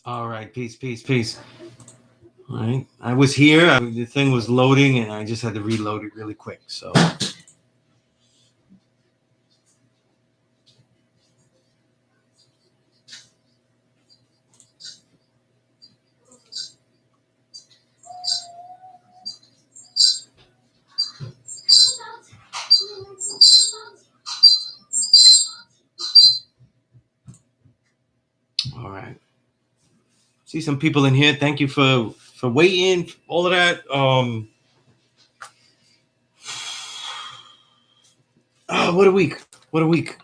All right, peace, peace, peace. All right, I was here. The thing was loading, and I just had to reload it really quick. So, all right. See some people in here. Thank you for waiting. All of that. Oh, what a week! What a week!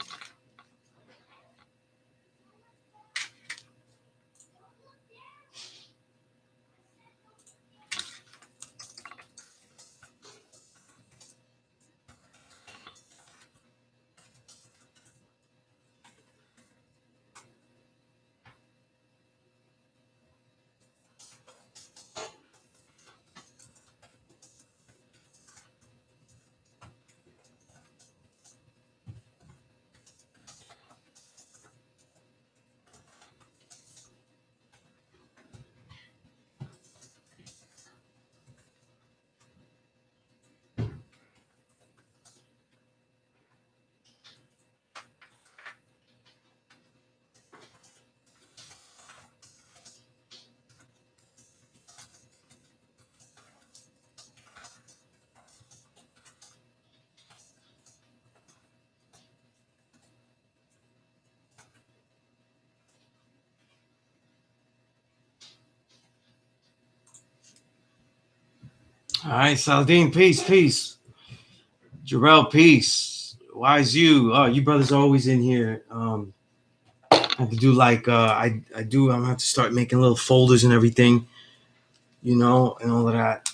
All right, Saladin, peace, peace. Jarrell, peace. Wise you. Oh, you brothers are always in here. I have to do like I do. I'm gonna have to start making little folders and everything, and all of that.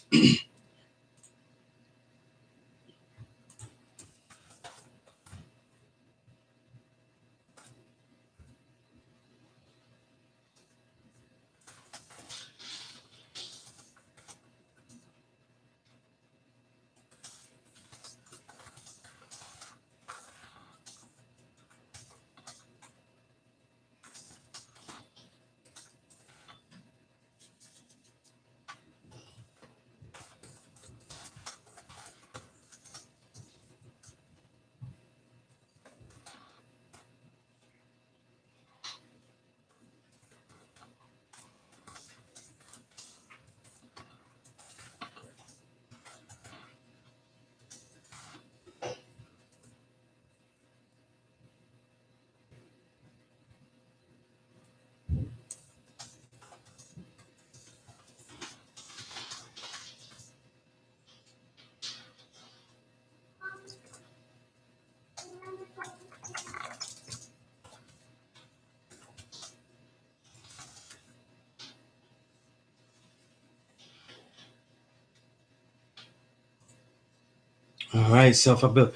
All right, self. I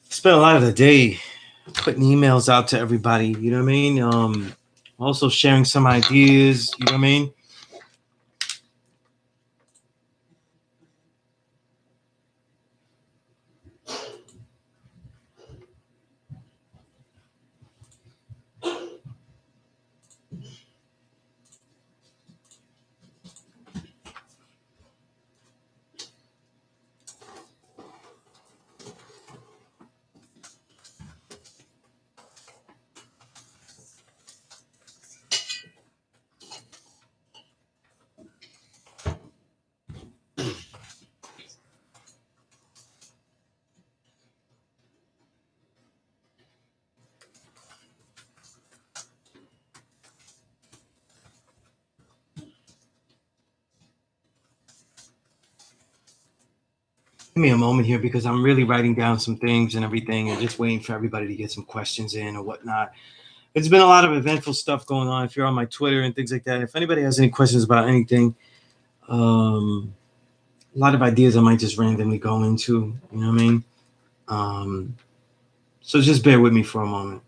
spent a lot of the day putting emails out to everybody. You know what I mean? Also sharing some ideas. You know what I mean? Give me a moment here because I'm really writing down some things and everything, and just waiting for everybody to get some questions in or whatnot. It's been a lot of eventful stuff going on. If you're on my Twitter and things like that, if anybody has any questions about anything, a lot of ideas I might just randomly go into. You know what I mean? Um, so just bear with me for a moment.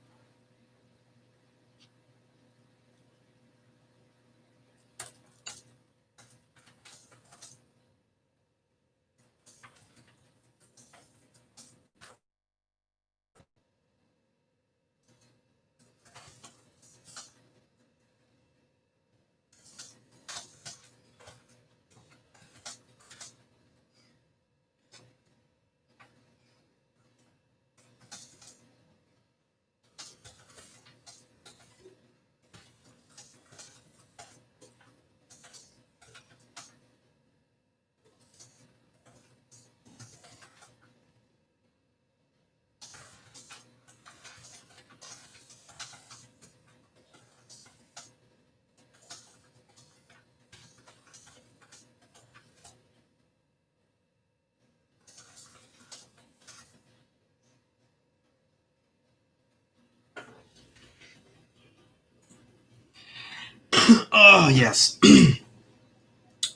Oh yes.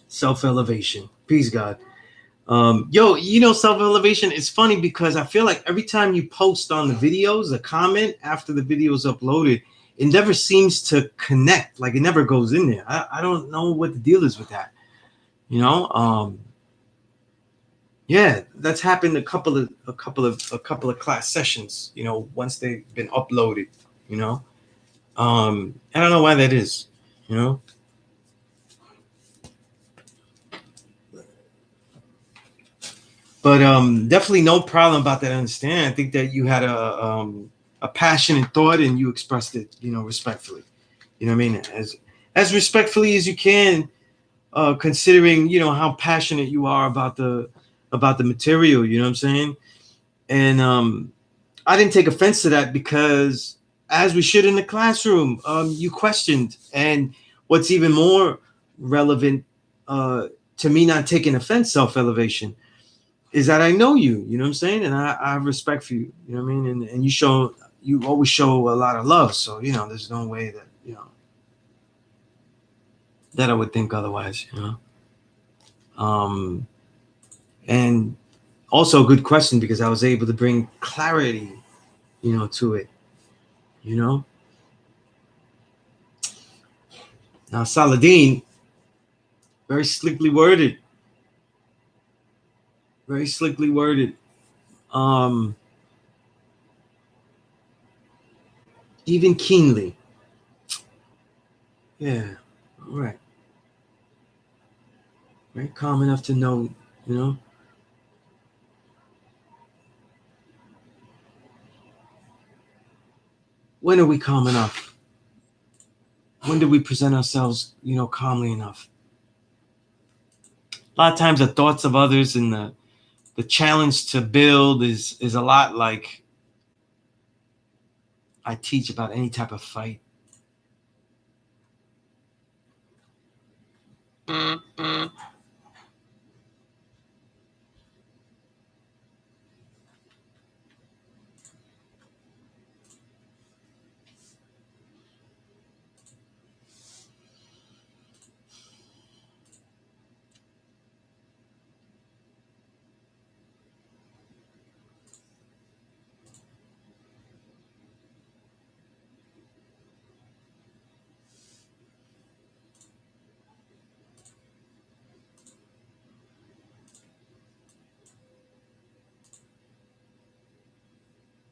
Self-elevation. Peace, God. Yo, self-elevation is funny because I feel like every time you post on the videos, a comment after the video is uploaded, it never seems to connect. Like it never goes in there. I don't know what the deal is with that. You know, yeah, that's happened a couple of class sessions. Once they've been uploaded. You know, I don't know why that is. You know, but definitely no problem about that. I understand. I think that you had a passionate thought and you expressed it, respectfully. You know what I mean? As respectfully as you can, considering how passionate you are about the material. You know what I'm saying? And I didn't take offense to that because, as we should in the classroom, you questioned. And what's even more relevant to me not taking offense, self-elevation, is that I know you. You know what I'm saying? And I have respect for you. You know what I mean? And you always show a lot of love. So there's no way that that I would think otherwise. Um, and also a good question because I was able to bring clarity, to it. You know. Now Saladin, very slickly worded, very slickly worded. Um, Even keenly. Yeah. All right. Very calm enough to know. You know. When are we calm enough? When do we present ourselves, calmly enough? A lot of times the thoughts of others and the challenge to build is a lot like I teach about any type of fight.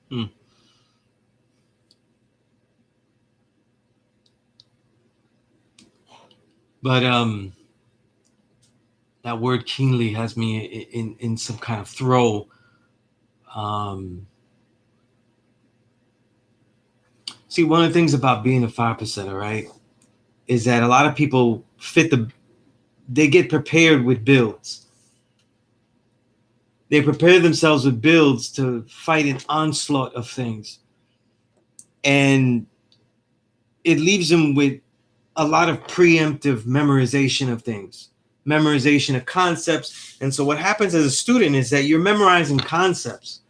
Hmm. But that word keenly has me in some kind of throw. Um, See, one of the things about being a 5%er, right, is that a lot of people they get prepared with builds. They prepare themselves with builds to fight an onslaught of things. And it leaves them with a lot of preemptive memorization of things, memorization of concepts. And so what happens as a student is that you're memorizing concepts.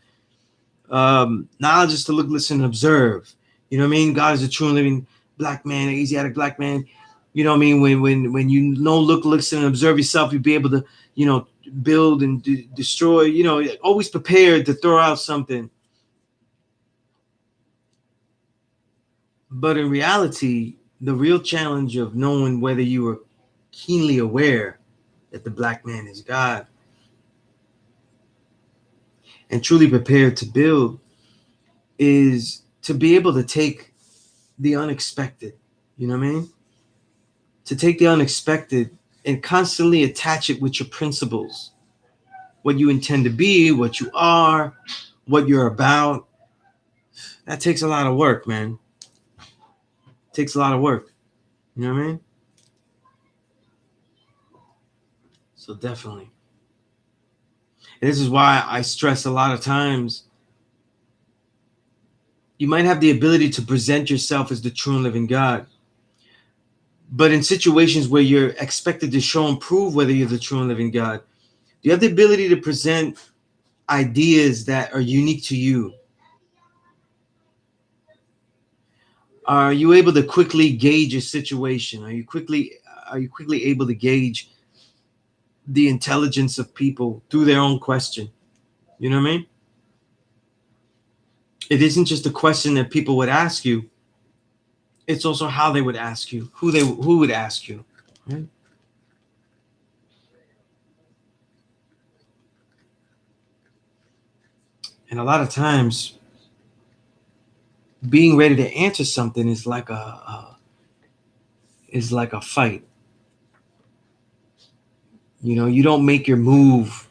Knowledge is to look, listen, and observe. You know what I mean? God is a true and living black man, an Asiatic black man. You know what I mean? When you know, look, listen, and observe yourself, you'll be able to, build and destroy. Always prepared to throw out something. But in reality, the real challenge of knowing whether you are keenly aware that the black man is God and truly prepared to build is to be able to take the unexpected. You know what I mean? To take the unexpected and constantly attach it with your principles, what you intend to be, what you are, what you're about. That takes a lot of work, man. It takes a lot of work. You know what I mean? So definitely. And this is why I stress a lot of times you might have the ability to present yourself as the true and living God. But in situations where you're expected to show and prove whether you're the true and living God, you have the ability to present ideas that are unique to you. Are you able to quickly gauge a situation? Are you quickly able to gauge the intelligence of people through their own question? You know what I mean? It isn't just a question that people would ask you. It's also how they would ask you, who would ask you. Right? And a lot of times, being ready to answer something is like a fight. You know, you don't make your move.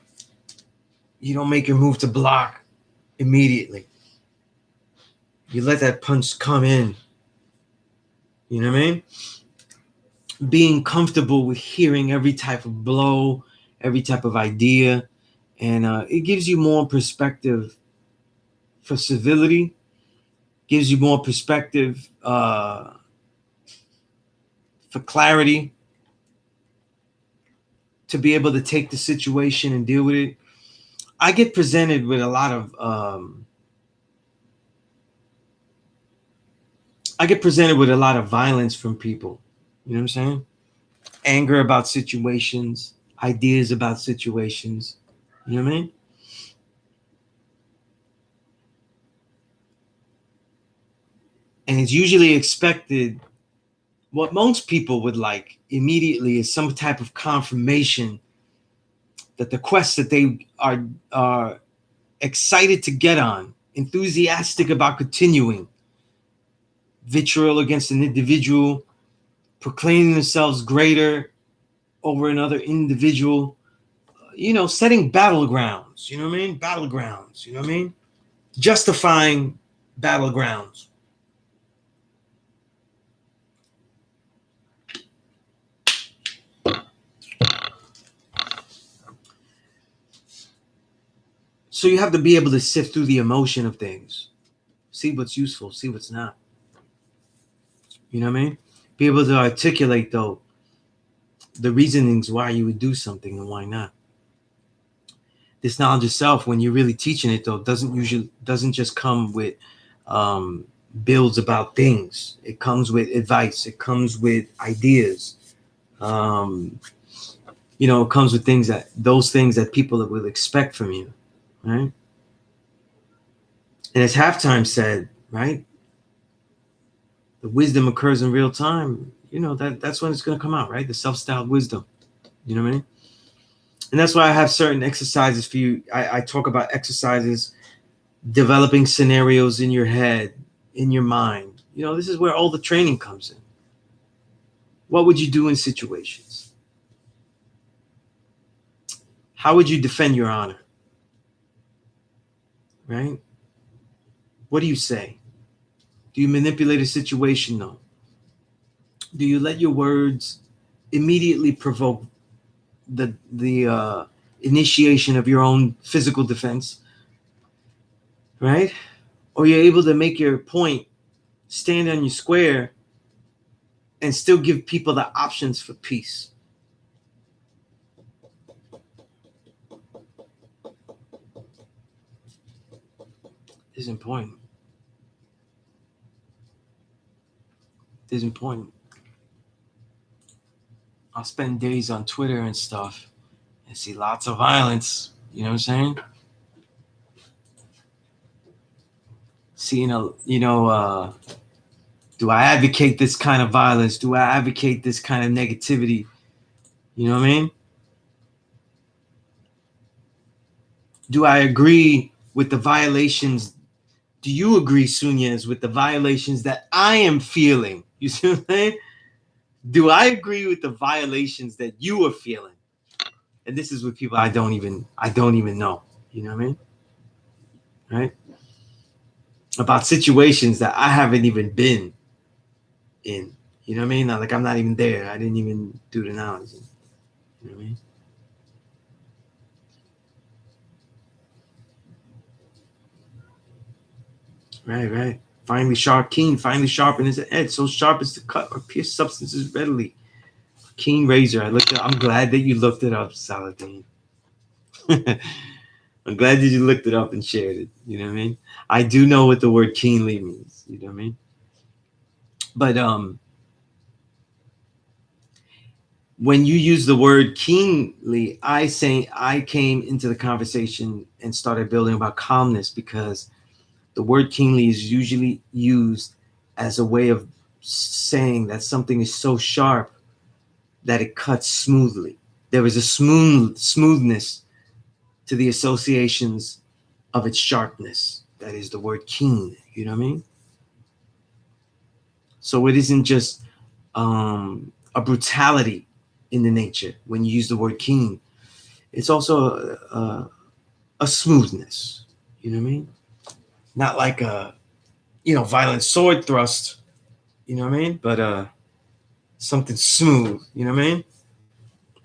You don't make your move to block immediately. You let that punch come in. You know what I mean? Being comfortable with hearing every type of blow, every type of idea, and it gives you more perspective for civility. Gives you more perspective for clarity, to be able to take the situation and deal with it. I get presented with a lot of violence from people. You know what I'm saying? Anger about situations, ideas about situations. You know what I mean? And it's usually expected. What most people would like immediately is some type of confirmation that the quest that they are excited to get on, enthusiastic about continuing, vitriol against an individual, proclaiming themselves greater over another individual, you know, setting battlegrounds, you know what I mean? Battlegrounds, you know what I mean? Justifying battlegrounds. So you have to be able to sift through the emotion of things, see what's useful, see what's not. You know what I mean? Be able to articulate, though, the reasonings why you would do something and why not. This knowledge of self, when you're really teaching it, though, doesn't just come with um, builds about things. It comes with advice. It comes with ideas. Um, you know, it comes with those things that people will expect from you, right? And as Halftime said, right, the wisdom occurs in real time. You know that's when it's going to come out, right? The self-styled wisdom. You know what I mean? And that's why I have certain exercises for you. I talk about exercises, developing scenarios in your head, in your mind. You know, this is where all the training comes in. What would you do in situations? How would you defend your honor? Right? What do you say? Do you manipulate a situation though? Do you let your words immediately provoke the initiation of your own physical defense? Right? Or you're able to make your point, stand on your square, and still give people the options for peace. This is important. This is important. I'll spend days on Twitter and stuff and see lots of violence. You know what I'm saying? Seeing do I advocate this kind of violence? Do I advocate this kind of negativity? You know what I mean? Do I agree with the violations? Do you agree, Sunez, with the violations that I am feeling? You see what I'm saying? Do I agree with the violations that you are feeling? And this is with people I don't even know. You know what I mean? Right? About situations that I haven't even been in. You know what I mean? Like I'm not even there. I didn't even do the analysis. You know what I mean? Right, right. Finely sharp, keen, finely sharpened is an edge, so sharp as to cut or pierce substances readily. Keen razor. I'm glad that you looked it up, Saladin. I'm glad that you looked it up and shared it. You know what I mean? I do know what the word keenly means. You know what I mean? But when you use the word keenly, I came into the conversation and started building about calmness, because the word keenly is usually used as a way of saying that something is so sharp that it cuts smoothly. There is a smoothness to the associations of its sharpness. That is the word keen. You know what I mean? So it isn't just a brutality in the nature when you use the word keen. It's also a smoothness. You know what I mean? Not like a violent sword thrust. You know what I mean? But something smooth. You know what I mean?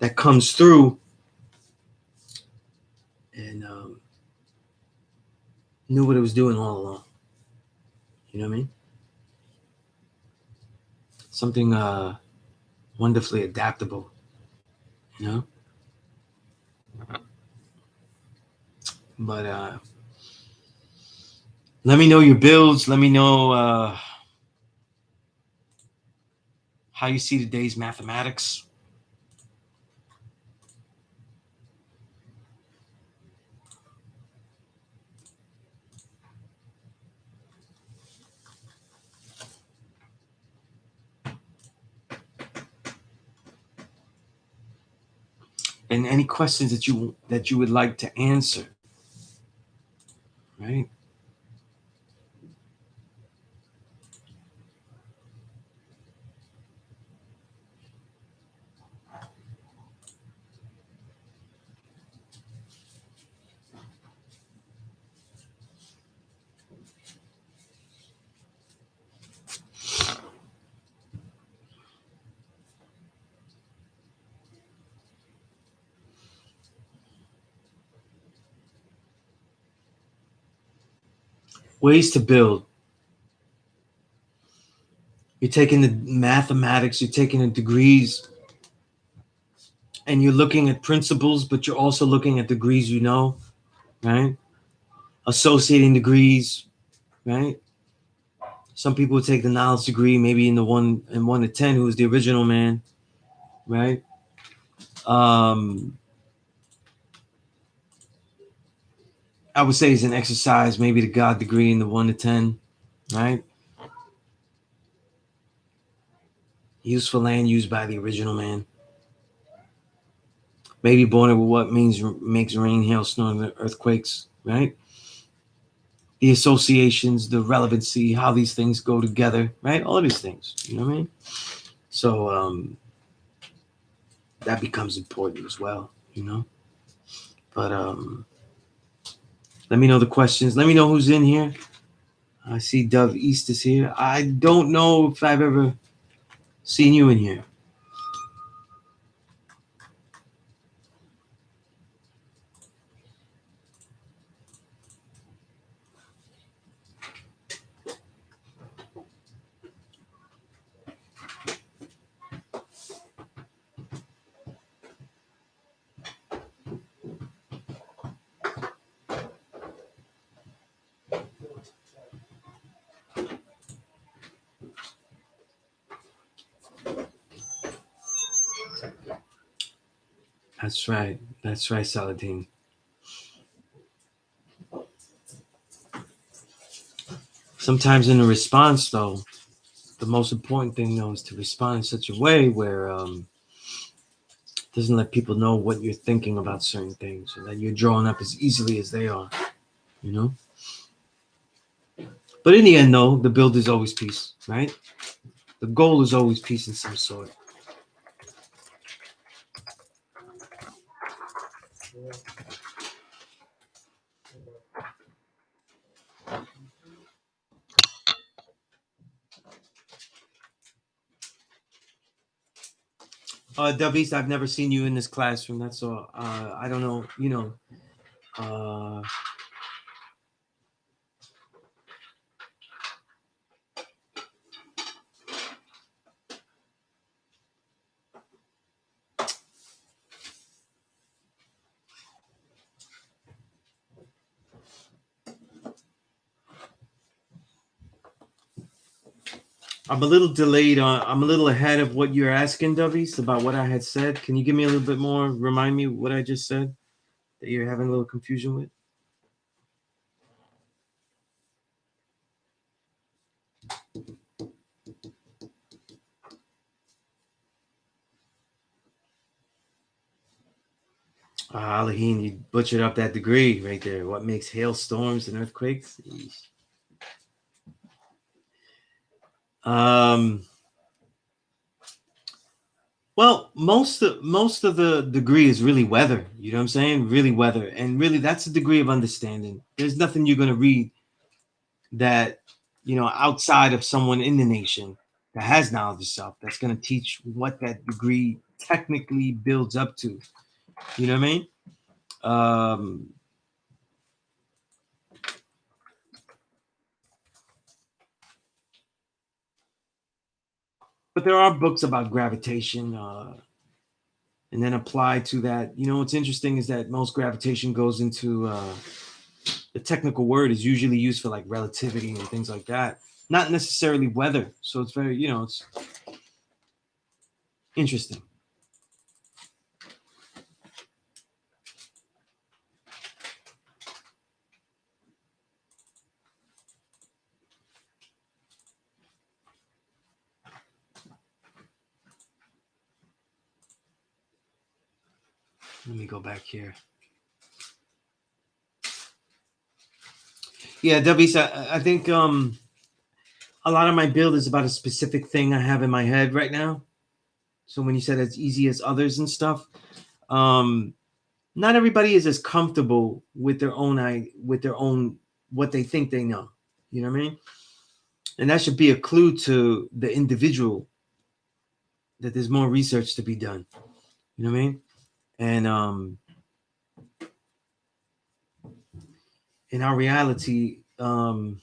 That comes through and knew what it was doing all along. You know what I mean? Something wonderfully adaptable. You know? But let me know your builds. Let me know how you see today's mathematics. And any questions that you would like to answer. Right? Ways to build. You're taking the mathematics, you're taking the degrees, and you're looking at principles, but you're also looking at degrees, right? Associating degrees, right? Some people would take the knowledge degree, maybe in the 1 to 10, who is the original man, right? I would say it's an exercise, maybe the God degree in the 1 to 10, right? Useful land used by the original man. Maybe born with what makes rain, hail, snow, and earthquakes, right? The associations, the relevancy, how these things go together, right? All of these things, you know what I mean? So that becomes important as well, But let me know the questions. Let me know who's in here. I see Dove East is here. I don't know if I've ever seen you in here. That's right. That's right, Saladin. Sometimes in the response, though, the most important thing, though, is to respond in such a way where doesn't let people know what you're thinking about certain things, so that you're drawing up as easily as they are, you know? But in the end, though, the build is always peace, right? The goal is always peace in some sort. Davis, I've never seen you in this classroom. That's all. I don't know, Uh, I'm a little delayed on. I'm a little ahead of what you're asking, Dovies, about what I had said. Can you give me a little bit more? Remind me what I just said that you're having a little confusion with. Alaheen, you butchered up that degree right there. What makes hailstorms and earthquakes? Um, well, most of the degree is really weather. You know what I'm saying? Really weather, and really that's a degree of understanding. There's nothing you're gonna read that outside of someone in the nation that has knowledge of self that's gonna teach what that degree technically builds up to. You know what I mean? Um, but there are books about gravitation, and then apply to that. What's interesting is that most gravitation goes into the technical word is usually used for like relativity and things like that, not necessarily weather. So it's very, it's interesting. Let me go back here. Yeah, W. I think a lot of my build is about a specific thing I have in my head right now. So when you said as easy as others and stuff, um, not everybody is as comfortable with their own what they think they know. You know what I mean? And that should be a clue to the individual that there's more research to be done. You know what I mean? And in our reality, when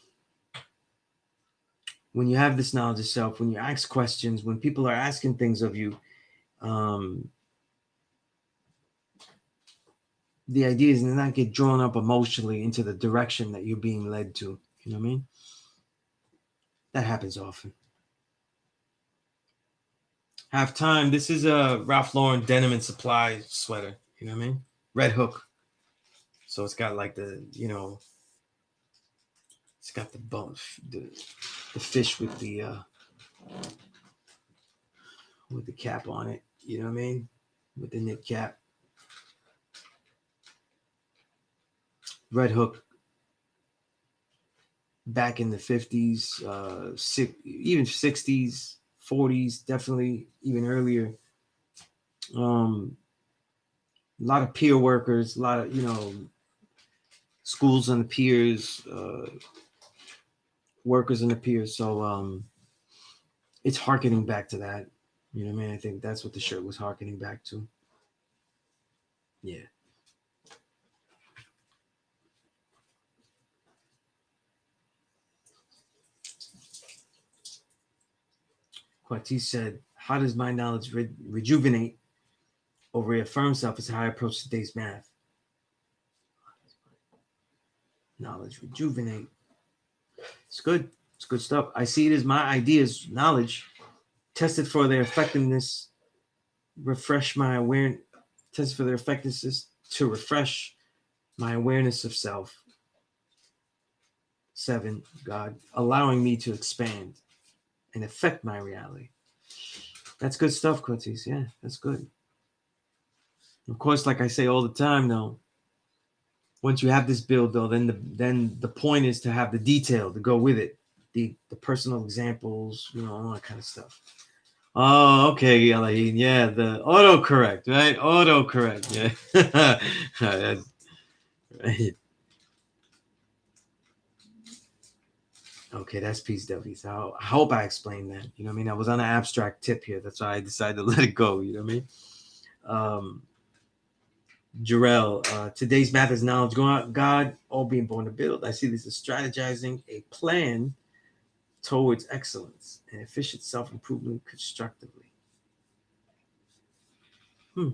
you have this knowledge of self, when you ask questions, when people are asking things of you, um, the idea is to not get drawn up emotionally into the direction that you're being led to. You know what I mean? That happens often. Have time. This is a Ralph Lauren Denim and Supply sweater. You know what I mean? Red Hook. So it's got like it's got the bone, the fish with the cap on it. You know what I mean? With the knit cap. Red Hook back in the 50s, even 60s, 40s, definitely even earlier. A lot of pier workers, a lot of schools on the piers, workers on the piers. So it's harkening back to that. You know what I mean? I think that's what the shirt was harkening back to. Yeah. Quati said, "How does my knowledge rejuvenate or reaffirm self as how I approach today's math? Knowledge rejuvenate. It's good. It's good stuff. I see it as my ideas, knowledge, tested for their effectiveness, refresh my awareness, tested for their effectiveness to refresh my awareness of self. 7, God, allowing me to expand and affect my reality." That's good stuff, Quincy. Yeah, that's good. Of course, like I say all the time, though, once you have this build, though, then the point is to have the detail to go with it, the personal examples, all that kind of stuff. Oh, okay, Elaine. Yeah, the autocorrect, right? Autocorrect. Yeah, that's right. Okay, that's Peace Duffy. So I hope I explained that. You know what I mean? I was on an abstract tip here. That's why I decided to let it go. You know what I mean? Um, Jarrell, today's math is knowledge. God, all being born to build. I see this as strategizing a plan towards excellence and efficient self improvement constructively. Hmm.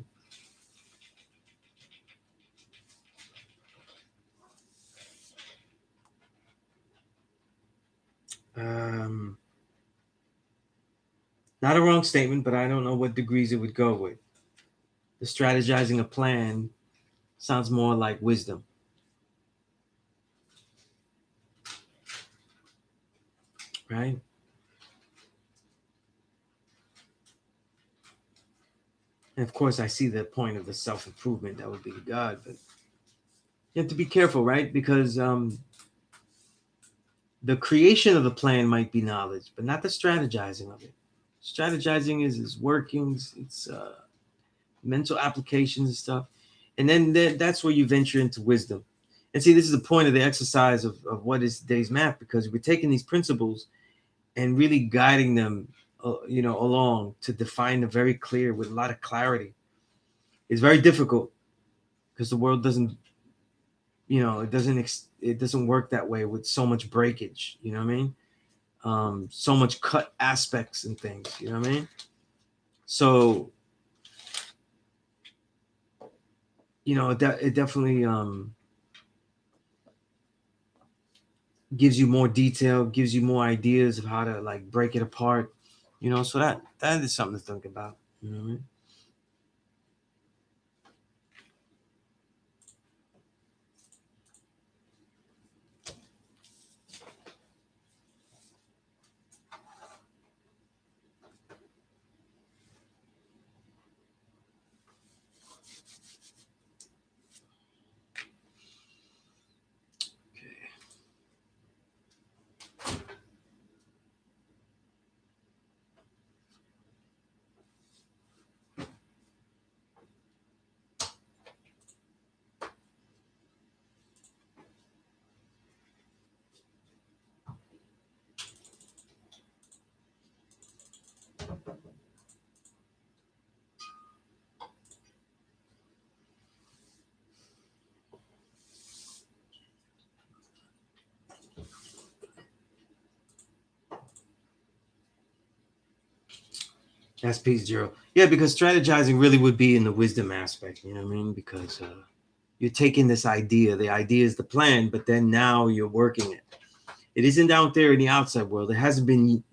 Um, Not a wrong statement, but I don't know what degrees it would go with. The strategizing a plan sounds more like wisdom, right? And of course, I see the point of the self improvement that would be God, but you have to be careful, right? Because the creation of the plan might be knowledge, but not the strategizing of it. Strategizing is workings, it's mental applications and stuff, and then that's where you venture into wisdom. And see, this is the point of the exercise of what is today's math, because we're taking these principles and really guiding them, along to define them very clear with a lot of clarity. It's very difficult because the world doesn't, it doesn't work that way with so much breakage. You know what I mean? So much cut aspects and things. You know what I mean? So it definitely gives you more detail, gives you more ideas of how to like break it apart. So that is something to think about. You know what I mean? That's piece zero. Yeah, because strategizing really would be in the wisdom aspect. You know what I mean? Because you're taking this idea. The idea is the plan, but then now you're working it. It isn't out there in the outside world. It hasn't been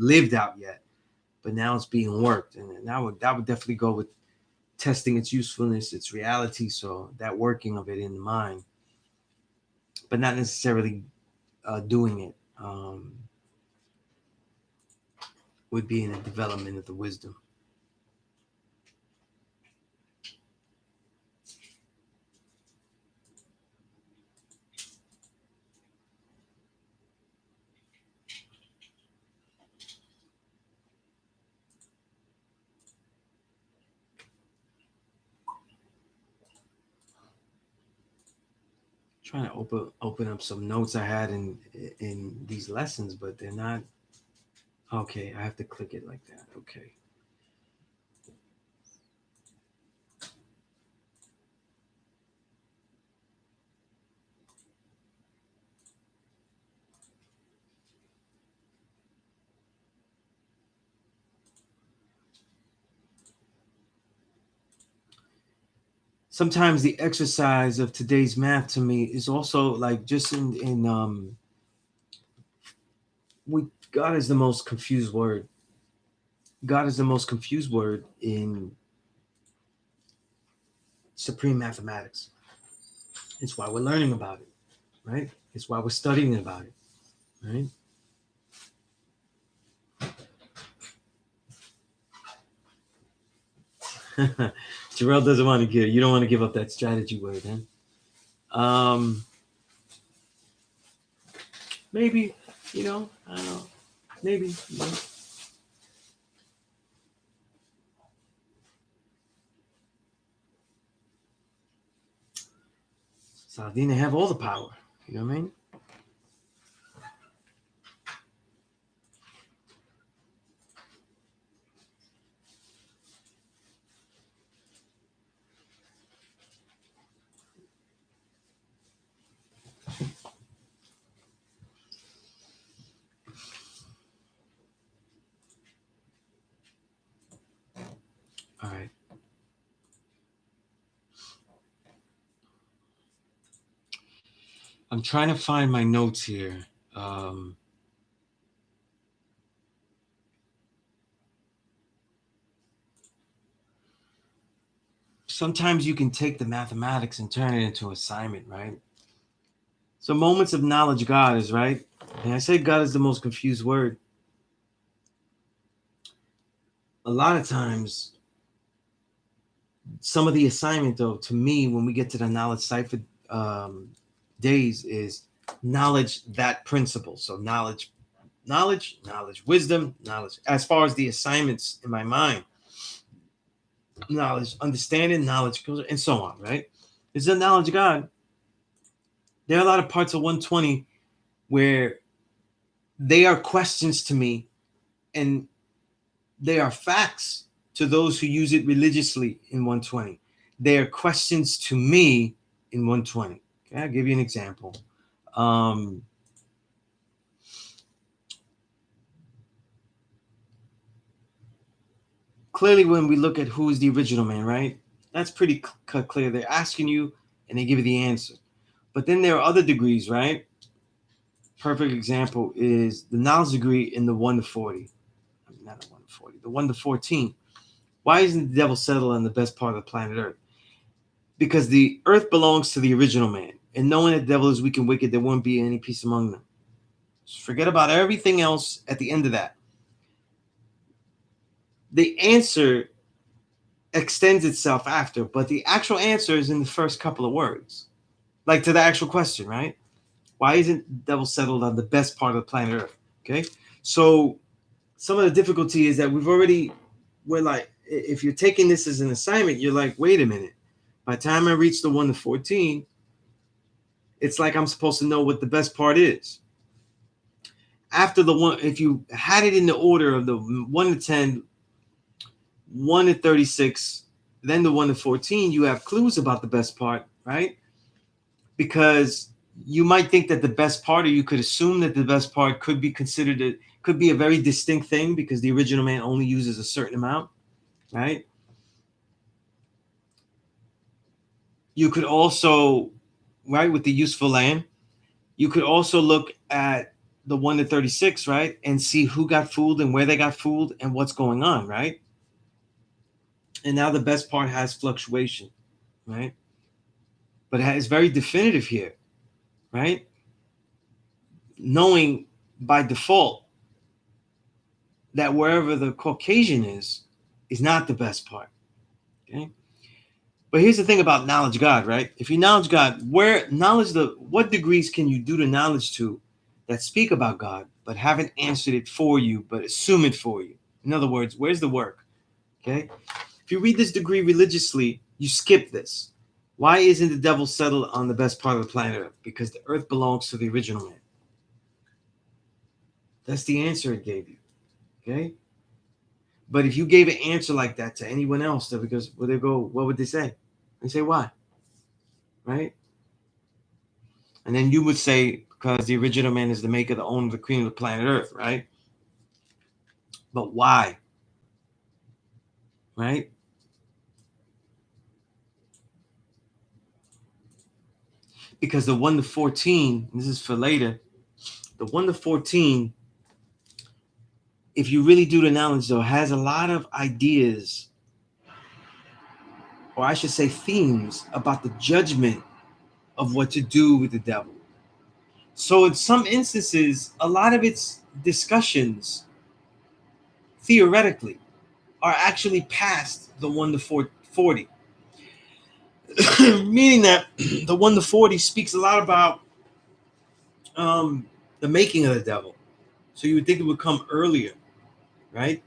lived out yet, but now it's being worked, and that would definitely go with testing its usefulness, its reality. So that working of it in the mind, but not necessarily doing it, would be in the development of the wisdom. Trying to open up some notes I had in these lessons, but they're not. Okay, I have to click it like that. Okay. Sometimes the exercise of today's math to me is also like just in we God is the most confused word. God is the most confused word in supreme mathematics. It's why we're learning about it, right? It's why we're studying about it, right? Jarrell doesn't want to give. You don't want to give up that strategy word, huh? Maybe. I don't know. Maybe. Saldina have all the power. You know what I mean? All right. I'm trying to find my notes here. Um, sometimes you can take the mathematics and turn it into assignment, right? So moments of knowledge God is, right? And I say God is the most confused word. A lot of times, some of the assignment, though, to me, when we get to the knowledge cipher days, is knowledge that principle. So knowledge, wisdom, knowledge. As far as the assignments in my mind, knowledge, understanding, knowledge, and so on, right? It's the knowledge of God. There are a lot of parts of 120 where they are questions to me, and they are facts to those who use it religiously in 120. They are questions to me in 120. Okay, I'll give you an example. Clearly, when we look at who is the original man, right? That's pretty clear. They're asking you, and they give you the answer. But then there are other degrees, right? Perfect example is the knowledge degree in the 1 to 40. Not the 1 to 40, the 1 to 14. Why isn't the devil settled on the best part of the planet Earth? Because the earth belongs to the original man. And knowing that the devil is weak and wicked, there won't be any peace among them. Just forget about everything else at the end of that. The answer extends itself after, but the actual answer is in the first couple of words. Like to the actual question, right? Why isn't the devil settled on the best part of the planet Earth? Okay. So some of the difficulty is that we're like, if you're taking this as an assignment, you're like, wait a minute. By the time I reach the 1 to 14, it's like I'm supposed to know what the best part is. After the one, if you had it in the order of the 1 to 10, 1 to 36, then the 1 to 14, you have clues about the best part, right? Because you might think that the best part, or you could assume that the best part could be considered, could be a very distinct thing because the original man only uses a certain amount, right? You could also, right, with the useful land, you could also look at the 1 to 36, right, and see who got fooled and where they got fooled and what's going on, right? And now the best part has fluctuation, right? But it's very definitive here, right? Knowing by default that wherever the Caucasian is not the best part, okay? But here's the thing about knowledge God, right? If you knowledge God, what degrees can you do the knowledge to that speak about God, but haven't answered it for you, but assume it for you? In other words, where's the work? Okay? If you read this degree religiously, you skip this. Why isn't the devil settled on the best part of the planet Earth? Because the earth belongs to the original man. That's the answer it gave you. Okay? But if you gave an answer like that to anyone else, because where they go, what would they say? They say, why? Right? And then you would say, because the original man is the maker, the owner, the queen of the planet Earth, right? But why? Right? Because the 1 to 14, this is for later, the 1 to 14, if you really do the knowledge, though, has a lot of ideas, or I should say themes, about the judgment of what to do with the devil. So in some instances, a lot of its discussions, theoretically, are actually past the 1 to 40. Meaning that the 1 to 40 speaks a lot about the making of the devil. So you would think it would come earlier, right?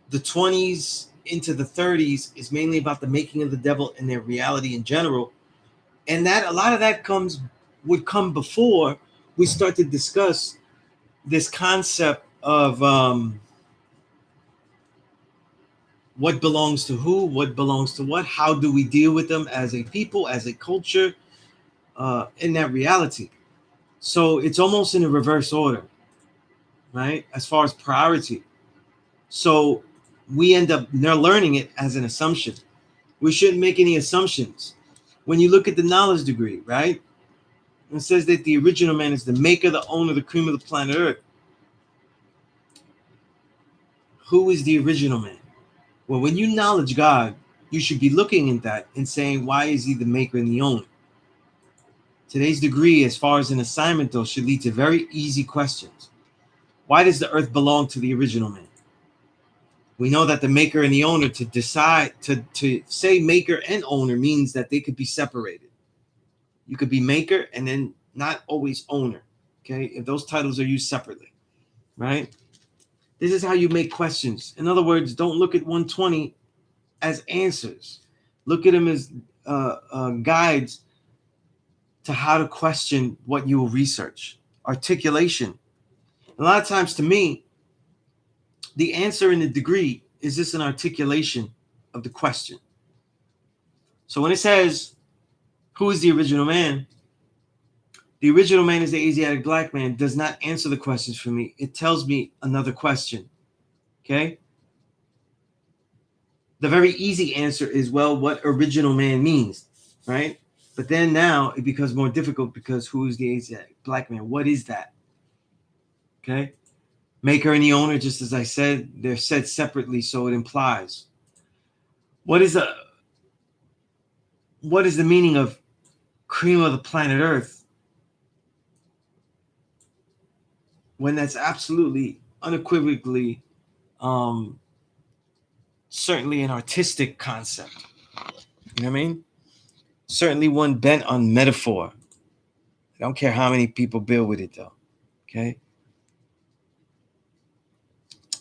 The 20s into the 30s is mainly about the making of the devil and their reality in general. And that a lot of that would come before we start to discuss this concept of what belongs to who, what belongs to what, how do we deal with them as a people, as a culture, in that reality. So it's almost in a reverse order, right? As far as priority. So we end up learning it as an assumption. We shouldn't make any assumptions. When you look at the knowledge degree, right? It says that the original man is the maker, the owner, the cream of the planet Earth. Who is the original man? Well, when you knowledge God, you should be looking at that and saying, why is he the maker and the owner? Today's degree, as far as an assignment though, should lead to very easy questions. Why does the earth belong to the original man? We know that the maker and the owner, to decide to say maker and owner means that they could be separated. You could be maker and then not always owner. Okay, if those titles are used separately, right? This is how you make questions. In other words, don't look at 120 as answers. Look at them as guides to how to question what you will research. Articulation. A lot of times, to me, the answer in the degree is just an articulation of the question. So when it says, who is the original man? The original man is the Asiatic black man does not answer the questions for me. It tells me another question. Okay? The very easy answer is, well, what original man means, right? But then now it becomes more difficult because who is the Asiatic black man? What is that? Okay? Maker and the owner, just as I said, they're said separately, so it implies. What is the meaning of cream of the planet Earth when that's absolutely, unequivocally, certainly an artistic concept? You know what I mean? Certainly one bent on metaphor. I don't care how many people build with it, though. Okay?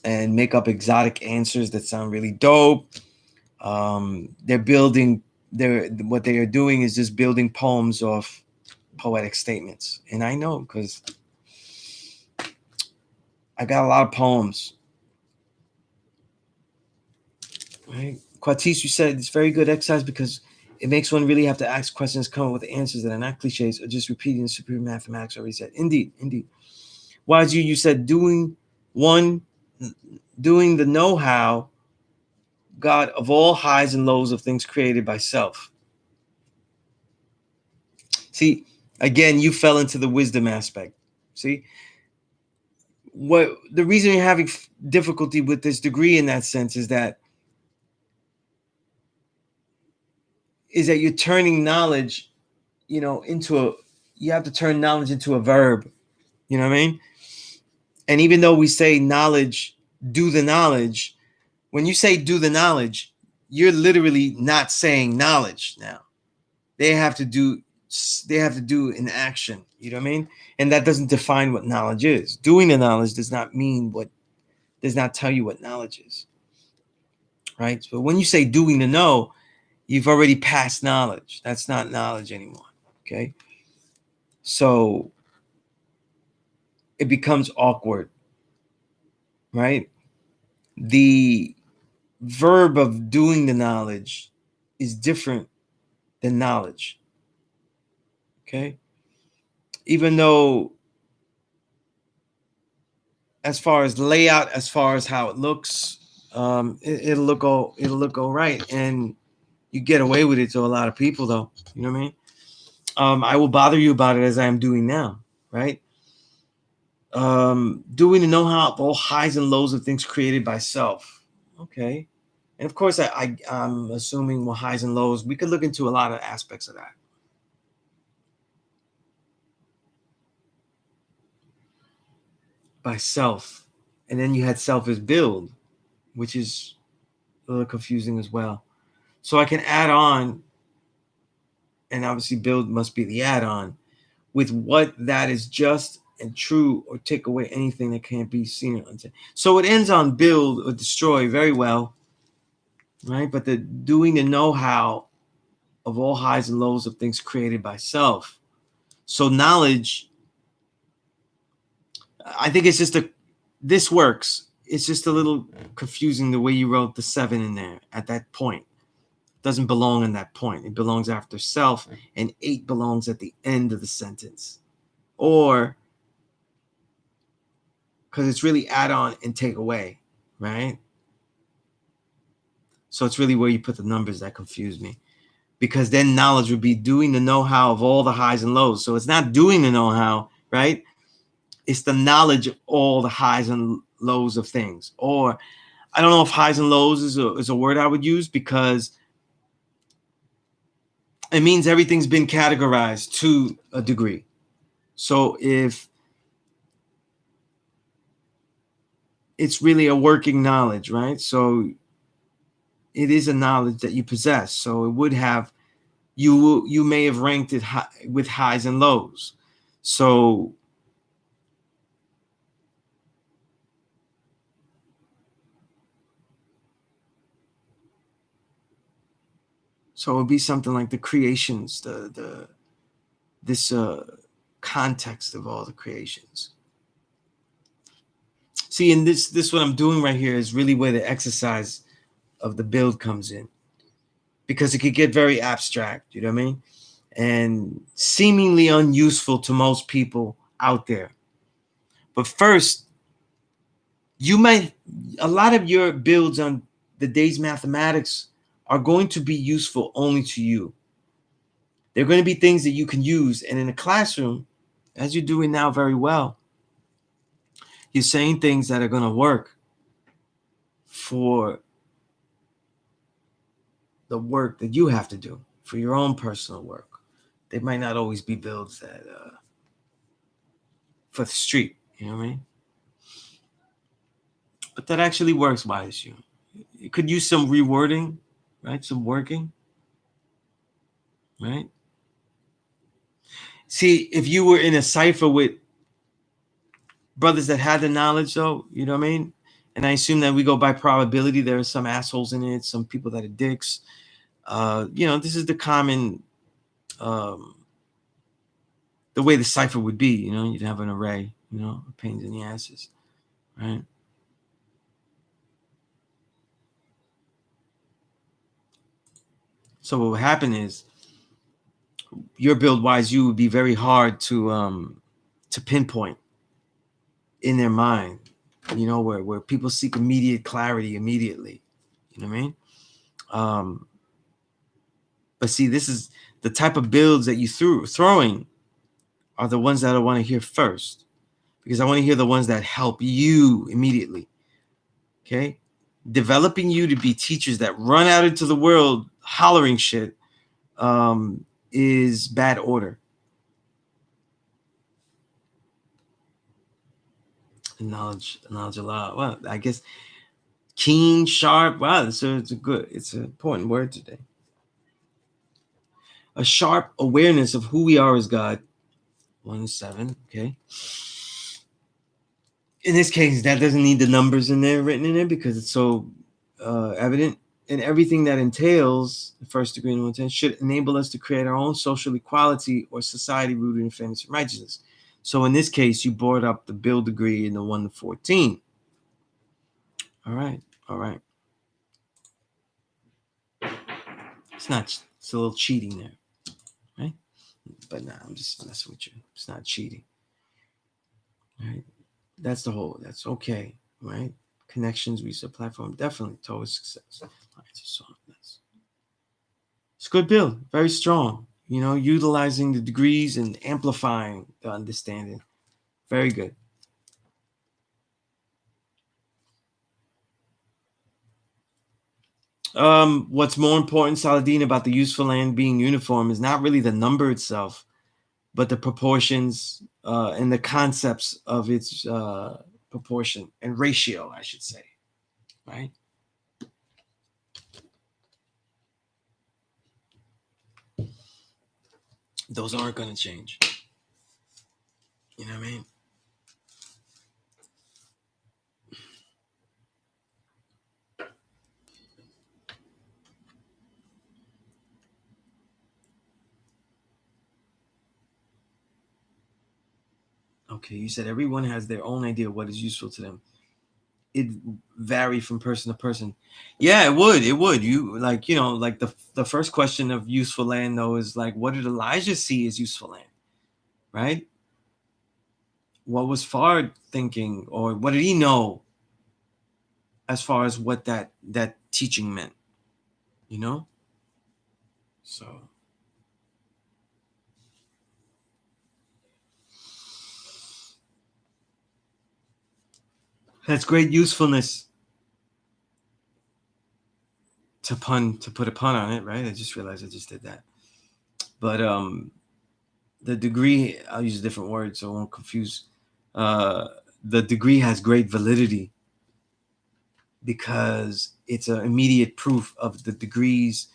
And make up exotic answers that sound really dope. They're building, what they are doing is just building poems off poetic statements. And I know, because I got a lot of poems. Right? Quatis, you said it's very good exercise because it makes one really have to ask questions, come up with answers that are not cliches or just repeating the superior mathematics already said. Indeed. Wise you said doing the know-how, God of all highs and lows of things created by self. See, again, you fell into the wisdom aspect. See, what the reason you're having difficulty with this degree in that sense is that you're turning knowledge, you have to turn knowledge into a verb. You know what I mean? And even though we say knowledge, do the knowledge, when you say do the knowledge, you're literally not saying knowledge now. They have to do an action. You know what I mean? And that doesn't define what knowledge is. Doing the knowledge does not tell you what knowledge is. Right? So when you say doing the know, you've already passed knowledge. That's not knowledge anymore. Okay? So it becomes awkward. Right? The verb of doing the knowledge is different than knowledge. Okay? Even though, as far as layout, as far as how it looks, it'll look all right, and you get away with it to a lot of people, though. You know what I mean? I will bother you about it as I am doing now, right? Doing the know-how of all highs and lows of things created by self. Okay. And of course, I'm assuming, well, highs and lows, we could look into a lot of aspects of that. By self. And then you had self as build, which is a little confusing as well. So I can add on, and obviously build must be the add-on, with what that is just and true, or take away anything that can't be seen or unseen. So it ends on build or destroy very well, right? But the doing the know-how of all highs and lows of things created by self. So knowledge, I think it's just this works. It's just a little confusing the way you wrote the 7 in there at that point. It doesn't belong in that point. It belongs after self, and 8 belongs at the end of the sentence. Or because it's really add on and take away, right? So it's really where you put the numbers that confuse me. Because then knowledge would be doing the know-how of all the highs and lows. So it's not doing the know-how, right? It's the knowledge of all the highs and lows of things. Or I don't know if highs and lows is a word I would use, because it means everything's been categorized to a degree. So if it's really a working knowledge, right? So it is a knowledge that you possess. So it would have, you may have ranked it high, with highs and lows. So it would be something like the creations, the this context of all the creations. See, and this what I'm doing right here is really where the exercise of the build comes in, because it could get very abstract, you know what I mean, and seemingly unuseful to most people out there. But first, you might, a lot of your builds on the day's mathematics are going to be useful only to you. They're going to be things that you can use, and in a classroom, as you're doing now very well, you're saying things that are going to work for the work that you have to do, for your own personal work. They might not always be builds that for the street, you know what I mean? But that actually works, YSU. You could use some rewording, right? Some working, right? See, if you were in a cipher with brothers that had the knowledge, though, you know what I mean? And I assume that we go by probability. There are some assholes in it, some people that are dicks. This is the common, um, the way the cipher would be. You know, you'd have an array, pains in the asses, right? So what would happen is your build wise, you would be very hard to pinpoint in their mind, where people seek immediate clarity immediately. You know what I mean? But see, this is the type of builds that you throwing are the ones that I want to hear first, because I want to hear the ones that help you immediately. Okay? Developing you to be teachers that run out into the world hollering shit is bad order. Knowledge Allah. Well, I guess keen, sharp. Wow, it's an important word today. A sharp awareness of who we are as God. 1-7. Okay. In this case, that doesn't need the numbers in there written in there, because it's so evident. And everything that entails the first degree in 110 should enable us to create our own social equality or society rooted in fairness and righteousness. So in this case, you brought up the build degree in the 1-14. All right. It's a little cheating there, right? But nah, I'm just messing with you. It's not cheating, right? That's okay, right? Connections, reset platform, definitely towards success. It's a good build, very strong. Utilizing the degrees and amplifying the understanding. Very good. What's more important, Saladin, about the useful land being uniform is not really the number itself, but the proportions and the concepts of its proportion and ratio, I should say, right? Those aren't going to change. You know what I mean? Okay, you said everyone has their own idea of what is useful to them. It vary from person to person. Yeah, it would. You like the first question of useful land though is like, what did Elijah see as useful land, right? What was Fard thinking, or what did he know as far as what that teaching meant, So that's great usefulness to put a pun on it, right? I just realized I just did that. But the degree, I'll use a different word so I won't confuse. The degree has great validity because it's an immediate proof of the degrees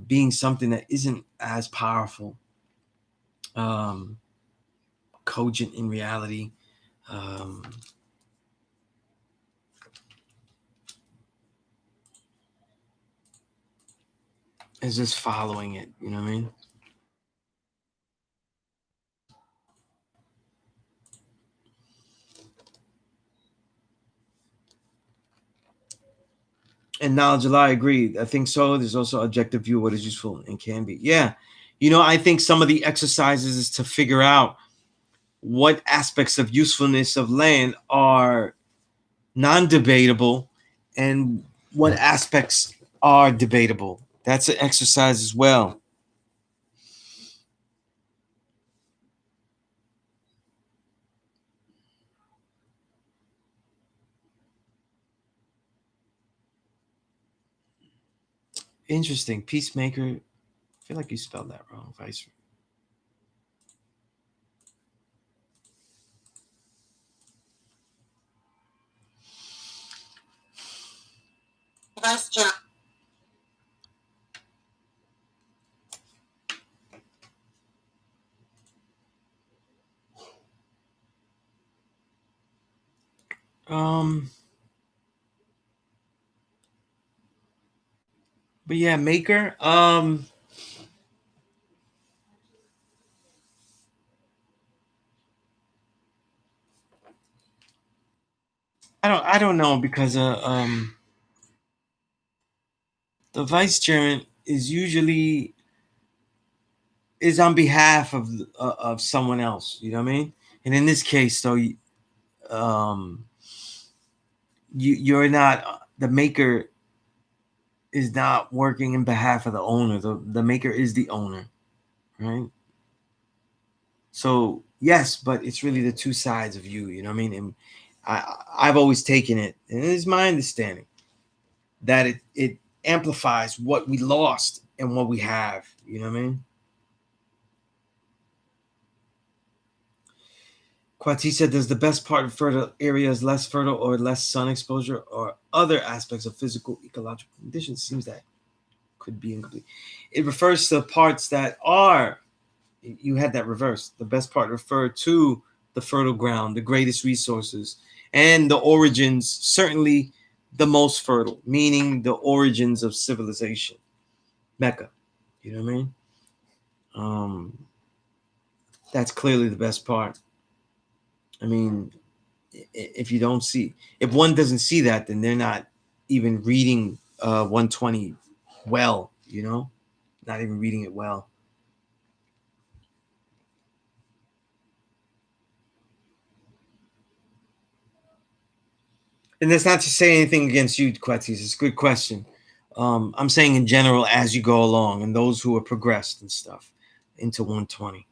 being something that isn't as powerful, um, cogent in reality. Um, is just following it, you know what I mean? And knowledge of I agree. I think so. There's also objective view of what is useful and can be. Yeah. I think some of the exercises is to figure out what aspects of usefulness of land are non-debatable and what aspects are debatable. That's an exercise as well. Interesting. Peacemaker. I feel like you spelled that wrong. Vice. Um, but yeah, maker. I don't know because the vice chairman is usually is on behalf of someone else. You know what I mean? And in this case, though, um, you're not the maker is not working in behalf of the owner. The maker is the owner, right? So yes, but it's really the two sides of you. You know what I mean? And I've always taken it, and it is my understanding that it amplifies what we lost and what we have. You know what I mean? Quati said, does the best part of fertile areas less fertile or less sun exposure or other aspects of physical ecological conditions? Seems that could be incomplete. It refers to parts that are, you had that reverse. The best part referred to the fertile ground, the greatest resources, and the origins, certainly the most fertile, meaning the origins of civilization, Mecca. You know what I mean? That's clearly the best part. I mean, if you don't see, if one doesn't see that, then they're not even reading 120 well, not even reading it well. And that's not to say anything against you, Quetzes. It's a good question. I'm saying in general as you go along, and those who are progressed and stuff into 120.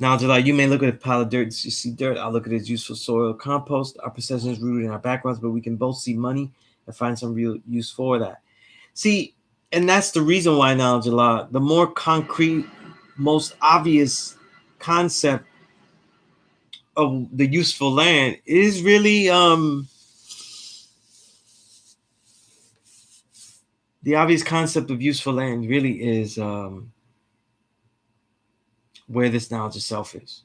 Now, July, you may look at a pile of dirt. You see dirt. I'll look at it as useful soil compost. Our possession is rooted in our backgrounds, but we can both see money and find some real use for that. See, and that's the reason why knowledge a lot. The more concrete, most obvious concept of the useful land is really the obvious concept of useful land really is where this knowledge itself is.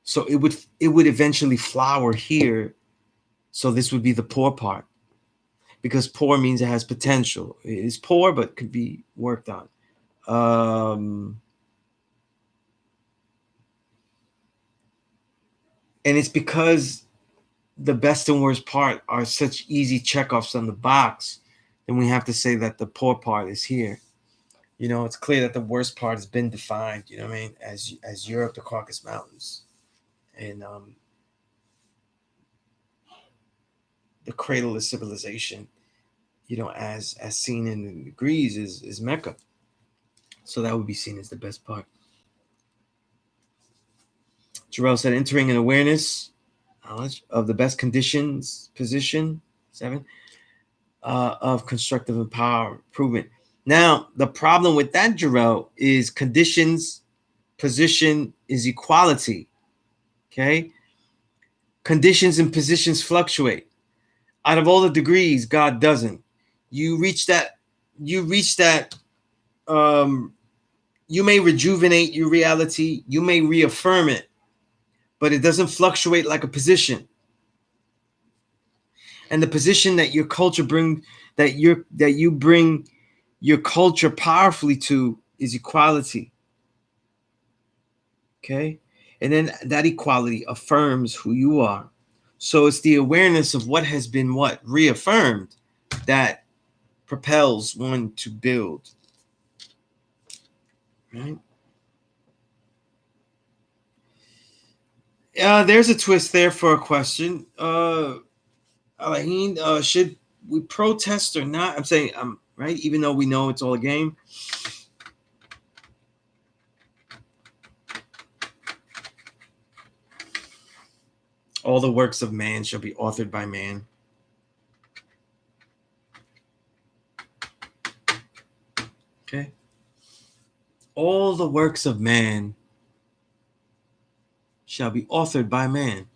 So it would eventually flower here. So this would be the poor part, because poor means it has potential. It is poor, but could be worked on. And it's because the best and worst part are such easy checkoffs on the box, then we have to say that the poor part is here. It's clear that the worst part has been defined. You know what I mean? As Europe, the Caucasus Mountains, and the cradle of civilization. As seen in the degrees is Mecca. So that would be seen as the best part. Jarrell said, entering an awareness, knowledge of the best conditions, position, 7, of constructive and power improvement. Now, the problem with that, Jarrell, is conditions, position is equality. Okay? Conditions and positions fluctuate. Out of all the degrees, God doesn't. You reach that, you reach that, you may rejuvenate your reality, you may reaffirm it, but it doesn't fluctuate like a position. And the position that your culture bring, that you bring your culture powerfully to, is equality. Okay? And then that equality affirms who you are. So it's the awareness of what has been reaffirmed that propels one to build. Right? There's a twist there for a question. Alain, should we protest or not? I'm saying, right, even though we know it's all a game. All the works of man shall be authored by man. Okay. All the works of man shall be authored by man.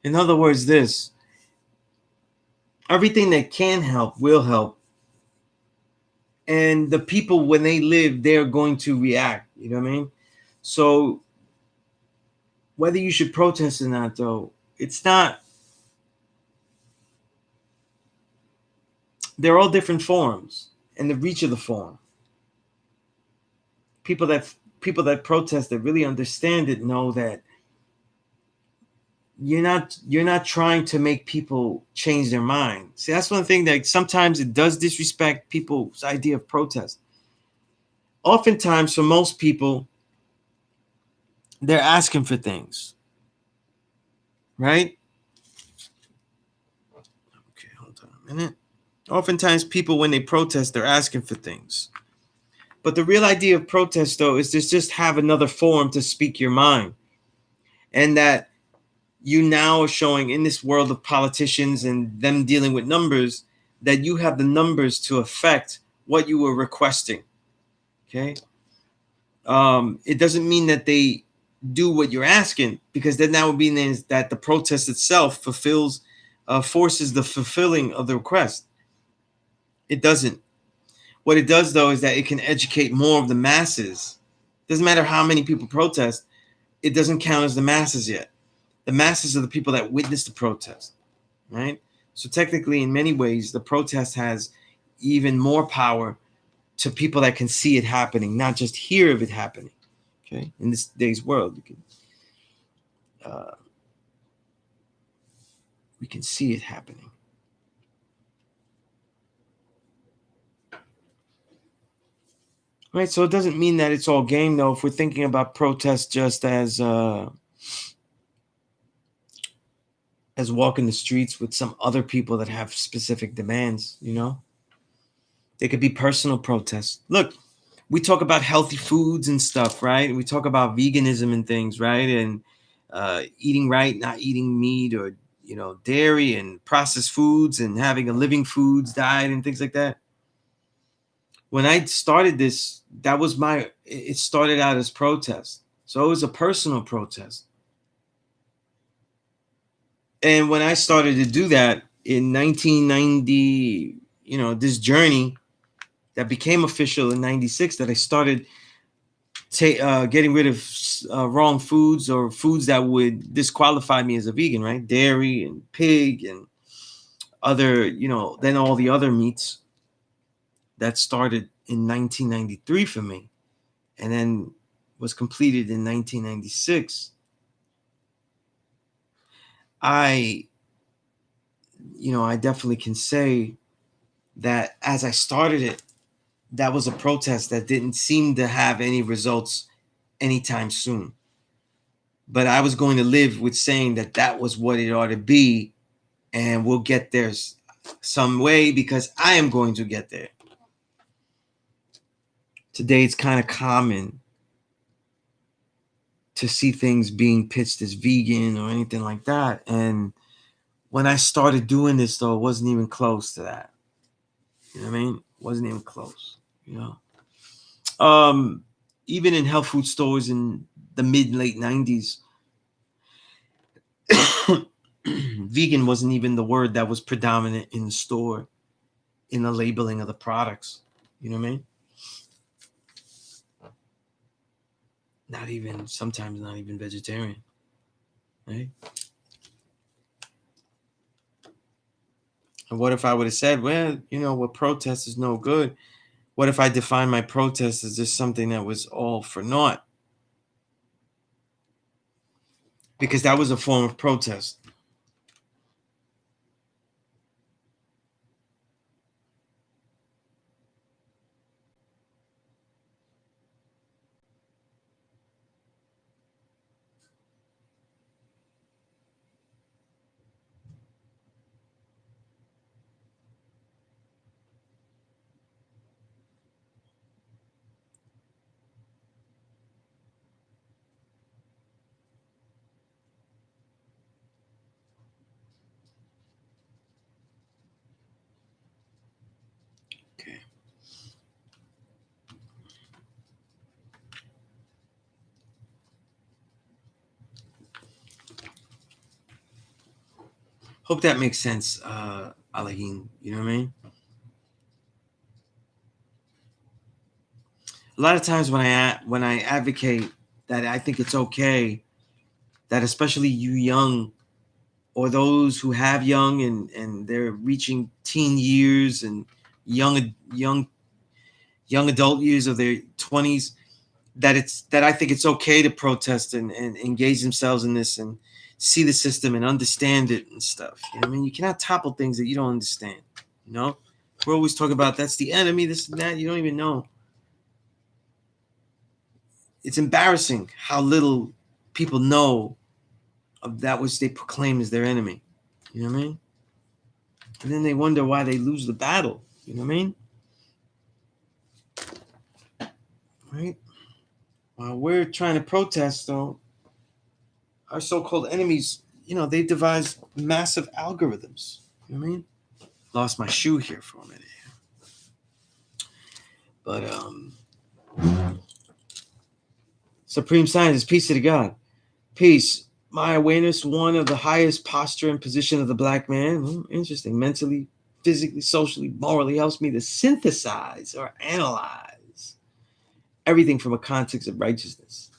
In other words, this, everything that can help will help. And the people, when they live, they're going to react. You know what I mean? So whether you should protest or not, though, it's not, they're all different forms and the reach of the form. People that protest, that really understand it, know that you're not trying to make people change their mind. See, that's one thing that sometimes it does disrespect people's idea of protest. Oftentimes, for most people, they're asking for things, right? Okay, hold on a minute. Oftentimes, people, when they protest, they're asking for things. But the real idea of protest, though, is to just have another forum to speak your mind. And that you now are showing in this world of politicians and them dealing with numbers, that you have the numbers to affect what you were requesting. Okay. It doesn't mean that they do what you're asking, because then that would mean that the protest itself forces the fulfilling of the request. It doesn't. What it does, though, is that it can educate more of the masses. Doesn't matter how many people protest, it doesn't count as the masses yet. The masses are the people that witness the protest, right? So technically, in many ways, the protest has even more power to people that can see it happening, not just hear of it happening. Okay, in this day's world, we can see it happening. Right, so it doesn't mean that it's all game, though. If we're thinking about protest just as walking the streets with some other people that have specific demands, they could be personal protests. Look, we talk about healthy foods and stuff, right? We talk about veganism and things, right? And eating right, not eating meat or dairy and processed foods, and having a living foods diet and things like that. When I started this, it started out as protest. So it was a personal protest. And when I started to do that in 1990, this journey that became official in 96, that I started getting rid of wrong foods, or foods that would disqualify me as a vegan, right? Dairy and pig and other, then all the other meats. That started in 1993 for me, and then was completed in 1996. I definitely can say that as I started it, that was a protest that didn't seem to have any results anytime soon. But I was going to live with saying that was what it ought to be, and we'll get there some way, because I am going to get there. Today, it's kind of common to see things being pitched as vegan or anything like that. And when I started doing this, though, it wasn't even close to that. You know what I mean? It wasn't even close. You know, even in health food stores in the mid-late 90s, vegan wasn't even the word that was predominant in the store, in the labeling of the products. You know what I mean? Sometimes not even vegetarian, right? And what if I would have said, well, protest is no good? What if I define my protest as just something that was all for naught? Because that was a form of protest. Okay. Hope that makes sense, Alahin. You know what I mean? A lot of times when I advocate that I think it's okay that especially you young, or those who have young and they're reaching teen years and young adult years of their 20s, that I think it's okay to protest and engage themselves in this and see the system and understand it and stuff. You know what I mean? You cannot topple things that you don't understand. You know? We're always talking about that's the enemy, this and that. You don't even know. It's embarrassing how little people know of that which they proclaim as their enemy. You know what I mean? And then they wonder why they lose the battle. You know what I mean? Right? While we're trying to protest, though, our so-called enemies, they devise massive algorithms. You know what I mean? Lost my shoe here for a minute. But Supreme Scientist, peace to the God. Peace. My awareness, one of the highest posture and position of the black man. Interesting. Mentally, physically, socially, morally, helps me to synthesize or analyze everything from a context of righteousness.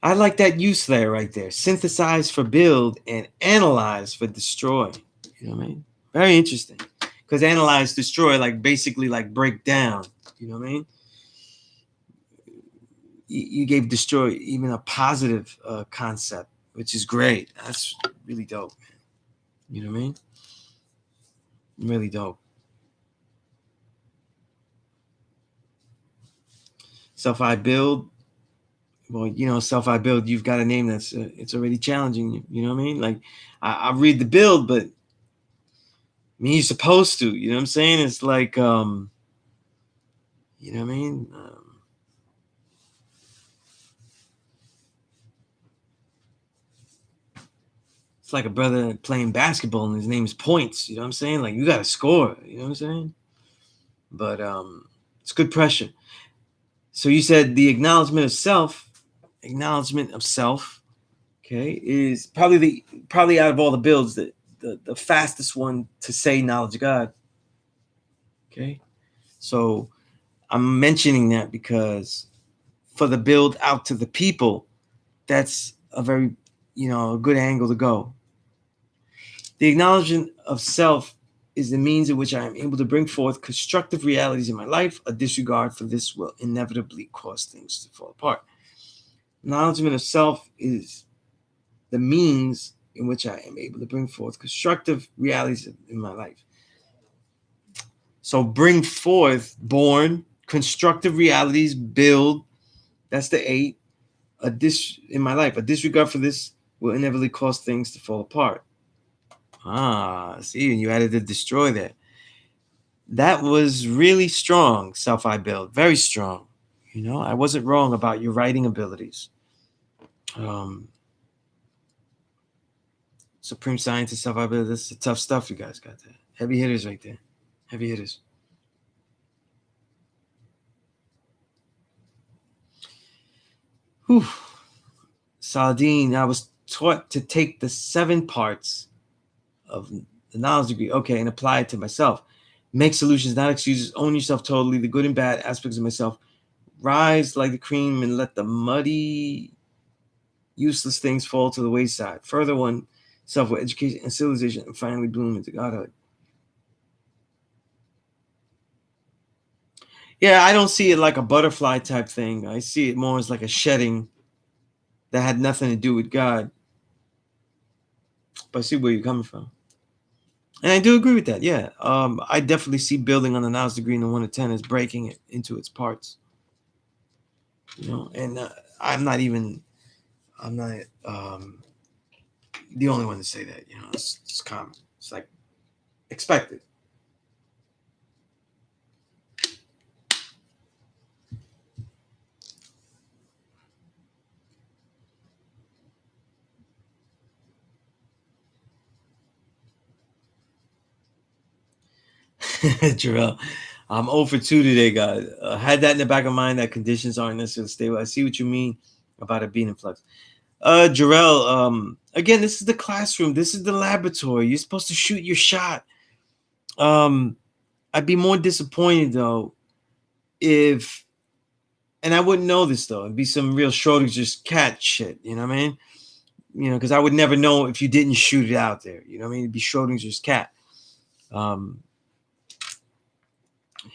I like that use there right there. Synthesize for build and analyze for destroy. You know what I mean? Very interesting. Because analyze, destroy, like basically like break down. You know what I mean? You gave destroy even a positive concept, which is great. That's really dope. You know what I mean? Really dope. Self-I build. Well, self-I build. You've got a name that's it's already challenging you. You know what I mean? Like I read the build, but I mean you're supposed to. You know what I'm saying? It's like you know what I mean? It's like a brother playing basketball and his name is Points. You know what I'm saying? Like you got to score. You know what I'm saying? But it's good pressure. So you said the acknowledgement of self, okay, is probably out of all the builds the fastest one to say knowledge of God. Okay, so I'm mentioning that because for the build out to the people, that's a very a good angle to go. The acknowledgement of self is the means in which I am able to bring forth constructive realities in my life. A disregard for this will inevitably cause things to fall apart. Acknowledgement of self is the means in which I am able to bring forth constructive realities in my life. So bring forth, born, constructive realities, build. That's the 8. In my life. A disregard for this will inevitably cause things to fall apart. See, and you added the destroy there. That was really strong, self-I build. Very strong. I wasn't wrong about your writing abilities. Supreme scientist, self-ability. This is tough stuff you guys got there. Heavy hitters right there. Heavy hitters. Whew. Saladin, I was taught to take the 7 parts of the knowledge degree, okay, and apply it to myself. Make solutions, not excuses. Own yourself totally, the good and bad aspects of myself. Rise like the cream and let the muddy, useless things fall to the wayside. Further one, self-will, education and civilization, and finally bloom into godhood. Yeah, I don't see it like a butterfly type thing. I see it more as like a shedding that had nothing to do with God. But I see where you're coming from. And I do agree with that. Yeah. I definitely see building on the knowledge degree in the 1 to 10 as breaking it into its parts. And I'm not the only one to say that. It's common. It's like expected. Jarrell, I'm 0 for 2 today, guys. Had that in the back of mind that conditions aren't necessarily stable. I see what you mean about it being in flux. Jarrell, again, this is the classroom. This is the laboratory. You're supposed to shoot your shot. I'd be more disappointed, though, if, and I wouldn't know this, though. It'd be some real Schrodinger's cat shit. You know what I mean? Because I would never know if you didn't shoot it out there. You know what I mean? It'd be Schrodinger's cat.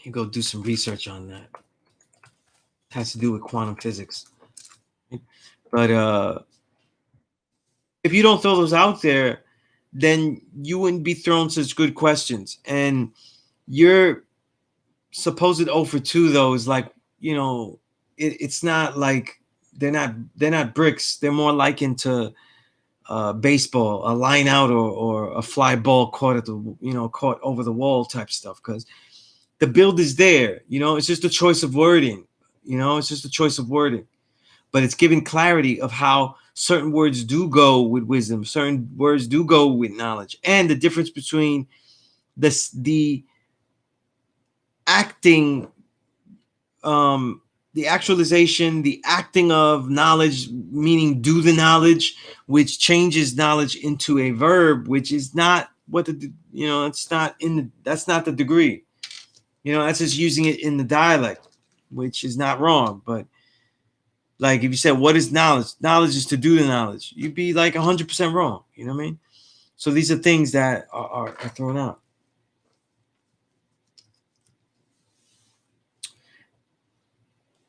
You go do some research on that. It has to do with quantum physics. But if you don't throw those out there, then you wouldn't be throwing such good questions. And your supposed 0 for 2, though, is like, it's not like they're not bricks. They're more likened to baseball, a line out or a fly ball caught caught over the wall type stuff. Because the build is there, it's just a choice of wording, it's just a choice of wording, but it's giving clarity of how certain words do go with wisdom, certain words do go with knowledge, and the difference between the acting, the actualization, the acting of knowledge, meaning do the knowledge, which changes knowledge into a verb, which is not what it's not that's not the degree. That's just using it in the dialect, which is not wrong. But like if you said, what is knowledge? Knowledge is to do the knowledge. You'd be like 100% wrong. You know what I mean? So these are things that are thrown out.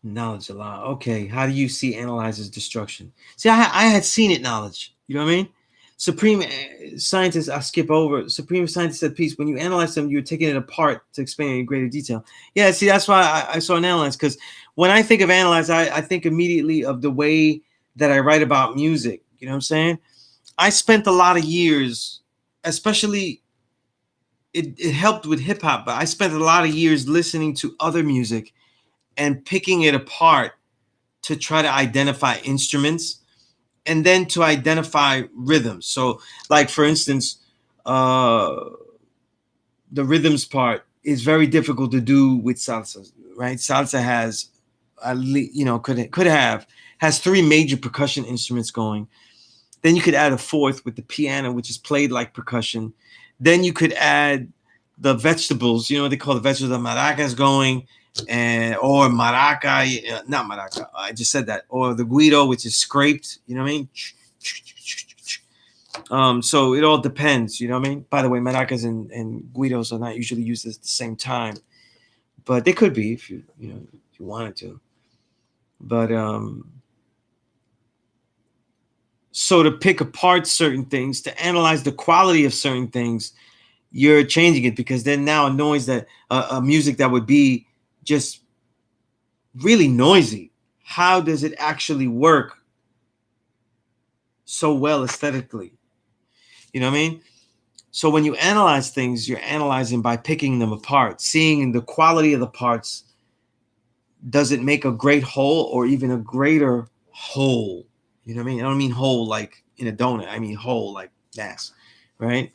Knowledge Allah. Okay. How do you see analyzes destruction? See, I had seen it knowledge. You know what I mean? Supreme scientists, I skip over. Supreme scientists said P.E.A.C.E, when you analyze them, you're taking it apart to explain in greater detail. Yeah, see, that's why I saw an analyze, because when I think of analyze, I think immediately of the way that I write about music. You know what I'm saying? I spent a lot of years, especially it helped with hip hop, but I spent a lot of years listening to other music and picking it apart to try to identify instruments and then to identify rhythms. So, like for instance, the rhythms part is very difficult to do with salsa, right? Salsa has, has 3 major percussion instruments going. Then you could add a 4th with the piano, which is played like percussion. Then you could add the vegetables, what they call the vegetables, the maracas going, or maraca, not maraca, I just said that, or the guido, which is scraped, you know what I mean? So it all depends, you know what I mean? By the way, maracas and guidos are not usually used at the same time, but they could be if you wanted to. But so to pick apart certain things, to analyze the quality of certain things, you're changing it, because then now a noise that a music that would be just really noisy, how does it actually work so well aesthetically? You know what I mean? So when you analyze things, you're analyzing by picking them apart, seeing the quality of the parts. Does it make a great whole or even a greater whole? You know what I mean? I don't mean whole like in a donut. I mean whole like Yes, right.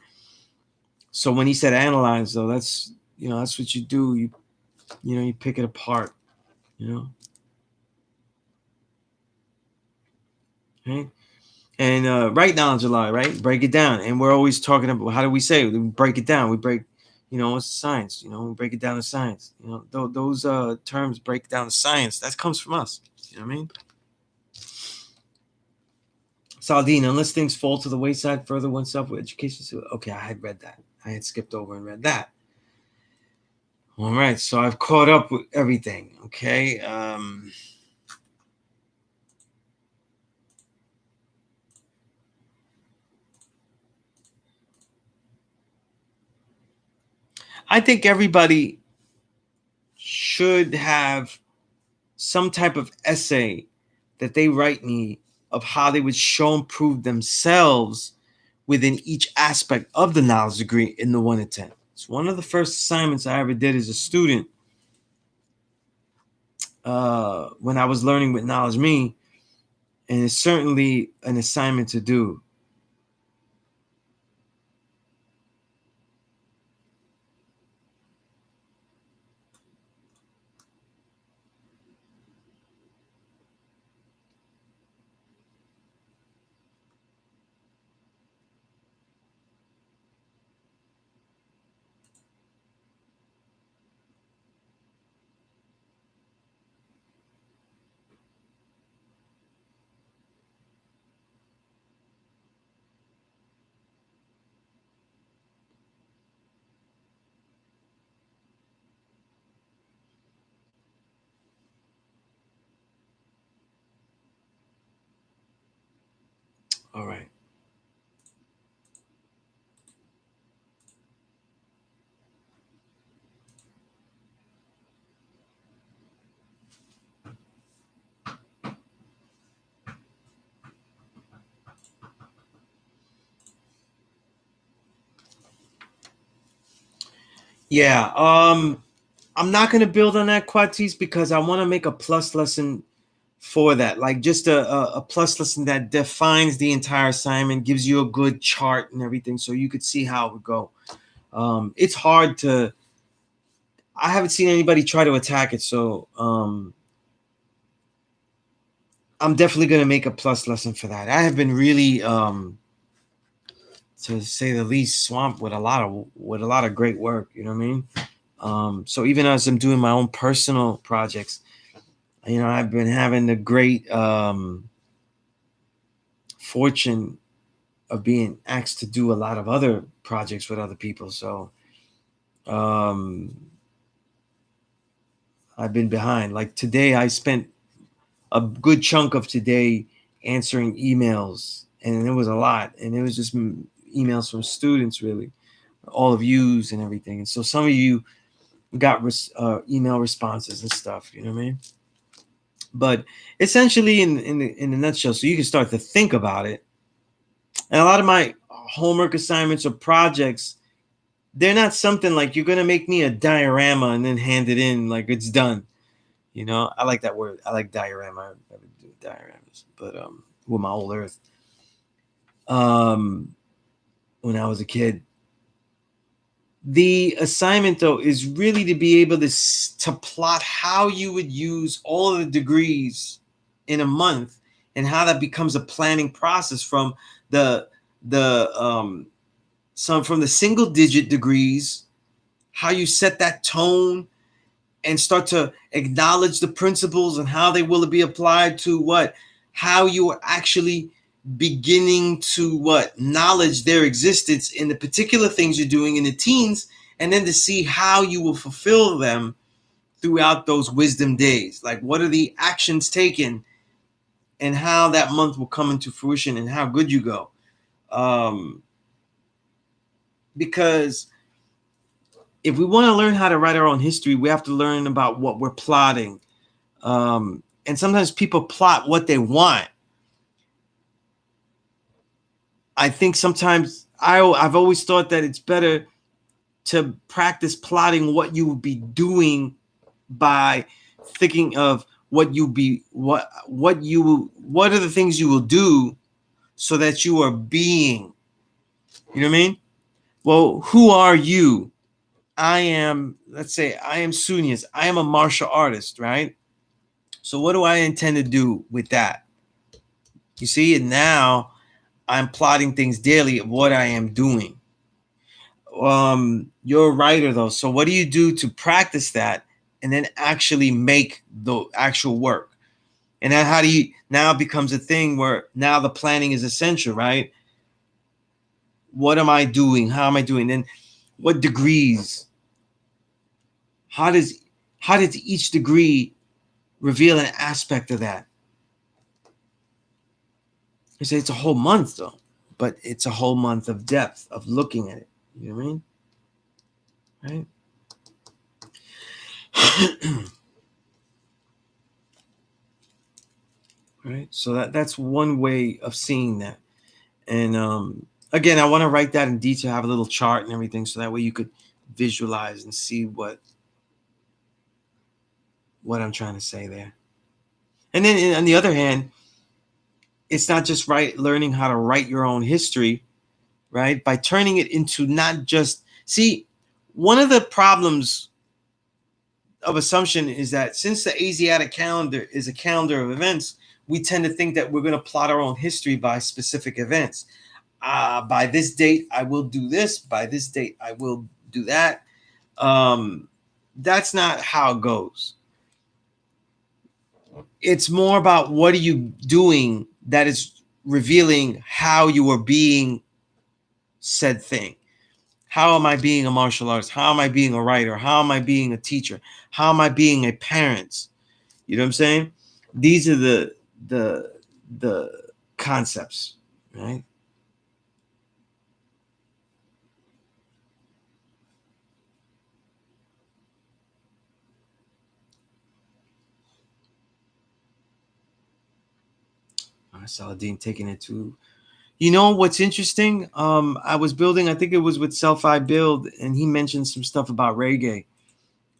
So when he said analyze, though, that's that's what you do. You pick it apart. Right. And right knowledge a lot, right? Break it down. And we're always talking about how do we say it? We break it down. We break, it's science. We break it down to science. Those terms break down to science. That comes from us. You know what I mean? Saldine, unless things fall to the wayside, further oneself with education. So, okay, I had read that. I had skipped over and read that. All right, so I've caught up with everything. Okay. I think everybody should have some type of essay that they write me of how they would show and prove themselves within each aspect of the knowledge degree in the 1 to 10. It's one of the first assignments I ever did as a student when I was learning with Knowledge Me, and it's certainly an assignment to do. All right. Yeah. I'm not going to build on that, Quatis, because I want to make a plus lesson for that, like just a plus lesson that defines the entire assignment, gives you a good chart and everything, so you could see how it would go. It's hard to. I haven't seen anybody try to attack it, so I'm definitely going to make a plus lesson for that. I have been really, to say the least, swamped with a lot of great work. You know what I mean? So even as I'm doing my own personal projects, I've been having the great fortune of being asked to do a lot of other projects with other people. So I've been behind. Like today, I spent a good chunk of today answering emails, and it was a lot. And it was just emails from students, really, all of yous and everything. And so some of you got email responses and stuff. You know what I mean? But essentially, in the nutshell, so you can start to think about it. And a lot of my homework assignments or projects, they're not something like you're gonna make me a diorama and then hand it in like it's done. I like that word. I like diorama. I would do dioramas, but with my old Earth, when I was a kid. The assignment, though, is really to be able to plot how you would use all of the degrees in a month, and how that becomes a planning process from the from the single digit degrees, how you set that tone and start to acknowledge the principles and how they will be applied to how you are actually beginning to knowledge their existence in the particular things you're doing in the teens, and then to see how you will fulfill them throughout those wisdom days. Like, what are the actions taken and how that month will come into fruition and how good you go. Because if we want to learn how to write our own history, we have to learn about what we're plotting. And sometimes people plot what they want. I think sometimes I've always thought that it's better to practice plotting what you would be doing by thinking of what are the things you will do, so that you are being. You know what I mean? Well, who are you? I am, let's say, I am Sunez. I am a martial artist, right? So what do I intend to do with that? You see, and now I'm plotting things daily of what I am doing. You're a writer though. So what do you do to practice that and then actually make the actual work? And then how do you now it becomes a thing where now the planning is essential, right? What am I doing? How am I doing? Then what degrees? How does each degree reveal an aspect of that? I say it's a whole month though, but it's a whole month of depth of looking at it. You know what I mean? Right? Right. So that's one way of seeing that. And again, I want to write that in detail, have a little chart and everything, so that way you could visualize and see what I'm trying to say there. And then on the other hand, it's not just learning how to write your own history, right? By turning it into not just see, one of the problems of assumption is that since the Asiatic calendar is a calendar of events, we tend to think that we're going to plot our own history by specific events. By this date, I will do this. By this date, I will do that. That's not how it goes. It's more about what are you doing that is revealing how you are being said thing. How am I being a martial artist? How am I being a writer? How am I being a teacher? How am I being a parent? You know what I'm saying? These are the concepts, right? Saladin taking it to. You know what's interesting? I was building. I think it was with Self I Build, and he mentioned some stuff about reggae.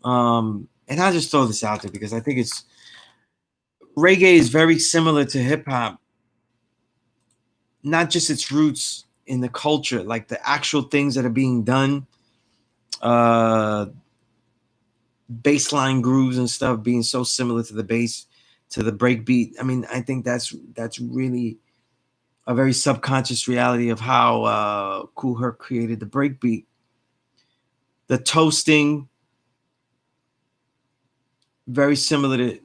And I'll just throw this out there because I think it's reggae is very similar to hip hop, not just its roots in the culture, like the actual things that are being done, uh, baseline grooves and stuff being so similar to the bass, to the break beat. I mean, I think that's really a very subconscious reality of how Kool Herc created the break beat. The toasting, very similar to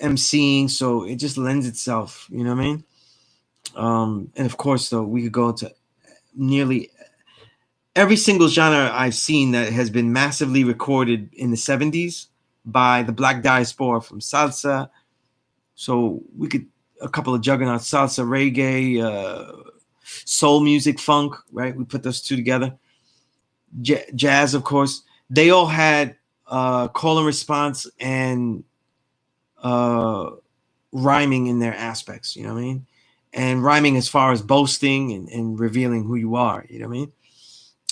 MCing, so it just lends itself. You know what I mean? And of course, though, we could go into nearly every single genre I've seen that has been massively recorded in the 70s by the Black diaspora, from salsa. So we could a couple of juggernauts: salsa, reggae, soul music, funk. Right? We put those two together. Jazz, of course. They all had call and response and uh, rhyming in their aspects. You know what I mean? And rhyming as far as boasting and revealing who you are. You know what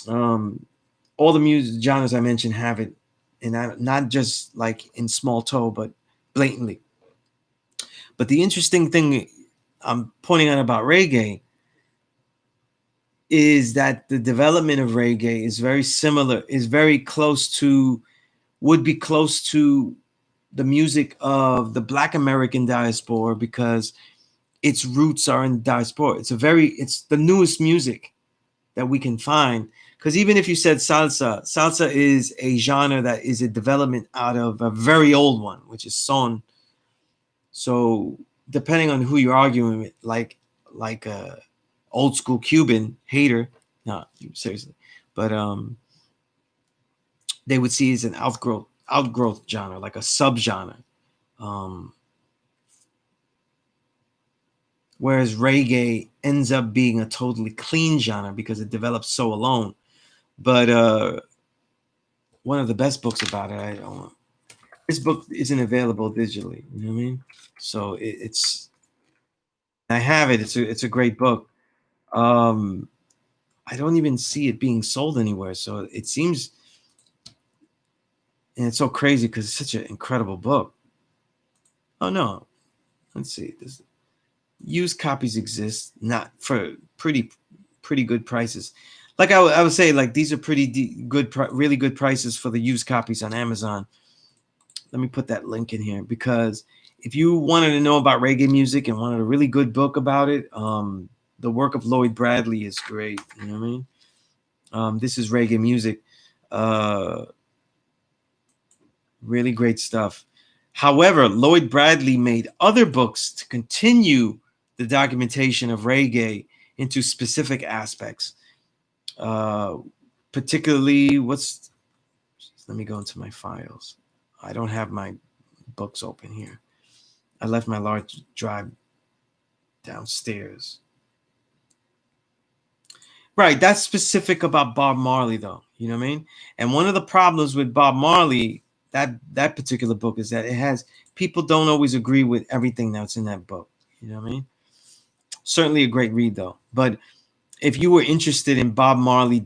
I mean? All the music genres I mentioned have it, and not just like in small toe, but blatantly. But the interesting thing I'm pointing out about reggae is that the development of reggae is very similar, is very close to, would be close to the music of the Black American diaspora, because its roots are in diaspora. It's the newest music that we can find. Because even if you said salsa, salsa is a genre that is a development out of a very old one, which is son. So depending on who you're arguing with, like a old school Cuban hater, no, seriously, but they would see it as an outgrowth genre, like a subgenre. Um, whereas reggae ends up being a totally clean genre because it develops so alone. But one of the best books about it, this book isn't available digitally. You know what I mean? So it's I have it. It's a great book. Um, I don't even see it being sold anywhere. So it seems, and it's so crazy because it's such an incredible book. Oh no, let's see. Used copies exist, not for pretty good prices. like I would say, like these are pretty good, really good prices for the used copies on Amazon. Let me put that link in here, because if you wanted to know about reggae music and wanted a really good book about it, the work of Lloyd Bradley is great. You know what I mean? This is reggae music. Really great stuff. However, Lloyd Bradley made other books to continue the documentation of reggae into specific aspects. Particularly, let me go into my files. I don't have my books open here. I left my large drive downstairs. Right, that's specific about Bob Marley, though. You know what I mean? And one of the problems with Bob Marley, that particular book, is that it has people don't always agree with everything that's in that book. You know what I mean? Certainly a great read, though. But if you were interested in Bob Marley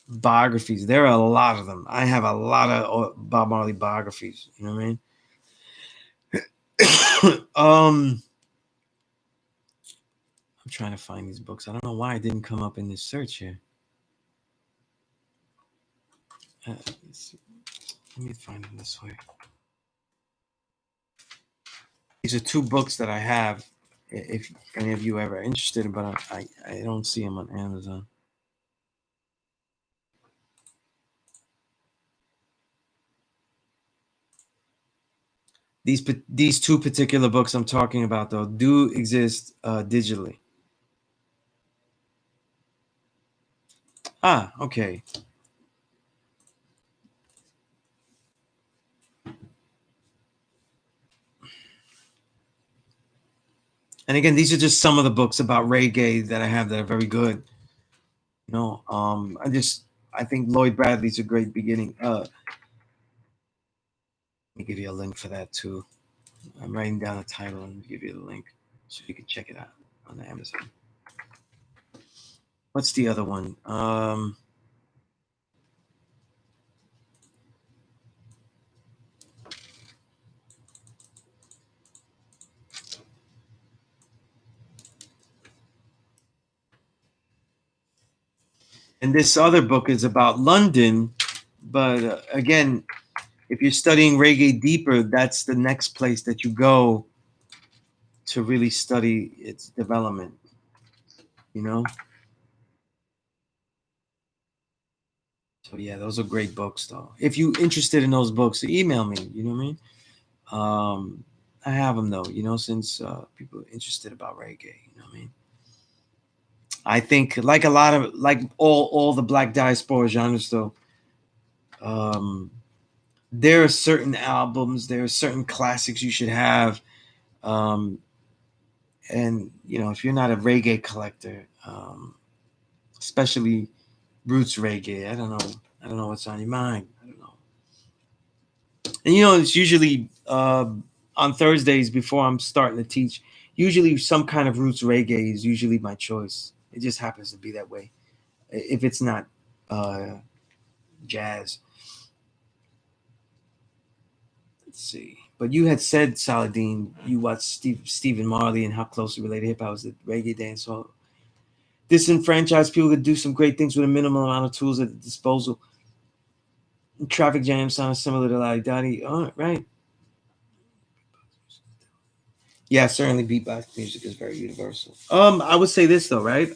biographies, there are a lot of them. I have a lot of Bob Marley biographies. You know what I mean? I'm trying to find these books. I don't know why it didn't come up in this search here. Let's see. Let me find them this way. These are two books that I have. If any of you are ever interested, but I don't see them on Amazon. These two particular books I'm talking about, though, do exist digitally. Ah, okay. And again, these are just some of the books about reggae that I have that are very good. You know, I think Lloyd Bradley's a great beginning. Let me give you a link for that too. I'm writing down the title and give you the link so you can check it out on Amazon. What's the other one? And this other book is about London, but again, if you're studying reggae deeper, that's the next place that you go to really study its development. You know. So yeah, those are great books, though. If you're interested in those books, email me. You know what I mean? I have them though. You know, since people are interested about reggae. You know what I mean? I think like a lot of all the black diaspora genres, though. There are certain albums, there are certain classics you should have. And you know, if you're not a reggae collector, especially roots reggae, I don't know what's on your mind. I don't know. And you know, it's usually on Thursdays before I'm starting to teach. Usually, some kind of roots reggae is usually my choice. It just happens to be that way. If it's not jazz, let's see. But you had said, Saladin, you watched Stephen Marley and how closely related hip hop was to reggae dance. So disenfranchised people could do some great things with a minimal amount of tools at the disposal. Traffic jams sound similar to like Daddy. Oh, right. Yeah, certainly beatbox music is very universal. I would say this though, right?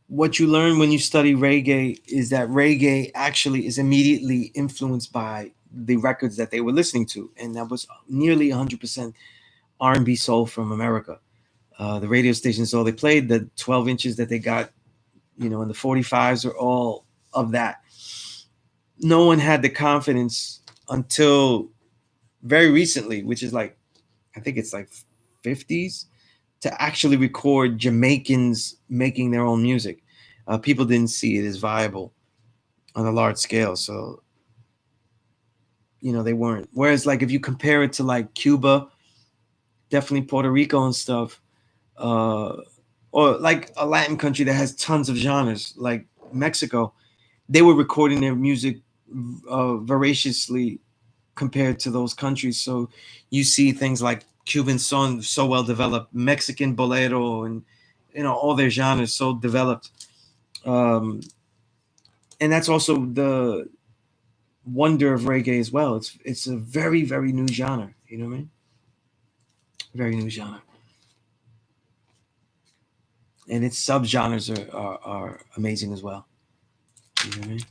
What you learn when you study reggae is that reggae actually is immediately influenced by the records that they were listening to, and that was nearly 100% R&B soul from America. The radio stations, all they played, the 12 inches that they got, you know, and the 45s are all of that. No one had the confidence until very recently, which is like, I think it's like 50s, to actually record Jamaicans making their own music. People didn't see it as viable on a large scale. So, you know, they weren't. Whereas, like, if you compare it to like Cuba, definitely Puerto Rico and stuff, uh, or like a Latin country that has tons of genres, like Mexico, they were recording their music voraciously compared to those countries. So you see things like Cuban song so well developed, Mexican bolero, and all their genres so developed. Um, and that's also the wonder of reggae as well. It's a very very new genre. You know what I mean? Very new genre, and its subgenres are amazing as well. You know what I mean?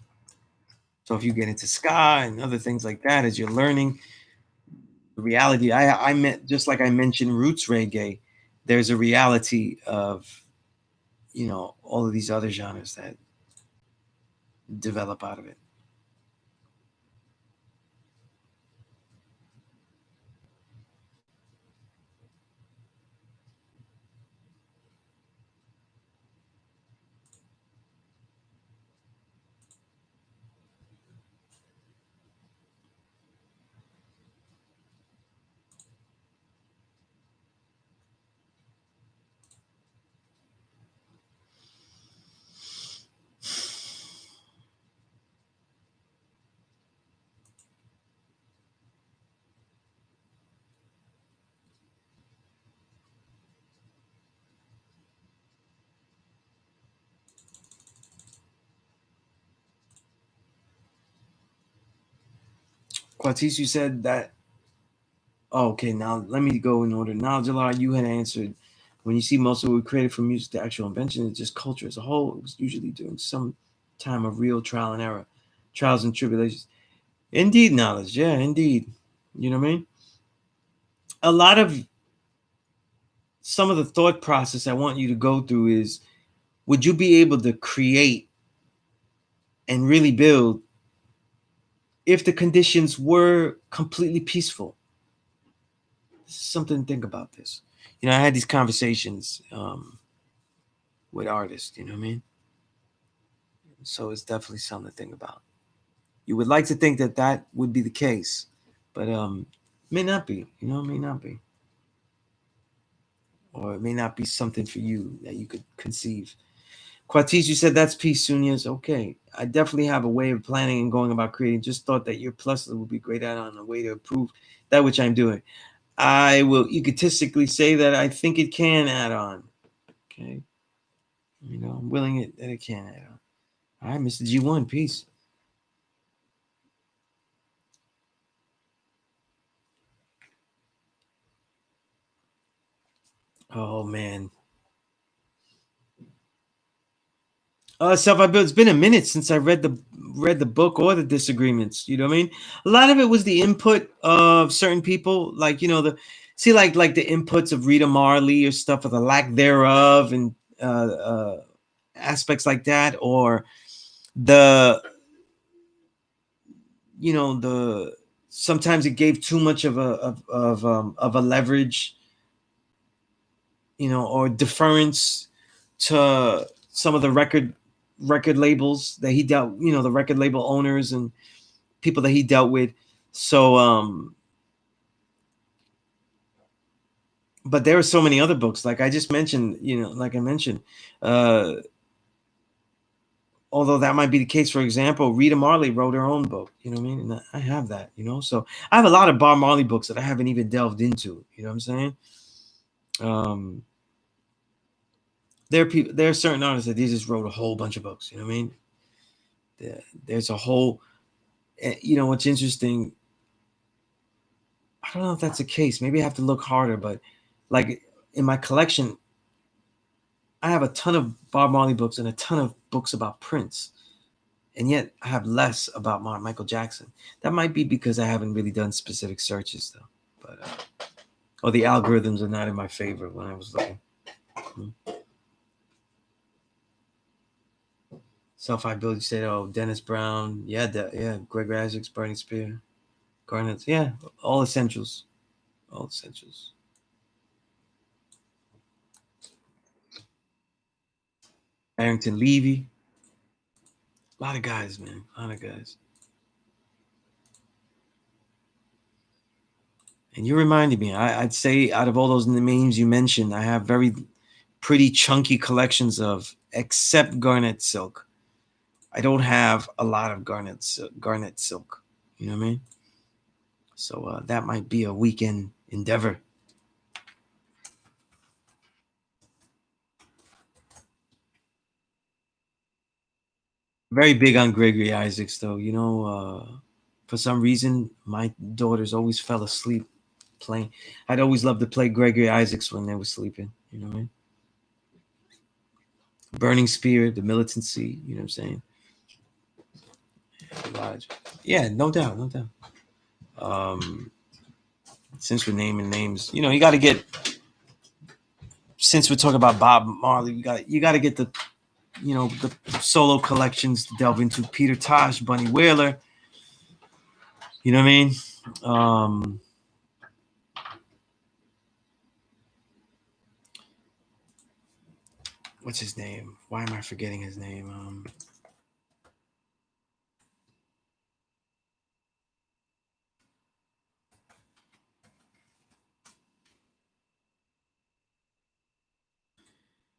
So if you get into ska and other things like that, as you're learning the reality, I meant just like I mentioned roots reggae. There's a reality of all of these other genres that develop out of it. Quatis, you said that. Oh, okay, now let me go in order. Now, July, you had answered. When you see most of what we created from music to actual invention, it's just culture as a whole. It was usually during some time of real trial and error, trials and tribulations. Indeed, knowledge. Yeah, indeed. You know what I mean? A lot of some of the thought process I want you to go through is, would you be able to create and really build if the conditions were completely peaceful? This is something to think about this. I had these conversations with artists, you know what I mean? So it's definitely something to think about. You would like to think that that would be the case, but may not be, it may not be. Or it may not be something for you that you could conceive. Quatis, you said that's peace, Sunez. Okay. I definitely have a way of planning and going about creating. Just thought that your plus would be great add on a way to improve that which I'm doing. I will egotistically say that I think it can add on. Okay. I'm willing that it can add on. All right, Mr. G1, peace. Oh man. Self I built. It's been a minute since I read the book or the disagreements. You know what I mean? A lot of it was the input of certain people, like like the inputs of Rita Marley or stuff, or the lack thereof, and aspects like that, or the the sometimes it gave too much of a leverage, or deference to some of the record labels that he dealt, the record label owners and people that he dealt with. So but there are so many other books, like I just mentioned, like I mentioned, uh although that might be the case. For example, Rita Marley wrote her own book, you know what I mean? And I have that, so I have a lot of Bob Marley books that I haven't even delved into, you know what I'm saying? um there are certain artists that they just wrote a whole bunch of books, you know what I mean? There's a whole, what's interesting, I don't know if that's the case. Maybe I have to look harder, but like in my collection, I have a ton of Bob Marley books and a ton of books about Prince, and yet I have less about Michael Jackson. That might be because I haven't really done specific searches, though. But or the algorithms are not in my favor when I was looking. Self-I Build said, "Oh, Dennis Brown, yeah, yeah, Greg Isaacs, Burning Spear, Garnets, yeah, all essentials, all essentials." Barrington Levy, a lot of guys, man, a lot of guys. And you reminded me. I'd say out of all those names you mentioned, I have very pretty chunky collections of, except garnet silk. I don't have a lot of garnet silk. You know what I mean? So that might be a weekend endeavor. Very big on Gregory Isaacs, though. For some reason, my daughters always fell asleep playing. I'd always love to play Gregory Isaacs when they were sleeping. You know what I mean? Burning Spear, the militancy. You know what I'm saying? Yeah, no doubt, no doubt. Um, since we're naming names, you got to get. Since we're talking about Bob Marley, you got to get the solo collections to delve into. Peter Tosh, Bunny Wailer. You know what I mean? Um, what's his name? Why am I forgetting his name?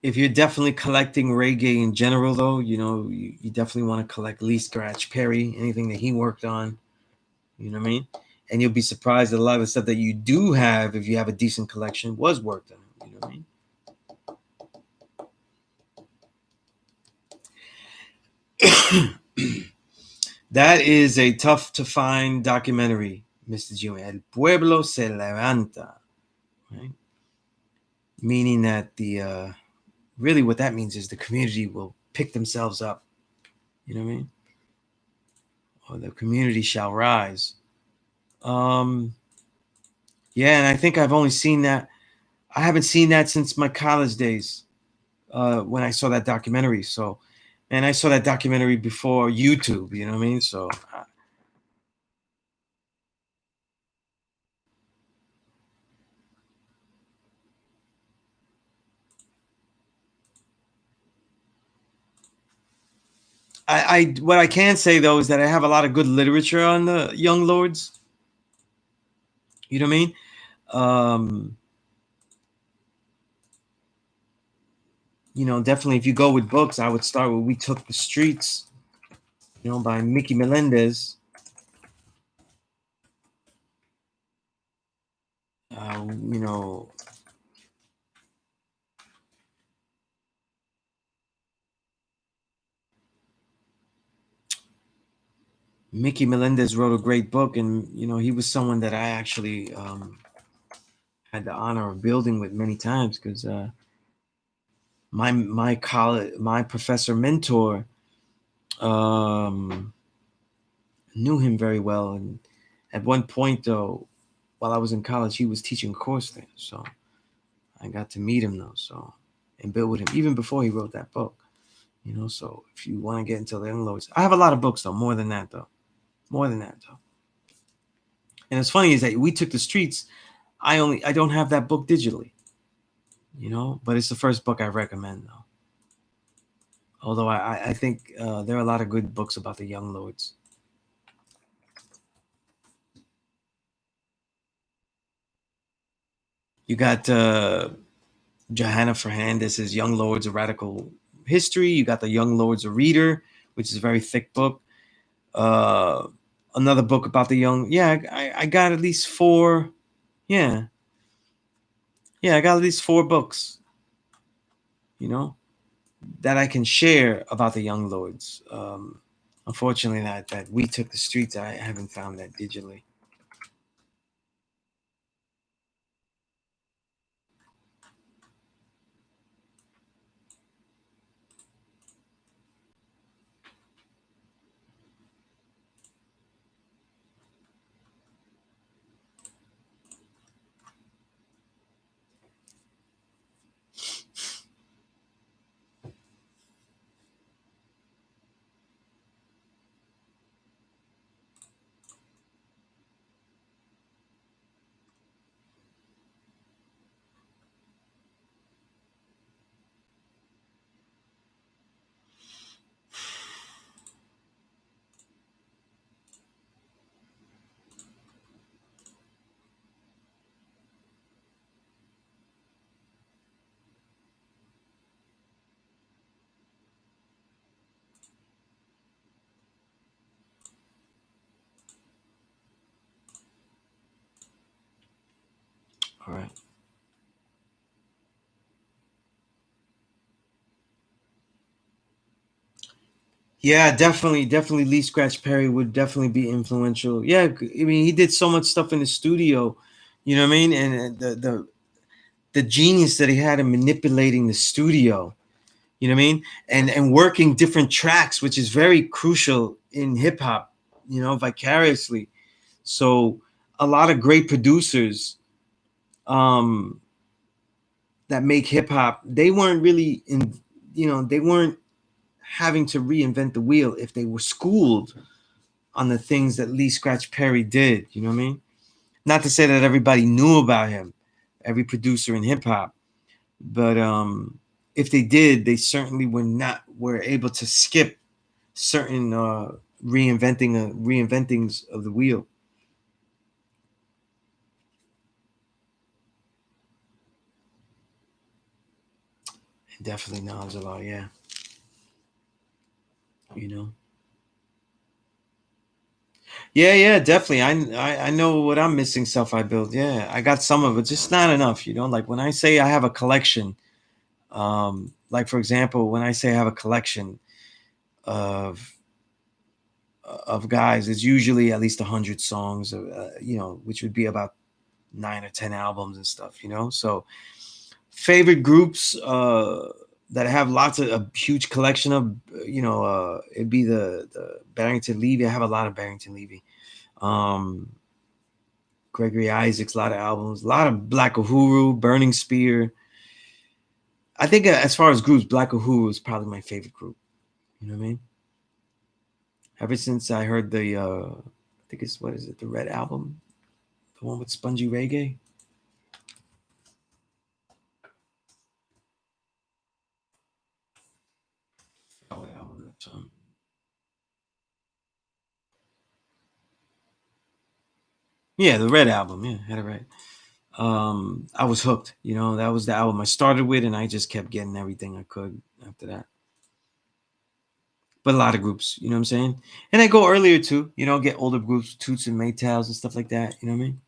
If you're definitely collecting reggae in general, though, you definitely want to collect Lee Scratch Perry, anything that he worked on. You know what I mean? And you'll be surprised that a lot of the stuff that you do have, if you have a decent collection, was worked on. You know what I mean? That is a tough to find documentary, Mr. Jimmy. El pueblo se levanta, right? Meaning that the really what that means is the community will pick themselves up. You know what I mean? Or the community shall rise. Um, yeah, and I think I've only seen that. I haven't seen that since my college days when I saw that documentary. So, and I saw that documentary before YouTube. You know what I mean? So I what I can say though is that I have a lot of good literature on the Young Lords. You know what I mean? Um, definitely if you go with books, I would start with "We Took the Streets," by Mickey Melendez. You know, Mickey Melendez wrote a great book, and he was someone that I actually had the honor of building with many times because my professor mentor um, knew him very well, and at one point though, while I was in college, he was teaching a course there, so I got to meet him though, so and build with him even before he wrote that book. So if you want to get into the young lords, I have a lot of books though, more than that though. And it's funny is that we took the streets. I don't have that book digitally, but it's the first book I recommend though. Although I think there are a lot of good books about the young lords. You got Johanna Fernandez's Young Lords of Radical History. You got the Young Lords of Reader, which is a very thick book. Uh, Another book about the young. Yeah, I got at least four. Yeah, yeah, I got at least four books. You know that I can share about the young lords. Unfortunately, that we took the streets. I haven't found that digitally. All right. Yeah, definitely. Lee Scratch Perry would definitely be influential. Yeah, I mean, he did so much stuff in the studio. You know what I mean? And the genius that he had in manipulating the studio. You know what I mean? And working different tracks, which is very crucial in hip hop. You know, vicariously. So a lot of great producers um, that make hip hop, they weren't really in. You know, they weren't having to reinvent the wheel if they were schooled on the things that Lee Scratch Perry did. You know what I mean? Not to say that everybody knew about him, every producer in hip hop, but if they did, they certainly were able to skip certain reinventings of the wheel. Definitely knowledge a lot, yeah. You know, yeah, definitely. I know what I'm missing. Stuff I built. Yeah, I got some of it, just not enough. You know, like when I say I have a collection, like for example, when I say I have a collection of guys, it's usually at least 100 songs, you know, which would be about 9 or 10 albums and stuff, you know. So favorite groups that I have lots of a huge collection of, you know, it'd be the Barrington Levy. I have a lot of Barrington Levy. Um, Gregory Isaacs, a lot of albums, a lot of Black Uhuru, Burning Spear. I think as far as groups, Black Uhuru is probably my favorite group. You know what I mean? Ever since I heard I think it's what is it, the Red album, the one with Spongy Reggae. Oh, yeah, yeah, the Red album. Yeah, had it right. I was hooked. You know, that was the album I started with, and I just kept getting everything I could after that. But a lot of groups, you know what I'm saying? And I go earlier too, you know, get older groups, Toots and Maytals and stuff like that. You know what I mean?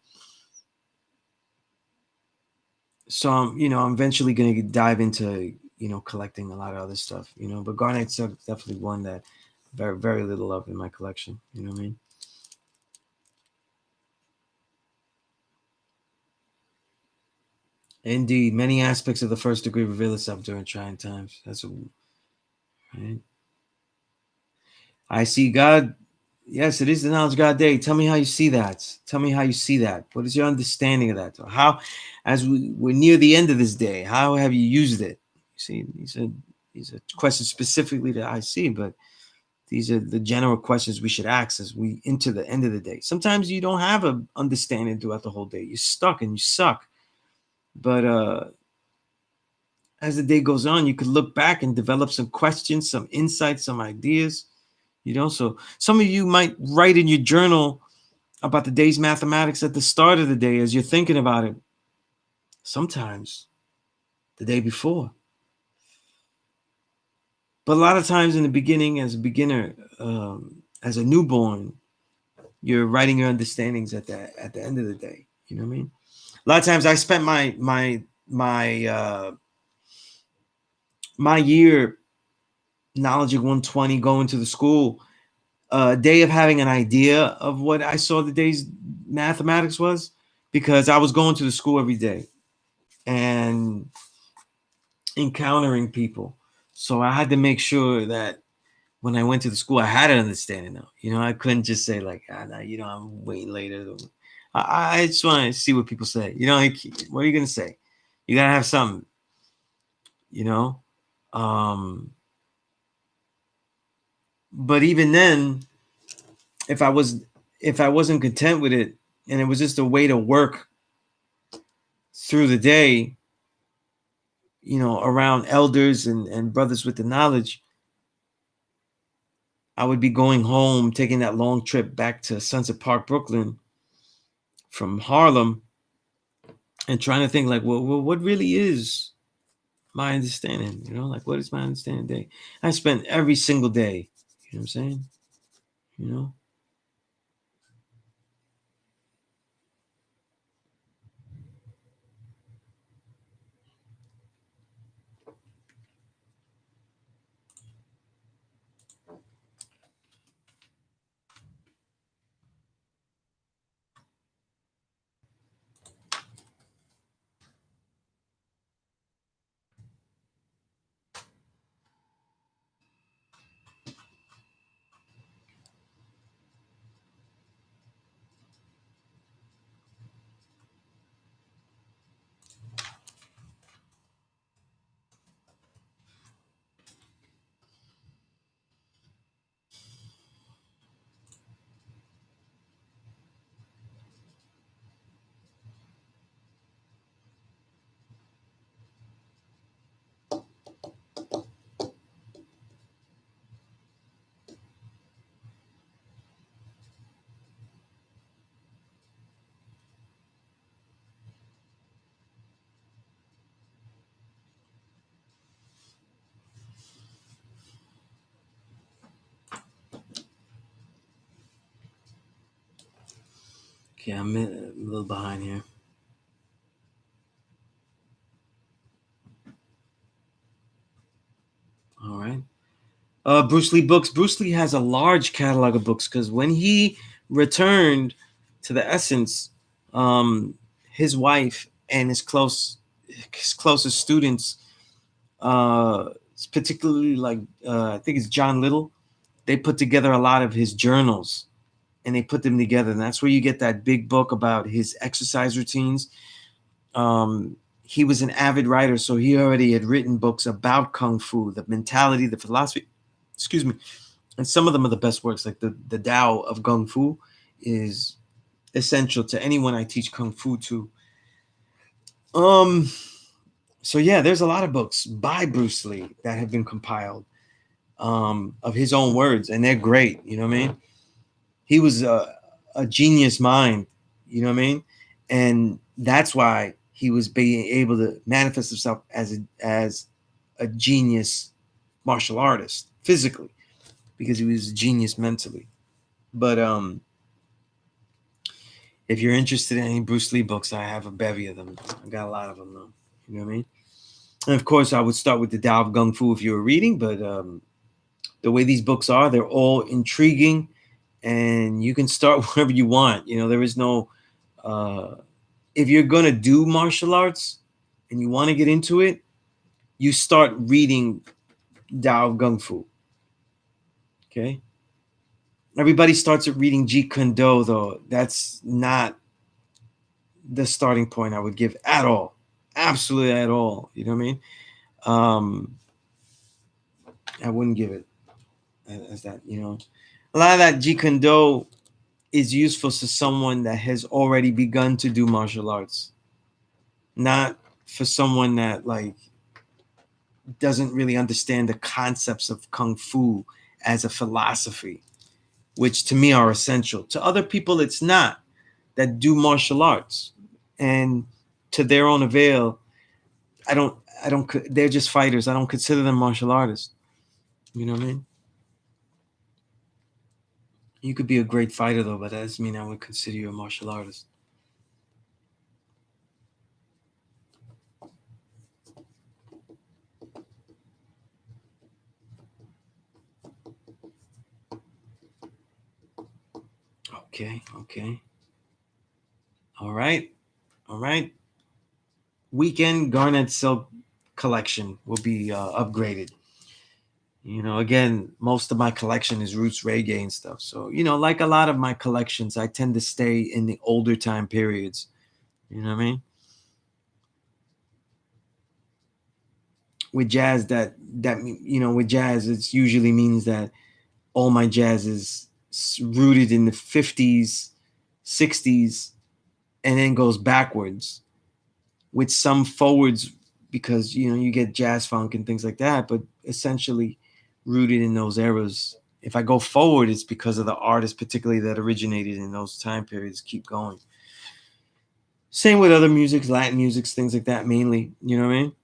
So you know, I'm eventually gonna dive into, you know, collecting a lot of other stuff. You know, but Garnet's definitely one that very little of in my collection. You know what I mean? Indeed, many aspects of the first degree reveal itself during trying times. That's what, right? I see God. Yes, it is the knowledge God day. Tell me how you see that. Tell me how you see that. What is your understanding of that? How, as we're near the end of this day, how have you used it? See, these are questions specifically that I see, but these are the general questions we should ask as we enter the end of the day. Sometimes you don't have an understanding throughout the whole day. You're stuck and you suck. But as the day goes on, you could look back and develop some questions, some insights, some ideas. You know, so some of you might write in your journal about the day's mathematics at the start of the day as you're thinking about it. Sometimes the day before. But a lot of times in the beginning, as a beginner, as a newborn, you're writing your understandings at the end of the day. You know what I mean? A lot of times I spent my year knowledge of 120 going to the school, a day of having an idea of what I saw the day's mathematics was, because I was going to the school every day and encountering people. So I had to make sure that when I went to the school, I had an understanding of. You know, I couldn't just say like, nah, you know, I'm waiting later. I just want to see what people say. You know, like, what are you gonna say? You gotta have something. You know, um, but even then, if I was if I wasn't content with it, and it was just a way to work through the day, you know, around elders and brothers with the knowledge, I would be going home, taking that long trip back to Sunset Park, Brooklyn from Harlem, and trying to think like, well, what really is my understanding? You know, like what is my understanding day? I spent every single day. You know what I'm saying? You know, Okay, I'm a little behind here. All right. Bruce Lee books. Bruce Lee has a large catalog of books because when he returned to the essence, his wife and his closest students, uh, particularly like I think it's John Little, they put together a lot of his journals and they put them together, and that's where you get that big book about his exercise routines. He was an avid writer, so he already had written books about kung fu, the mentality, the philosophy. Excuse me. And some of them are the best works, like the Tao of Kung Fu is essential to anyone I teach Kung Fu to. Um, so yeah, there's a lot of books by Bruce Lee that have been compiled of his own words, and they're great. You know what I mean? He was a genius mind. You know what I mean? And that's why he was being able to manifest himself as a genius martial artist physically because he was a genius mentally. But if you're interested in any Bruce Lee books, I have a bevy of them. I got a lot of them, though. You know what I mean? And of course, I would start with the Tao of Kung Fu if you were reading, but the way these books are, they're all intriguing, and you can start wherever you want. You know, there is no. If you're gonna do martial arts and you want to get into it, you start reading Tao of Kung Fu. Okay. Everybody starts at reading Jeet Kune Do, though. That's not the starting point I would give at all. Absolutely at all. You know what I mean? Um, I wouldn't give it as that, you know. A lot of that Jeet Kune Do is useful to someone that has already begun to do martial arts, not for someone that like doesn't really understand the concepts of Kung Fu as a philosophy, which to me are essential. To other people, it's not that do martial arts. And to their own avail, I don't, they're just fighters. I don't consider them martial artists. You know what I mean? You could be a great fighter though, but that doesn't mean I would consider you a martial artist. Okay, okay. All right, all right. Weekend Garnet Silk collection will be upgraded. You know, again, most of my collection is roots reggae and stuff. So, you know, like a lot of my collections, I tend to stay in the older time periods. You know what I mean? With jazz, with jazz, it usually means that all my jazz is rooted in the 50s, 60s, and then goes backwards with some forwards because you know you get jazz funk and things like that, but essentially rooted in those eras. If I go forward, it's because of the artists, particularly that originated in those time periods, keep going. Same with other musics, Latin musics, things like that, mainly. You know what I mean?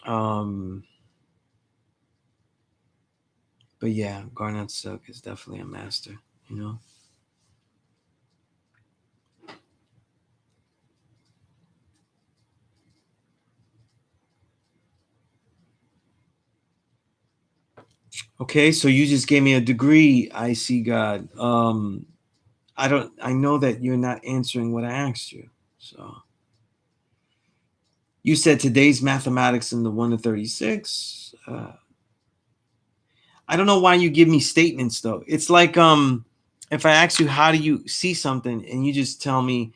Um, but yeah, Garnet Silk is definitely a master. You know. Okay, so you just gave me a degree. I see God. I don't. I know that you're not answering what I asked you. So you said today's mathematics in the 1 to 36. I don't know why you give me statements though. It's like if I ask you how do you see something and you just tell me,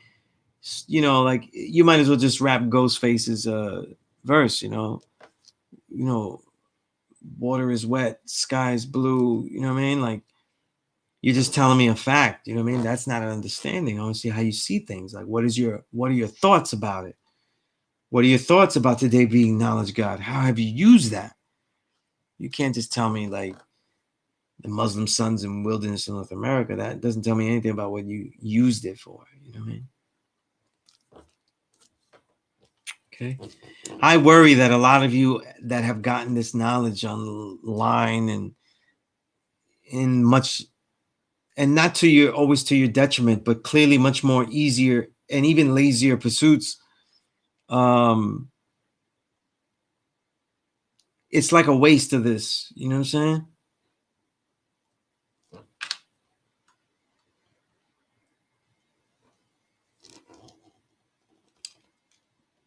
you know, like you might as well just rap Ghostface's verse. You know, water is wet, sky is blue. You know what I mean? Like you're just telling me a fact. You know what I mean? That's not an understanding. I want to see how you see things. Like what are your thoughts about it? What are your thoughts about today being knowledge God? How have you used that? You can't just tell me like the Muslim sons in wilderness in North America. That doesn't tell me anything about what you used it for. You know what I mean? Okay. I worry that a lot of you that have gotten this knowledge online and in much and not to your always to your detriment, but clearly much more easier and even lazier pursuits. Um, it's like a waste of this. You know what I'm saying?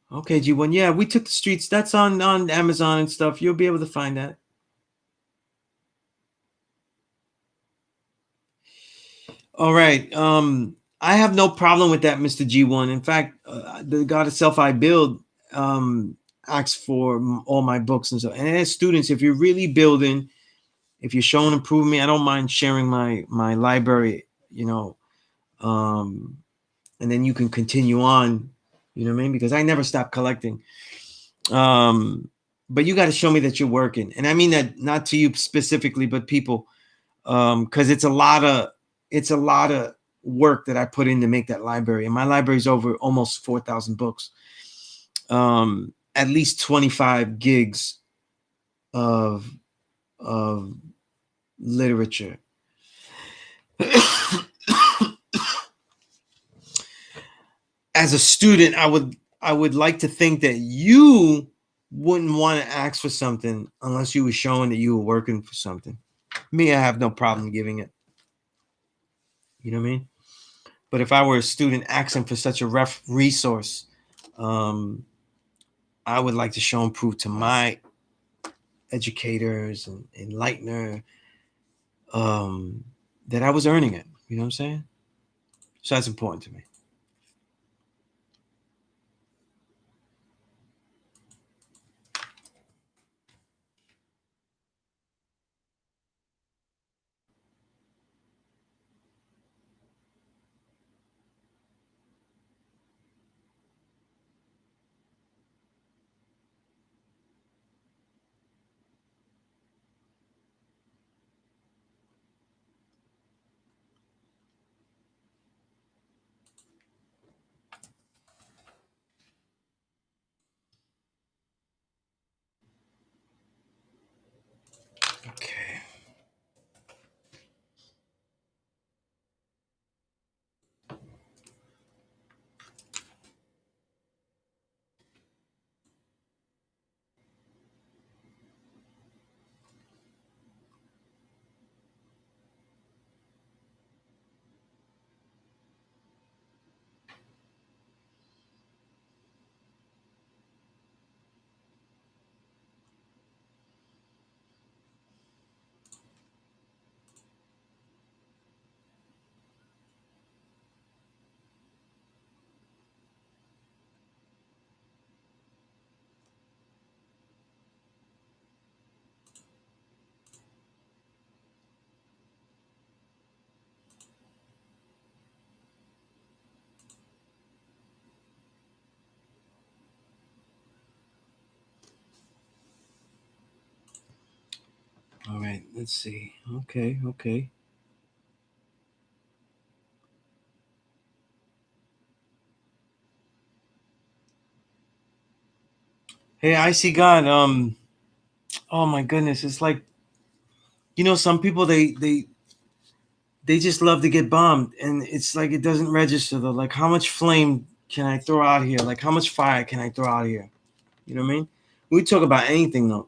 Okay, G1. Yeah, we took the streets. That's on Amazon and stuff. You'll be able to find that. All right. I have no problem with that, Mr. G1. In fact, the God of Self I Build asks for all my books and so. And as students, if you're really building, if you're showing improvement, I don't mind sharing my library. You know, and then you can continue on. You know what I mean? Because I never stop collecting. But you got to show me that you're working, and I mean that not to you specifically, but people, because it's a lot of work that I put in to make that library, and my library is over almost 4,000 books, at least 25 gigs of of literature. As a student, I would like to think that you wouldn't want to ask for something unless you were showing that you were working for something. Me, I have no problem giving it. You know what I mean? But if I were a student asking for such a resource, um, I would like to show and prove to my educators and enlightener um, that I was earning it. You know what I'm saying? So that's important to me. Okay. All right. Let's see. Okay. Okay. Hey, I see God. Oh my goodness, it's like some people they just love to get bombed, and it's like it doesn't register though. Like, how much flame can I throw out here? Like, how much fire can I throw out here? You know what I mean? We talk about anything though,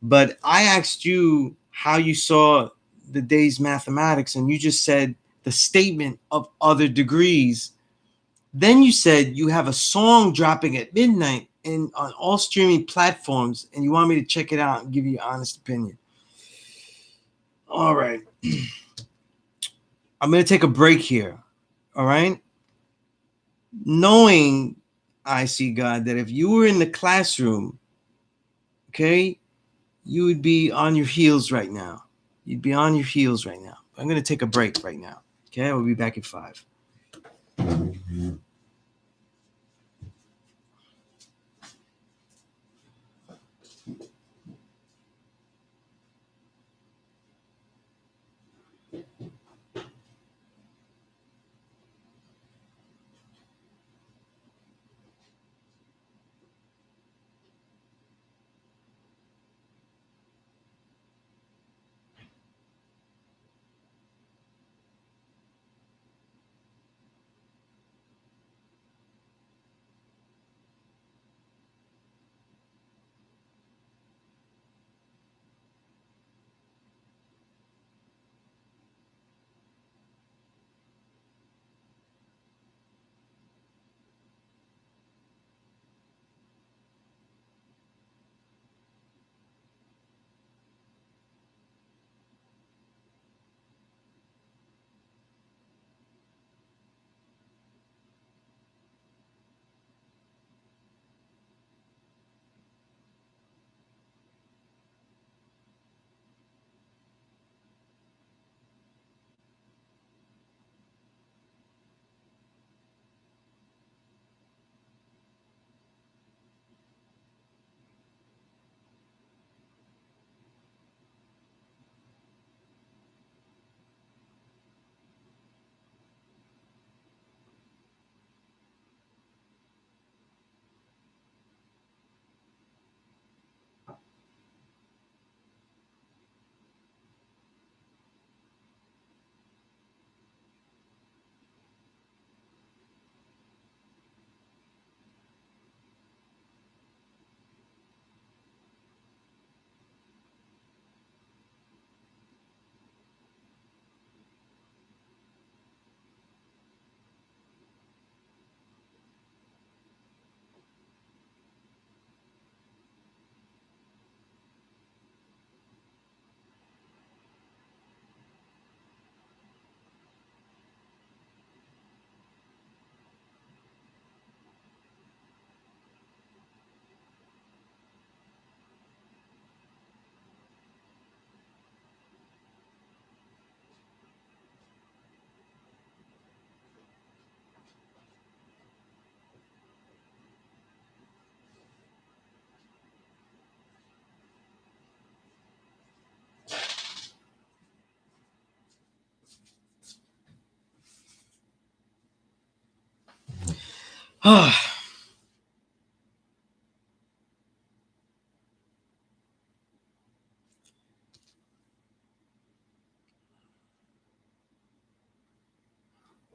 but I asked you how you saw the day's mathematics, and you just said the statement of other degrees. Then you said you have a song dropping at midnight and on all streaming platforms, and you want me to check it out and give you an honest opinion. All right. I'm going to take a break here. All right. Knowing, I see God, that if you were in the classroom, okay, you would be on your heels right now. You'd be on your heels right now. I'm going to take a break right now. Okay. We'll be back at 5.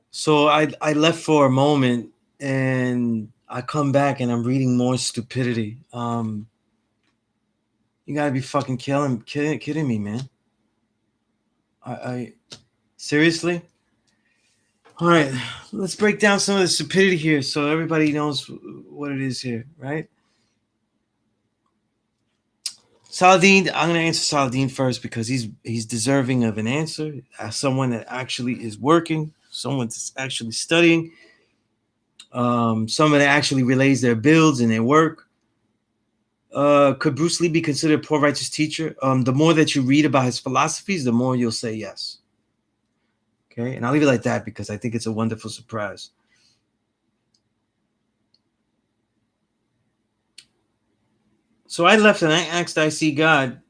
So I left for a moment and I come back and I'm reading more stupidity. You gotta be fucking kidding me, man. I seriously? All right, let's break down some of the stupidity here so everybody knows what it is here, right? Saladin, I'm gonna answer Saladin first because he's deserving of an answer. As someone that actually is working, someone that's actually studying, someone that actually relays their builds and their work. Could Bruce Lee be considered a poor righteous teacher? The more that you read about his philosophies, the more you'll say yes. Okay, and I'll leave it like that because I think it's a wonderful surprise. So I left and I asked I see God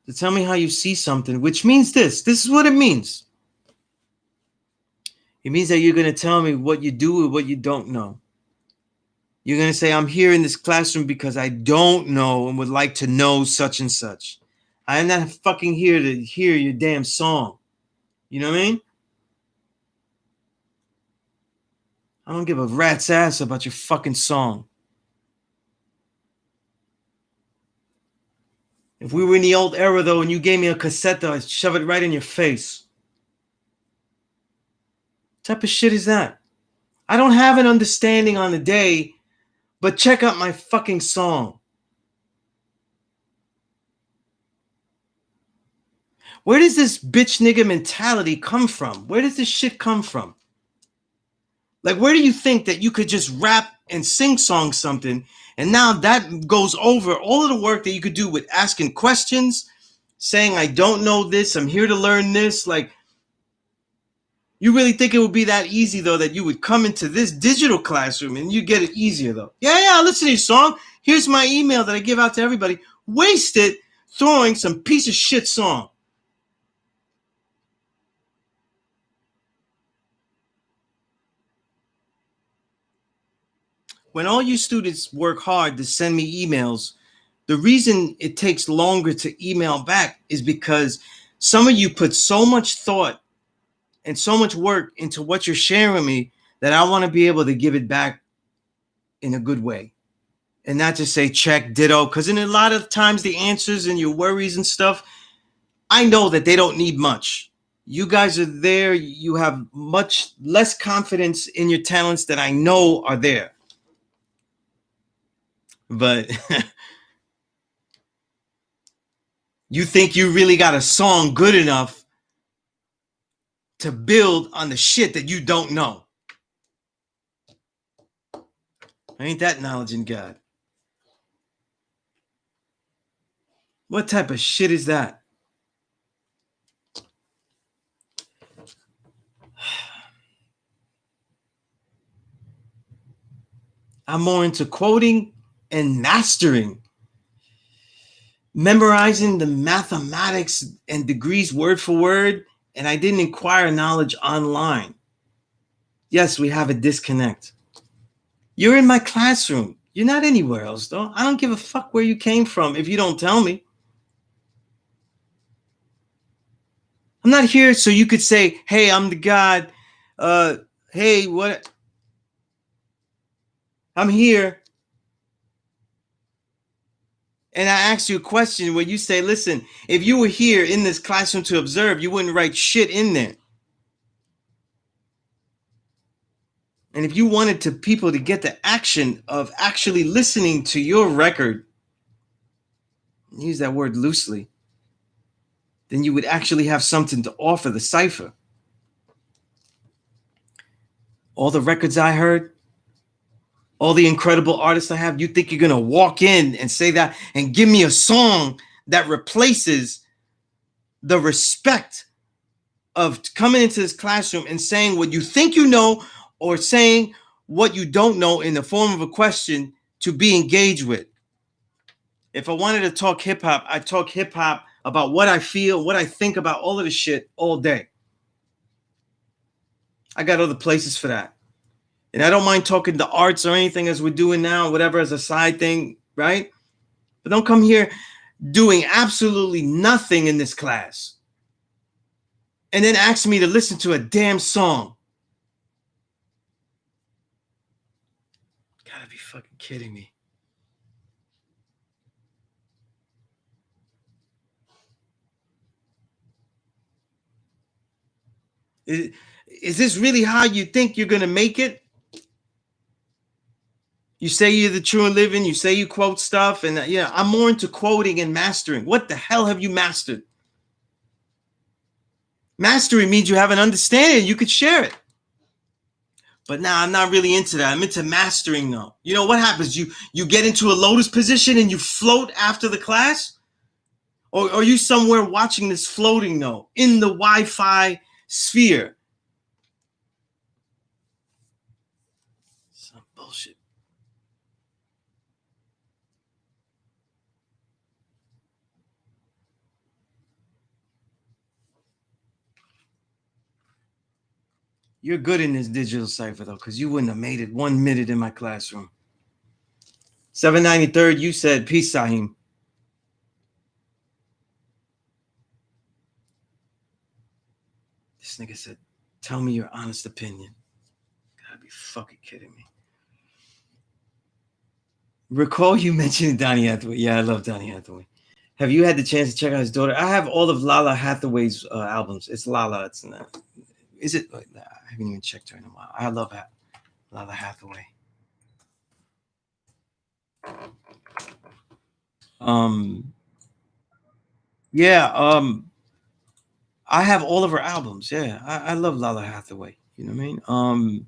to tell me how you see something, which means this. This is what it means. It means that you're going to tell me what you do and what you don't know. You're going to say, I'm here in this classroom because I don't know and would like to know such and such. I am not fucking here to hear your damn song. You know what I mean? I don't give a rat's ass about your fucking song. If we were in the old era, though, and you gave me a cassette, I'd shove it right in your face. What type of shit is that? I don't have an understanding on the day, but check out my fucking song. Where does this bitch nigga mentality come from? Where does this shit come from? Like, where do you think that you could just rap and sing song something, and now that goes over all of the work that you could do with asking questions, saying, I don't know this, I'm here to learn this. Like, you really think it would be that easy, though, that you would come into this digital classroom and you get it easier, though? Yeah, listen to your song. Here's my email that I give out to everybody. Waste it throwing some piece of shit song. When all you students work hard to send me emails, the reason it takes longer to email back is because some of you put so much thought and so much work into what you're sharing with me that I want to be able to give it back in a good way and not just say check, ditto. Because in a lot of times the answers and your worries and stuff, I know that they don't need much. You guys are there. You have much less confidence in your talents that I know are there. But you think you really got a song good enough to build on the shit that you don't know. Ain't that knowledge in God? What type of shit is that? I'm more into quoting and mastering, memorizing the mathematics and degrees word for word, and I didn't acquire knowledge online. Yes, we have a disconnect. You're in my classroom. You're not anywhere else, though. I don't give a fuck where you came from if you don't tell me. I'm not here so you could say, hey, I'm the God. Hey, what? I'm here. And I asked you a question where you say, listen, if you were here in this classroom to observe, you wouldn't write shit in there. And if you wanted to people to get the action of actually listening to your record, use that word loosely, then you would actually have something to offer the cipher. All the records I heard, all the incredible artists I have, you think you're going to walk in and say that and give me a song that replaces the respect of coming into this classroom and saying what you think you know or saying what you don't know in the form of a question to be engaged with. If I wanted to talk hip hop, I'd talk hip hop about what I feel, what I think about all of this shit all day. I got other places for that. And I don't mind talking the arts or anything as we're doing now, whatever, as a side thing, right? But don't come here doing absolutely nothing in this class and then ask me to listen to a damn song. Gotta be fucking kidding me. Is this really how you think you're going to make it? You say you're the true and living, you say you quote stuff, and yeah, I'm more into quoting and mastering. What the hell have you mastered? Mastery means you have an understanding, you could share it. But now I'm not really into that. I'm into mastering though. You know what happens? You get into a lotus position and you float after the class? Or are you somewhere watching this floating though, in the Wi-Fi sphere? Some bullshit. You're good in this digital cipher though, because you wouldn't have made it 1 minute in my classroom. 793rd, you said, peace, Sahim. This nigga said, tell me your honest opinion. Gotta be fucking kidding me. Recall you mentioning Donny Hathaway. Yeah, I love Donny Hathaway. Have you had the chance to check out his daughter? I have all of Lala Hathaway's albums. It's Lala. It's not. Is it? I haven't even checked her in a while. I love Lala Hathaway. Yeah. I have all of her albums. Yeah, I love Lala Hathaway. You know what I mean?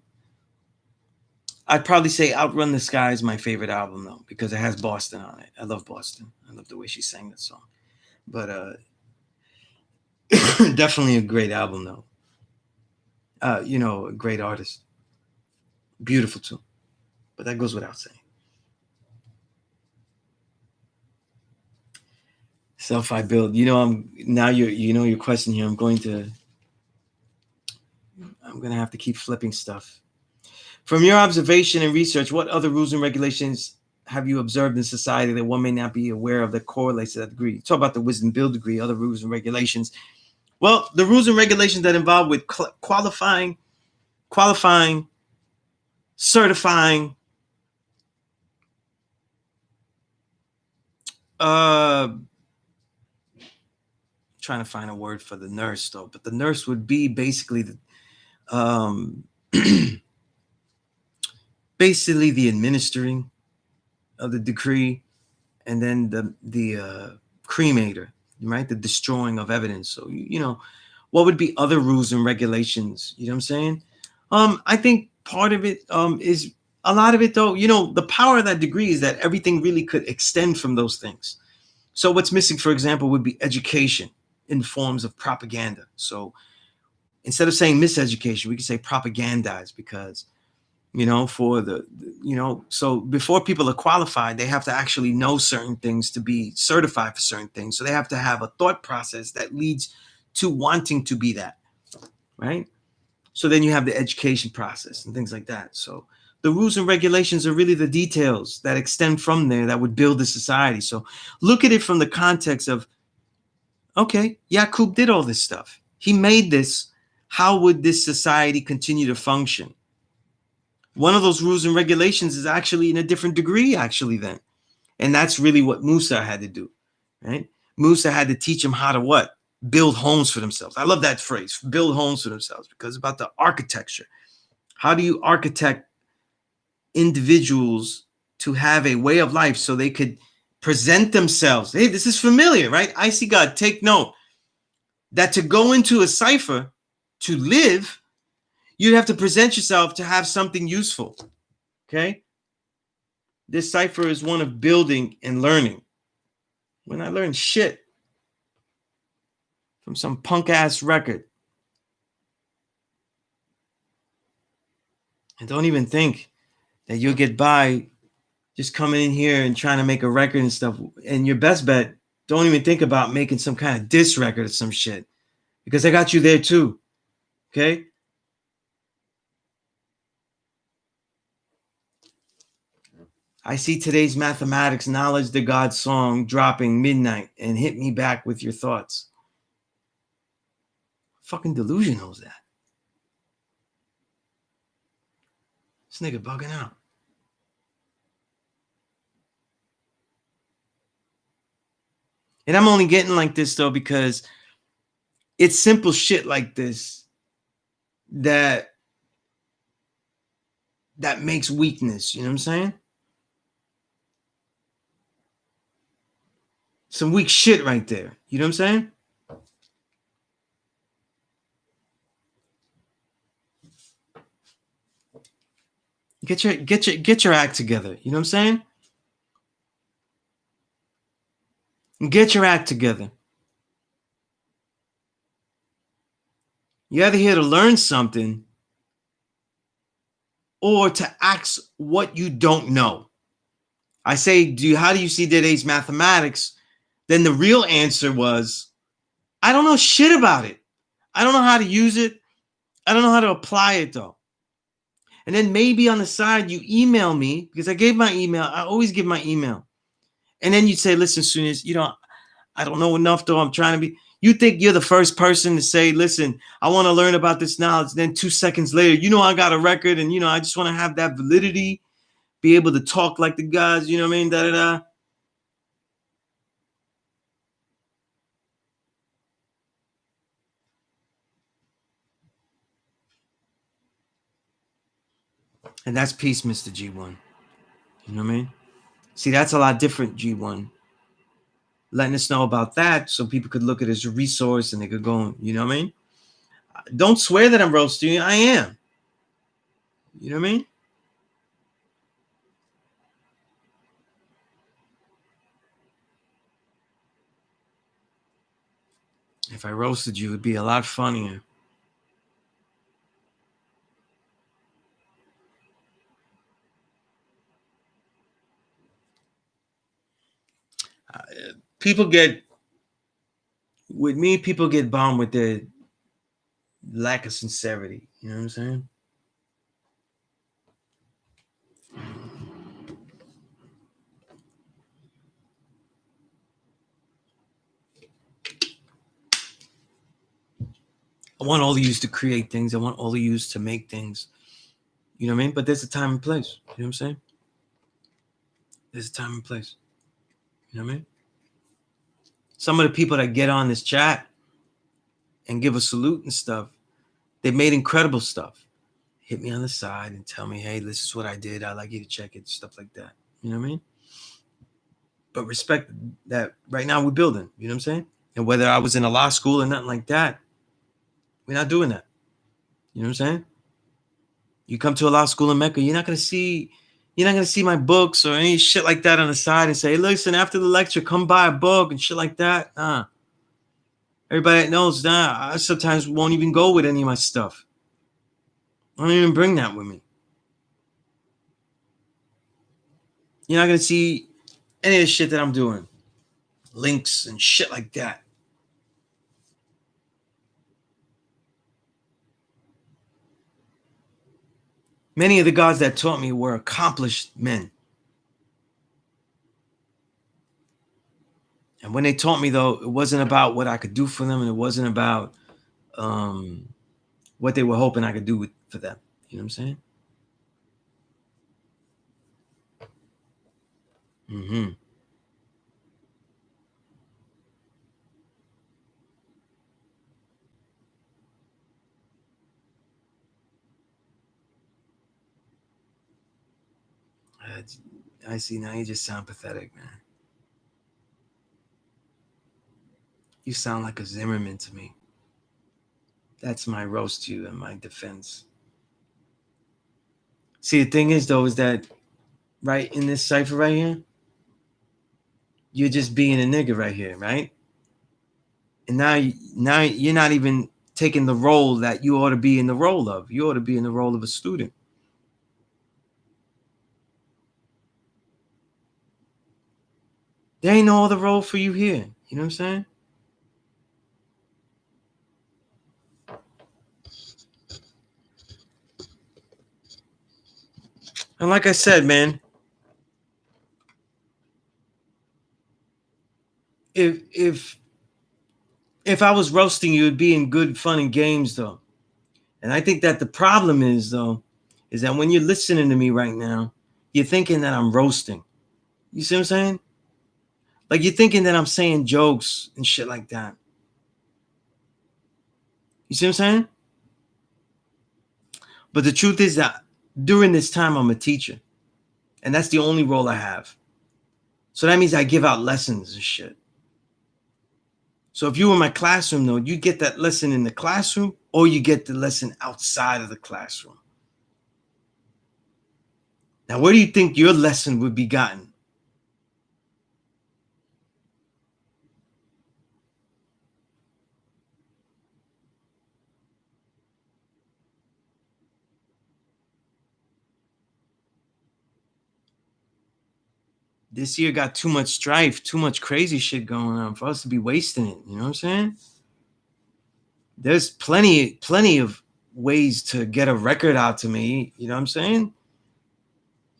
I'd probably say Outrun the Sky is my favorite album though, because it has Boston on it. I love Boston. I love the way she sang that song. But definitely a great album though. A great artist. Beautiful too. But that goes without saying. Self I build. Your question here. I'm gonna have to keep flipping stuff. From your observation and research, what other rules and regulations have you observed in society that one may not be aware of that correlates to that degree? Talk about the wisdom build degree, other rules and regulations. Well, the rules and regulations that involve with qualifying, certifying, trying to find a word for the nurse though, but the nurse would be basically basically the administering of the decree, and then the cremator, right? The destroying of evidence. So what would be other rules and regulations? You know what I'm saying? I think part of it is a lot of it though. The power of that degree is that everything really could extend from those things. So what's missing, for example, would be education in forms of propaganda. So instead of saying miseducation, we could say propagandize, because so before people are qualified, they have to actually know certain things to be certified for certain things. So they have to have a thought process that leads to wanting to be that, right? So then you have the education process and things like that. So the rules and regulations are really the details that extend from there that would build the society. So look at it from the context of, okay, Yaqub did all this stuff. He made this. How would this society continue to function? One of those rules and regulations is actually in a different degree, actually, then. And that's really what Musa had to do, right? Musa had to teach them how to what? Build homes for themselves. I love that phrase, build homes for themselves, because it's about the architecture. How do you architect individuals to have a way of life so they could present themselves? Hey, this is familiar, right? I see God. Take note that to go into a cipher, to live, you'd have to present yourself to have something useful. Okay? This cipher is one of building and learning. When I learned shit from some punk ass record, and don't even think that you'll get by just coming in here and trying to make a record and stuff. And your best bet, don't even think about making some kind of diss record or some shit, because I got you there too. Okay? I see today's mathematics, knowledge to God song dropping midnight and hit me back with your thoughts. Fucking delusional is that? This nigga bugging out. And I'm only getting like this though because it's simple shit like this that makes weakness. You know what I'm saying? Some weak shit right there. You know what I'm saying? Get your act together. You know what I'm saying? Get your act together. You're either here to learn something or to ask what you don't know. I say, how do you see today's mathematics? Then the real answer was, I don't know shit about it. I don't know how to use it. I don't know how to apply it though. And then maybe on the side, you email me because I gave my email. I always give my email. And then you'd say, listen, Sunez, I don't know enough though. I'm trying to be. You think you're the first person to say, listen, I want to learn about this knowledge. Then 2 seconds later, I got a record and, I just want to have that validity, be able to talk like the guys, you know what I mean? Da, da, da. And that's peace, Mr. G1. You know what I mean? See, that's a lot different, G1. Letting us know about that so people could look at it as a resource and they could go, you know what I mean? Don't swear that I'm roasting you. I am. You know what I mean? If I roasted you, it'd be a lot funnier. People get bombed with their lack of sincerity. You know what I'm saying? I want all of you to create things. I want all of you to make things. You know what I mean? But there's a time and place. You know what I'm saying? There's a time and place. You know what I mean? Some of the people that get on this chat and give a salute and stuff, they made incredible stuff. Hit me on the side and tell me, hey, this is what I did. I'd like you to check it, stuff like that. You know what I mean? But respect that right now we're building. You know what I'm saying? And whether I was in a law school or nothing like that, we're not doing that. You know what I'm saying? You come to a law school in Mecca, you're not gonna see my books or any shit like that on the side and say, listen, after the lecture, come buy a book and shit like that. Everybody that knows, I sometimes won't even go with any of my stuff. I don't even bring that with me. You're not gonna see any of the shit that I'm doing. Links and shit like that. Many of the gods that taught me were accomplished men. And when they taught me, though, it wasn't about what I could do for them, and it wasn't about what they were hoping I could do for them. You know what I'm saying? Mm-hmm. I see now you just sound pathetic, man. You sound like a Zimmerman to me. That's my roast to you and my defense. See, the thing is, though, is that right in this cipher right here, you're just being a nigga right here, right? And now you're not even taking the role that you ought to be in the role of. You ought to be in the role of a student. There ain't no other role for you here. You know what I'm saying? And like I said, man, if I was roasting you, it'd be in good fun and games though. And I think that the problem is though, is that when you're listening to me right now, you're thinking that I'm roasting. You see what I'm saying? Like you're thinking that I'm saying jokes and shit like that. You see what I'm saying? But the truth is that during this time, I'm a teacher. And that's the only role I have. So that means I give out lessons and shit. So if you were in my classroom, though, you get that lesson in the classroom or you get the lesson outside of the classroom. Now, where do you think your lesson would be gotten? This year got too much strife, too much crazy shit going on for us to be wasting it. You know what I'm saying? There's plenty of ways to get a record out to me. You know what I'm saying?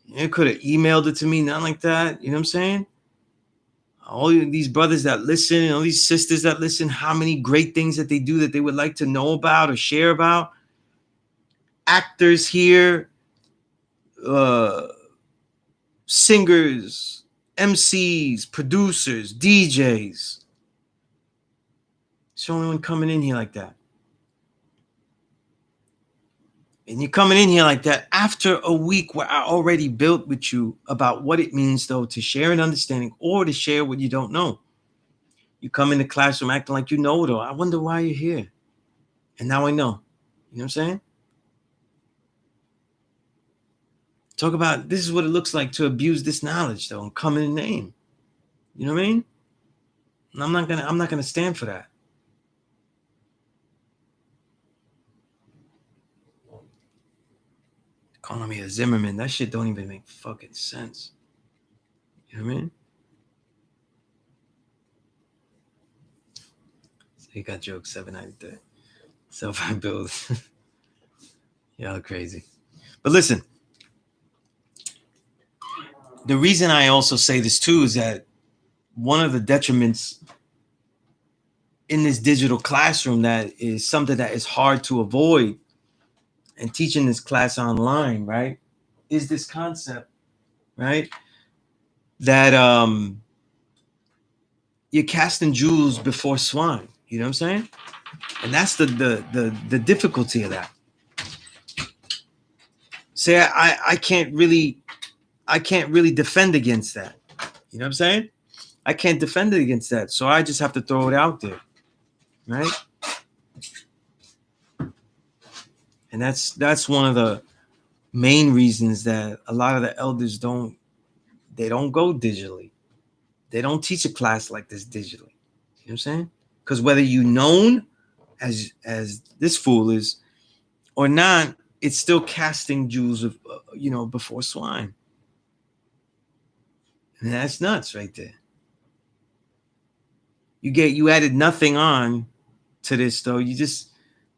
You could have emailed it to me, nothing like that. You know what I'm saying? All these brothers that listen, all these sisters that listen, how many great things that they do that they would like to know about or share about. Actors here, uh, singers, MCs, producers, DJs. It's the only one coming in here like that. And you're coming in here like that after a week where I already built with you about what it means, though, to share an understanding or to share what you don't know. You come in the classroom acting like you know it all. I wonder why you're here. And now I know. You know what I'm saying? Talk about this is what it looks like to abuse this knowledge, though, and come in the name. You know what I mean? And I'm not gonna stand for that. Calling me a Zimmerman, that shit don't even make fucking sense. You know what I mean? So you got jokes 793. Self I build. Y'all crazy. But listen, the reason I also say this too is that one of the detriments in this digital classroom that is something that is hard to avoid and teaching this class online, right? Is this concept, right? That you're casting jewels before swine. You know what I'm saying? And that's the difficulty of that. Say I can't really defend against that. You know what I'm saying? I can't defend it against that. So I just have to throw it out there. Right? And that's one of the main reasons that a lot of the elders don't go digitally. They don't teach a class like this digitally. You know what I'm saying? Because whether you known as this fool is or not, it's still casting jewels of before swine. And that's nuts right there. You added nothing on to this though. You just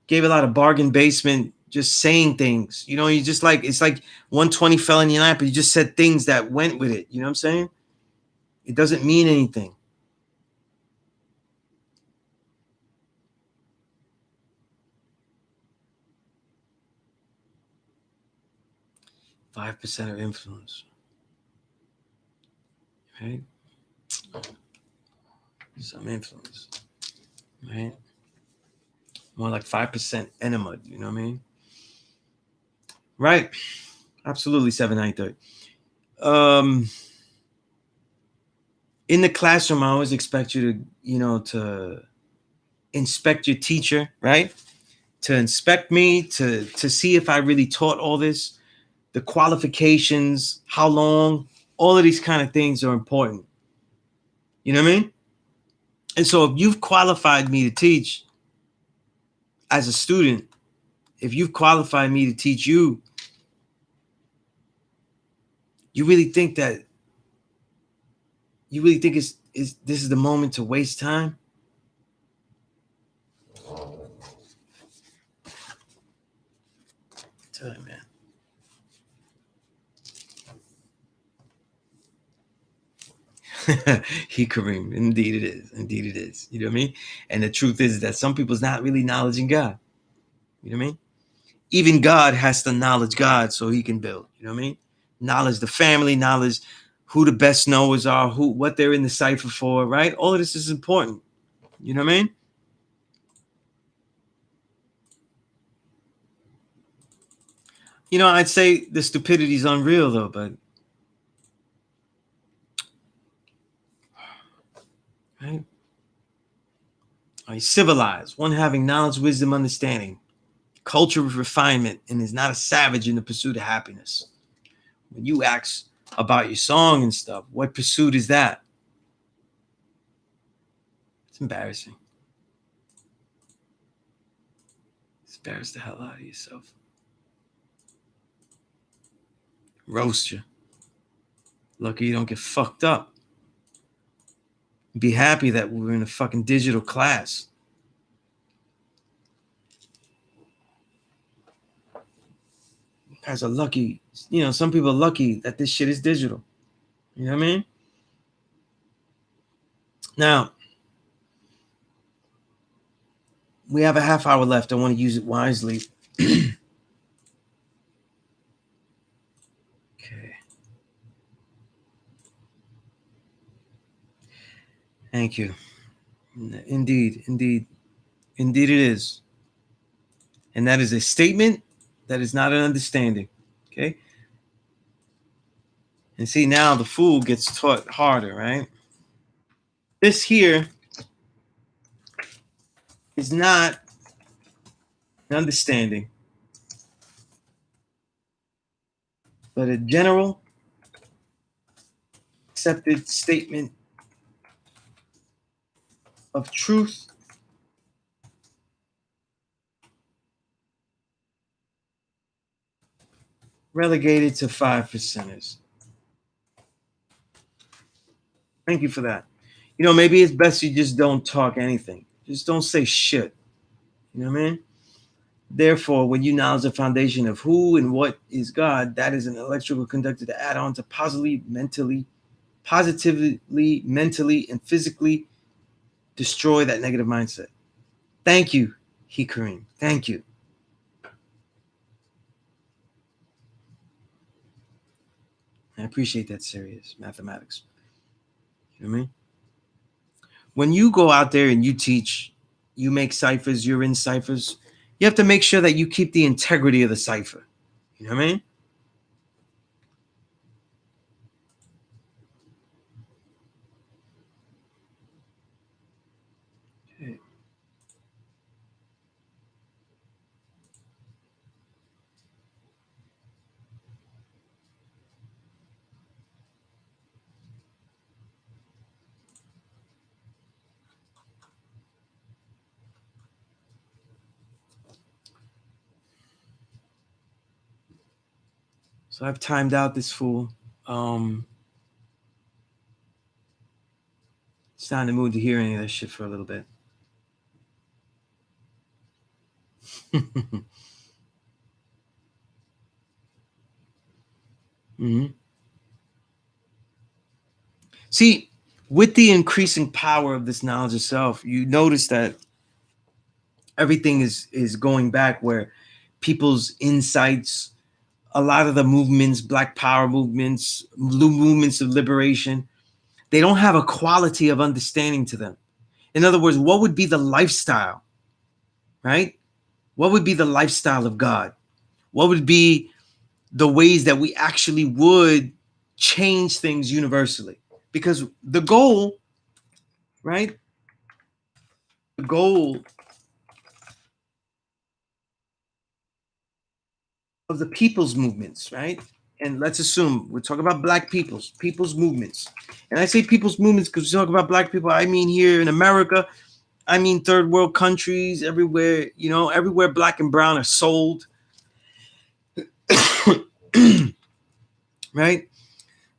gave a lot of bargain basement, just saying things. You know, you just like it's like 120 fell in your lap, but you just said things that went with it. You know what I'm saying? It doesn't mean anything. %5 of influence. Right? Some influence. Right? More like 5% enema, you know what I mean? Right. Absolutely 793. In the classroom, I always expect you to inspect your teacher, right? To inspect me, to see if I really taught all this, the qualifications, how long, all of these kind of things are important. You know what I mean? And so if you've qualified me to teach as a student, if you've qualified me to teach you, you really think is this is the moment to waste time? Tell you, man. He Kareem. Indeed it is. Indeed it is. You know what I mean? And the truth is that some people's not really acknowledging God. You know what I mean? Even God has to acknowledge God so he can build. You know what I mean? Knowledge the family, knowledge who the best knowers are, who what they're in the cipher for, right? All of this is important. You know what I mean? You know, I'd say the stupidity is unreal though, but right? Civilized, one having knowledge, wisdom, understanding, culture with refinement, and is not a savage in the pursuit of happiness. When you ask about your song and stuff, what pursuit is that? It's embarrassing. Embarrass the hell out of yourself. Roast you. Lucky you don't get fucked up. Be happy that we're in a fucking digital class. You guys are lucky. You know, some people are lucky that this shit is digital. You know what I mean? Now, we have a half hour left. I want to use it wisely. Okay. Thank you. Indeed, indeed, indeed it is. And that is a statement that is not an understanding. Okay. And see, now the fool gets taught harder, right? This here is not an understanding, but a general accepted statement of truth relegated to 5%ers. Thank you for that. You know, maybe it's best you just don't talk anything. Just don't say shit. You know what I mean? Therefore, when you acknowledge the foundation of who and what is God, that is an electrical conductor to add on to positively, mentally, and physically destroy that negative mindset. Thank you, Kareem. Thank you. I appreciate that serious mathematics. You know what I mean? When you go out there and you teach, you make ciphers, you're in ciphers, you have to make sure that you keep the integrity of the cipher. You know what I mean? Okay. So I've timed out this fool. It's not in the mood to hear any of that shit for a little bit. Mm-hmm. See, with the increasing power of this knowledge of self, you notice that everything is going back where people's insights, a lot of the movements, Black Power movements, movements of liberation, they don't have a quality of understanding to them. In other words, what would be the lifestyle, right? What would be the lifestyle of God? What would be the ways that we actually would change things universally? Because the goal, right? The goal of the people's movements, right? And let's assume we're talking about Black people's movements. And I say people's movements because we talk about Black people. I mean here in America, I mean third world countries, everywhere, you know, everywhere Black and brown are sold. Right?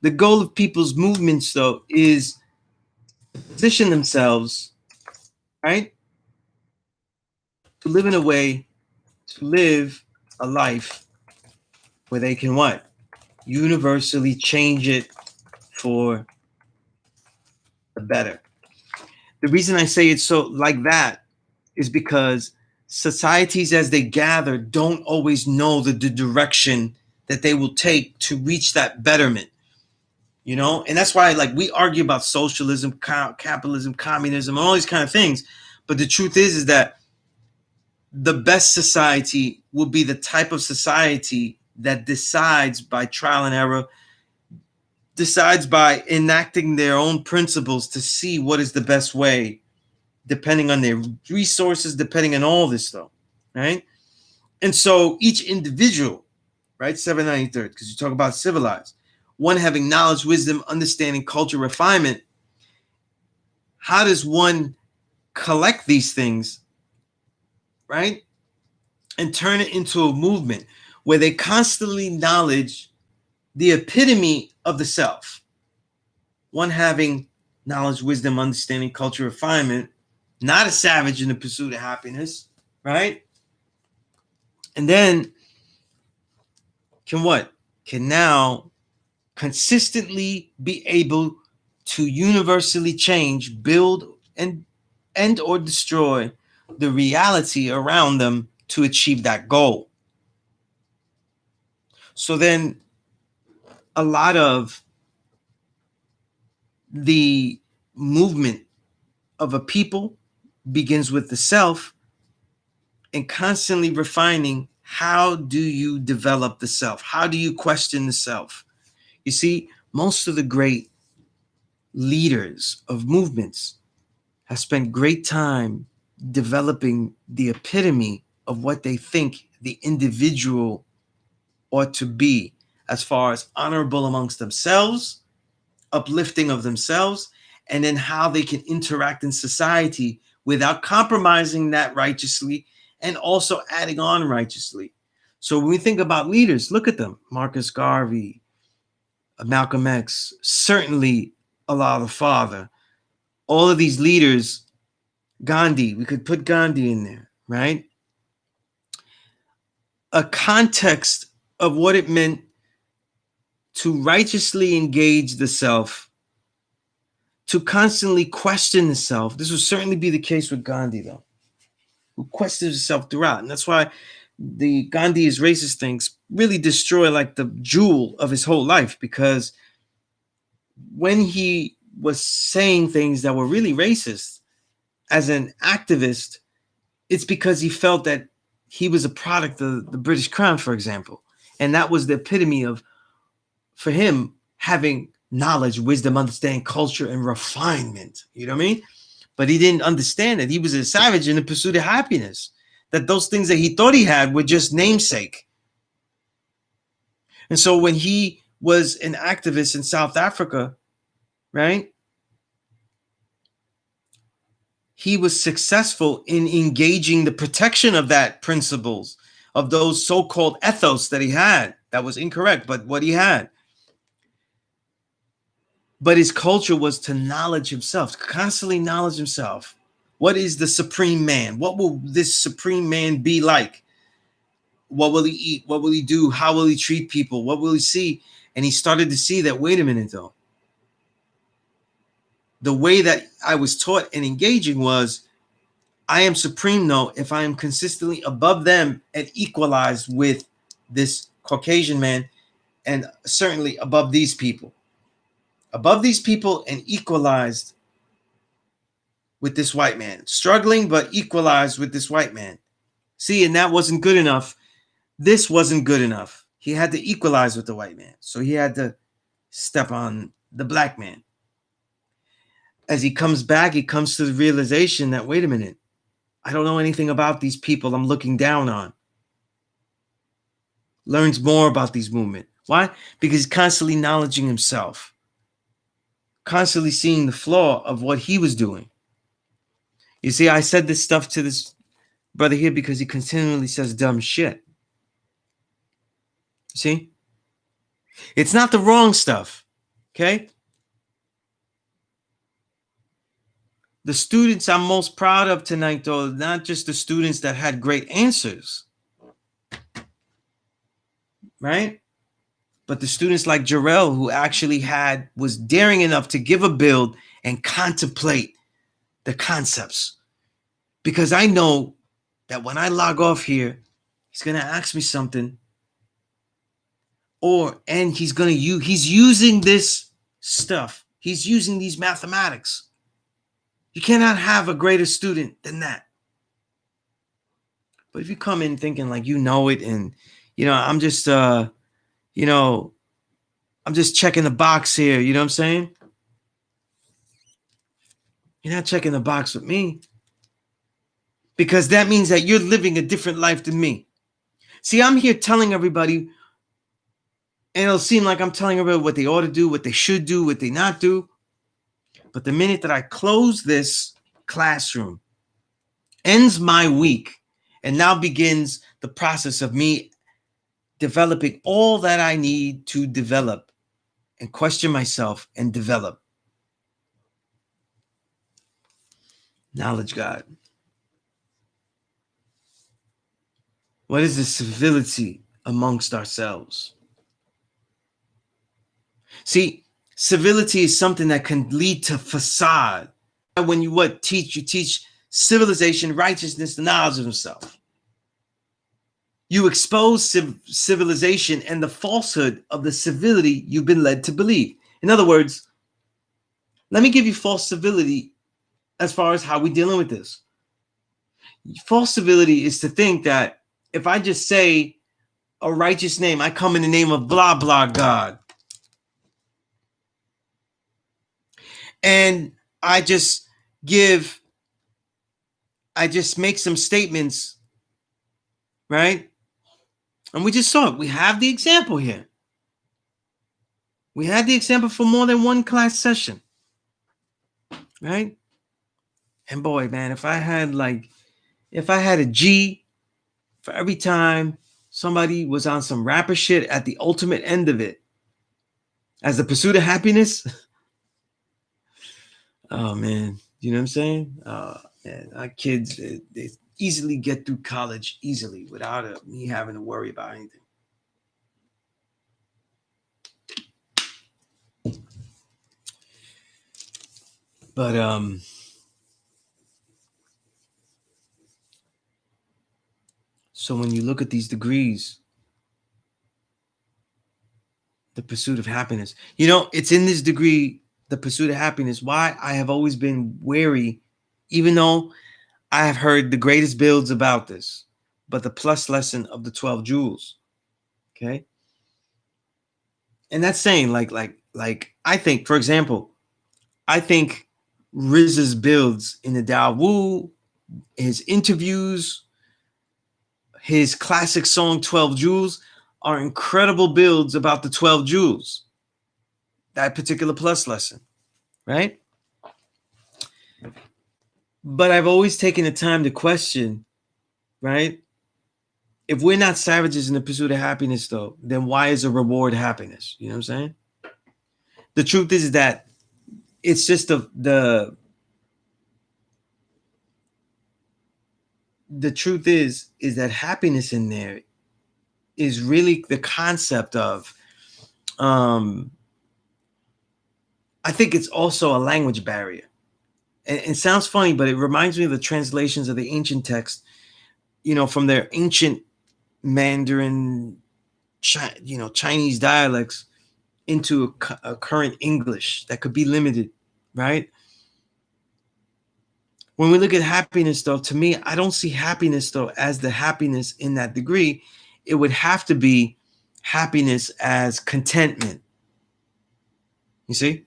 The goal of people's movements, though, is to position themselves, right, to live in a way, to live a life where they can what? Universally change it for the better. The reason I say it's so like that is because societies as they gather don't always know the direction that they will take to reach that betterment, you know? And that's why like we argue about socialism, capitalism, communism, all these kind of things. But the truth is that the best society will be the type of society that decides by trial and error, decides by enacting their own principles to see what is the best way, depending on their resources, depending on all this stuff, right? And so each individual, right, 793rd, because you talk about civilized, one having knowledge, wisdom, understanding, culture, refinement. How does one collect these things, right, and turn it into a movement where they constantly acknowledge the epitome of the self? One having knowledge, wisdom, understanding, culture, refinement, not a savage in the pursuit of happiness, right? And then can what? Can now consistently be able to universally change, build, and or destroy the reality around them to achieve that goal. So then a lot of the movement of a people begins with the self and constantly refining how do you develop the self? How do you question the self? You see, most of the great leaders of movements have spent great time developing the epitome of what they think the individual ought to be, as far as honorable amongst themselves, uplifting of themselves, and then how they can interact in society without compromising that righteously and also adding on righteously. So when we think about leaders, look at them: Marcus Garvey, Malcolm X, certainly Allah the Father. All of these leaders, Gandhi, we could put Gandhi in there, right? A context of what it meant to righteously engage the self, to constantly question the self. This would certainly be the case with Gandhi, though, who questions himself throughout. And that's why the Gandhi is racist things really destroy like the jewel of his whole life, because when he was saying things that were really racist as an activist, it's because he felt that he was a product of the British Crown, for example. And that was the epitome of, for him, having knowledge, wisdom, understanding, culture, and refinement. You know what I mean? But he didn't understand that he was a savage in the pursuit of happiness, that those things that he thought he had were just namesake. And so when he was an activist in South Africa, right, he was successful in engaging the protection of that principles, of those so-called ethos that he had. That was incorrect, but what he had. But his culture was to knowledge himself, to constantly knowledge himself. What is the supreme man? What will this supreme man be like? What will he eat? What will he do? How will he treat people? What will he see? And he started to see that, wait a minute, though. The way that I was taught and engaging was, I am supreme, though, if I am consistently above them and equalized with this Caucasian man, and certainly above these people. Above these people and equalized with this white man. Struggling, but equalized with this white man. See, and that wasn't good enough. This wasn't good enough. He had to equalize with the white man. So he had to step on the black man. As he comes back, he comes to the realization that, wait a minute, I don't know anything about these people I'm looking down on. Learns more about these movements. Why? Because he's constantly acknowledging himself, constantly seeing the flaw of what he was doing. You see, I said this stuff to this brother here because he continually says dumb shit. See? It's not the wrong stuff, okay? The students I'm most proud of tonight, though, not just the students that had great answers, right? But the students like Jarrell, who actually was daring enough to give a build and contemplate the concepts. Because I know that when I log off here, he's going to ask me something. And he's using this stuff. He's using these mathematics. You cannot have a greater student than that. But if you come in thinking like you know it, and I'm just I'm just checking the box here, you know what I'm saying? You're not checking the box with me, because that means that you're living a different life than me. See, I'm here telling everybody, and it'll seem like I'm telling everybody what they ought to do, what they should do, what they not do. But the minute that I close this classroom, ends my week, and now begins the process of me developing all that I need to develop and question myself and develop. Knowledge God. What is the civility amongst ourselves? See, civility is something that can lead to facade. When you teach civilization, righteousness, the knowledge of himself. You expose civilization and the falsehood of the civility you've been led to believe. In other words, let me give you false civility as far as how we're dealing with this. False civility is to think that if I just say a righteous name, I come in the name of blah, blah, God. And I just make some statements, right? And we just saw it. We have the example here. We had the example for more than one class session, right? And boy, man, if I had a G for every time somebody was on some rapper shit at the ultimate end of it, as the pursuit of happiness. Oh man, you know what I'm saying? Man, our kids, they easily get through college easily without me having to worry about anything. But so when you look at these degrees, the pursuit of happiness, it's in this degree, the pursuit of happiness, why I have always been wary, even though I have heard the greatest builds about this, but the plus lesson of the 12 jewels. Okay. And that's saying like I think, for example, I think Riz's builds in the Dao Wu, his interviews, his classic song 12 Jewels are incredible builds about the 12 jewels, that particular plus lesson, right? But I've always taken the time to question, right? If we're not savages in the pursuit of happiness, though, then why is a reward happiness? You know what I'm saying? The truth is that it's just the truth is that happiness in there is really the concept of, I think it's also a language barrier. And it sounds funny, but it reminds me of the translations of the ancient text, from their ancient Mandarin, Chinese dialects into a current English that could be limited, right? When we look at happiness, though, to me, I don't see happiness, though, as the happiness in that degree. It would have to be happiness as contentment. You see?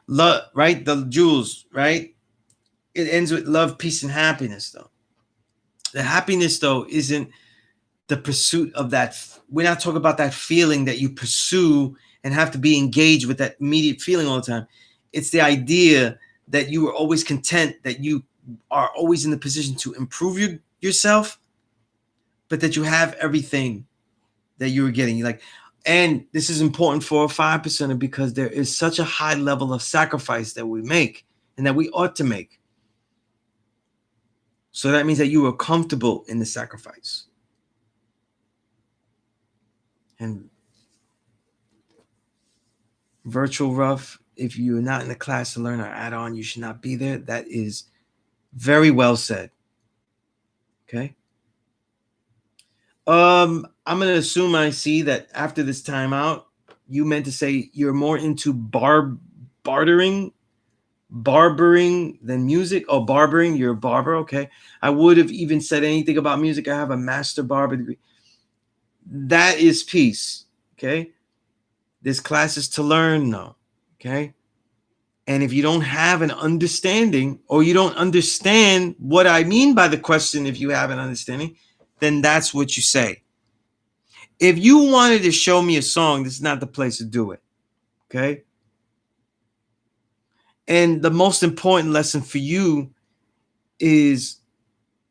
Love, right? The jewels, right? It ends with love, peace, and happiness, though. The happiness, though, isn't the pursuit of that. We're not talking about that feeling that you pursue and have to be engaged with that immediate feeling all the time. It's the idea that you are always content, that you are always in the position to improve yourself, but that you have everything that you were getting. And this is important for a 5%er because there is such a high level of sacrifice that we make and that we ought to make. So that means that you are comfortable in the sacrifice. And virtual rough. If you're not in the class to learn or add on, you should not be there. That is very well said. Okay. I'm gonna assume I see that after this timeout, you meant to say you're more into barbering than music. Oh, barbering, you're a barber. Okay. I would have even said anything about music. I have a master barber degree. That is peace. Okay. This class is to learn, though. Okay. And if you don't have an understanding, or you don't understand what I mean by the question, if you have an understanding, then that's what you say. If you wanted to show me a song, this is not the place to do it. Okay. And the most important lesson for you is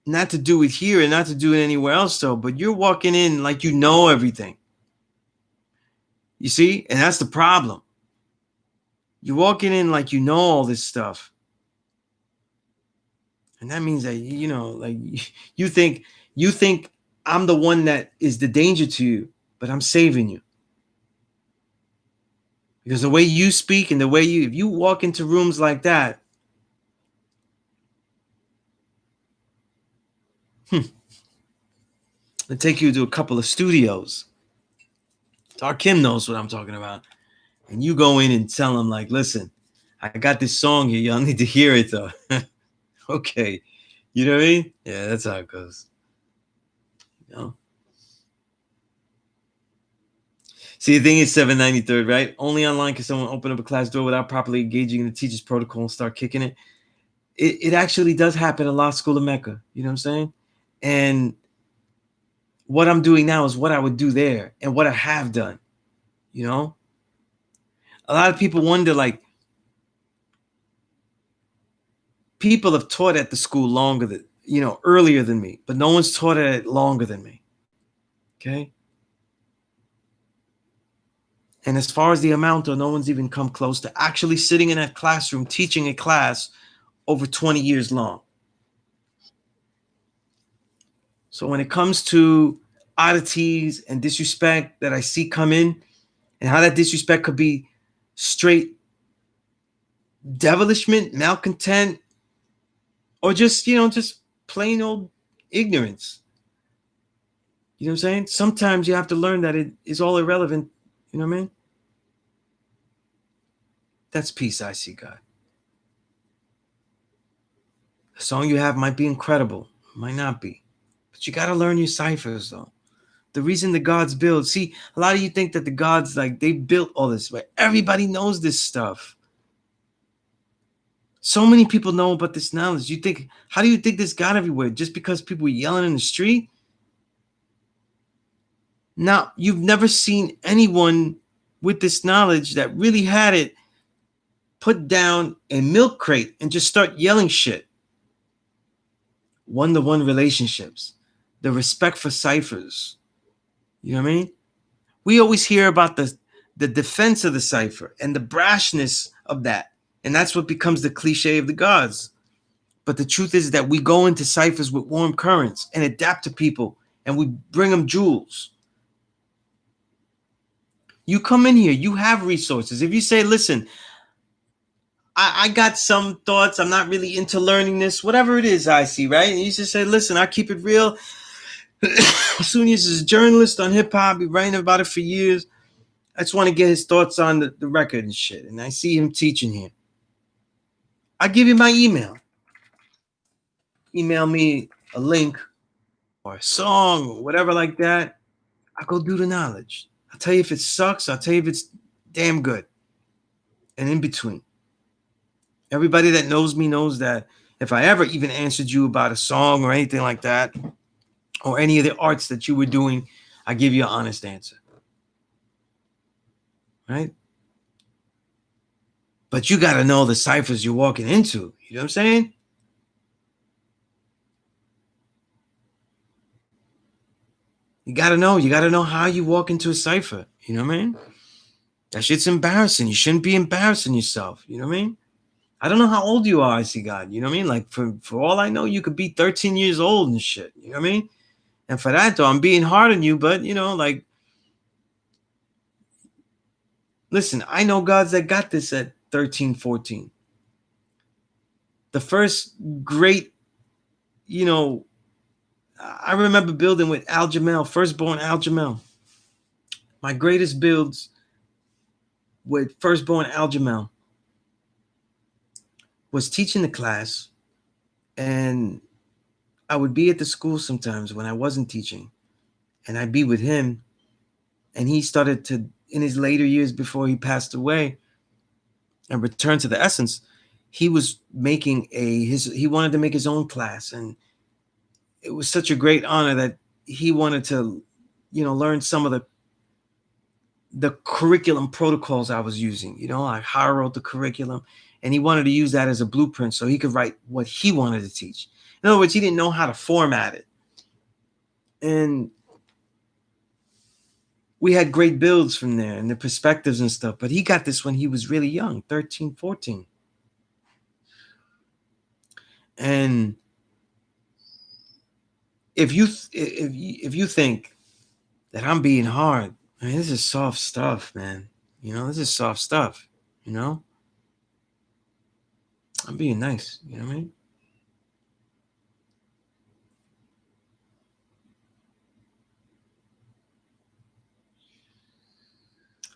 not to do it here and not to do it anywhere else, though. But you're walking in like you know everything. You see? And that's the problem. You're walking in like you know all this stuff. And that means that, you know, like you think I'm the one that is the danger to you, but I'm saving you. Because the way you speak and the way if you walk into rooms like that, I'll take you to a couple of studios. Tar Kim knows what I'm talking about. And you go in and tell him, like, listen, I got this song here. Y'all need to hear it, though. Okay. You know what I mean? Yeah, that's how it goes. You know? See, the thing is 793rd, right? Only online can someone open up a class door without properly engaging in the teacher's protocol and start kicking it. It actually does happen at Law School of Mecca. You know what I'm saying? And what I'm doing now is what I would do there and what I have done. You know? A lot of people wonder, like, people have taught at the school longer than, you know, earlier than me, but no one's taught it longer than me. Okay. And as far as the amount, though, no one's even come close to actually sitting in a classroom teaching a class over 20 years long. So when it comes to oddities and disrespect that I see come in, and how that disrespect could be straight devilishment, malcontent, or just, you know, just plain old ignorance. You know what I'm saying? Sometimes you have to learn that it is all irrelevant. You know what I mean? That's peace, I see, God. The song you have might be incredible, might not be. But you got to learn your ciphers, though. The reason the gods build. See, a lot of you think that the gods, like, they built all this, but everybody knows this stuff. So many people know about this knowledge. You think, how do you think this got everywhere? Just because people were yelling in the street? Now, you've never seen anyone with this knowledge that really had it put down a milk crate and just start yelling shit. One-to-one relationships, the respect for ciphers. You know what I mean? We always hear about the defense of the cipher and the brashness of that. And that's what becomes the cliche of the gods. But the truth is that we go into ciphers with warm currents and adapt to people, and we bring them jewels. You come in here, you have resources. If you say, listen, I got some thoughts, I'm not really into learning this, whatever it is I see, right? And you just say, listen, I keep it real. Sunez is a journalist on hip hop, been writing about it for years. I just want to get his thoughts on the record and shit. And I see him teaching here. I give you my email. Email me a link or a song or whatever like that. I'll go do the knowledge. I'll tell you if it sucks. I'll tell you if it's damn good. And in between. Everybody that knows me knows that if I ever even answered you about a song or anything like that, or any of the arts that you were doing, I give you an honest answer. Right? But you got to know the ciphers you're walking into. You know what I'm saying? You got to know how you walk into a cipher. You know what I mean? That shit's embarrassing. You shouldn't be embarrassing yourself. You know what I mean? I don't know how old you are, I see God. You know what I mean? Like, for all I know, you could be 13 years old and shit. You know what I mean? And for that, though, I'm being hard on you, but, you know, like, Listen, I know gods that got this at 13, 14. The first great, you know, I remember building with Al Jamel, firstborn Al Jamel. My greatest builds with firstborn Al Jamel was teaching the class, and I would be at the school sometimes when I wasn't teaching, and I'd be with him, and he started to, in his later years before he passed away and returned to the essence, he was making he wanted to make his own class, and it was such a great honor that he wanted to, learn some of the curriculum protocols I was using, like how I wrote the curriculum, and he wanted to use that as a blueprint so he could write what he wanted to teach. In other words, he didn't know how to format it. And we had great builds from there and the perspectives and stuff, but he got this when he was really young, 13, 14. And if you think that I'm being hard, man, this is soft stuff, man. This is soft stuff, I'm being nice, you know what I mean?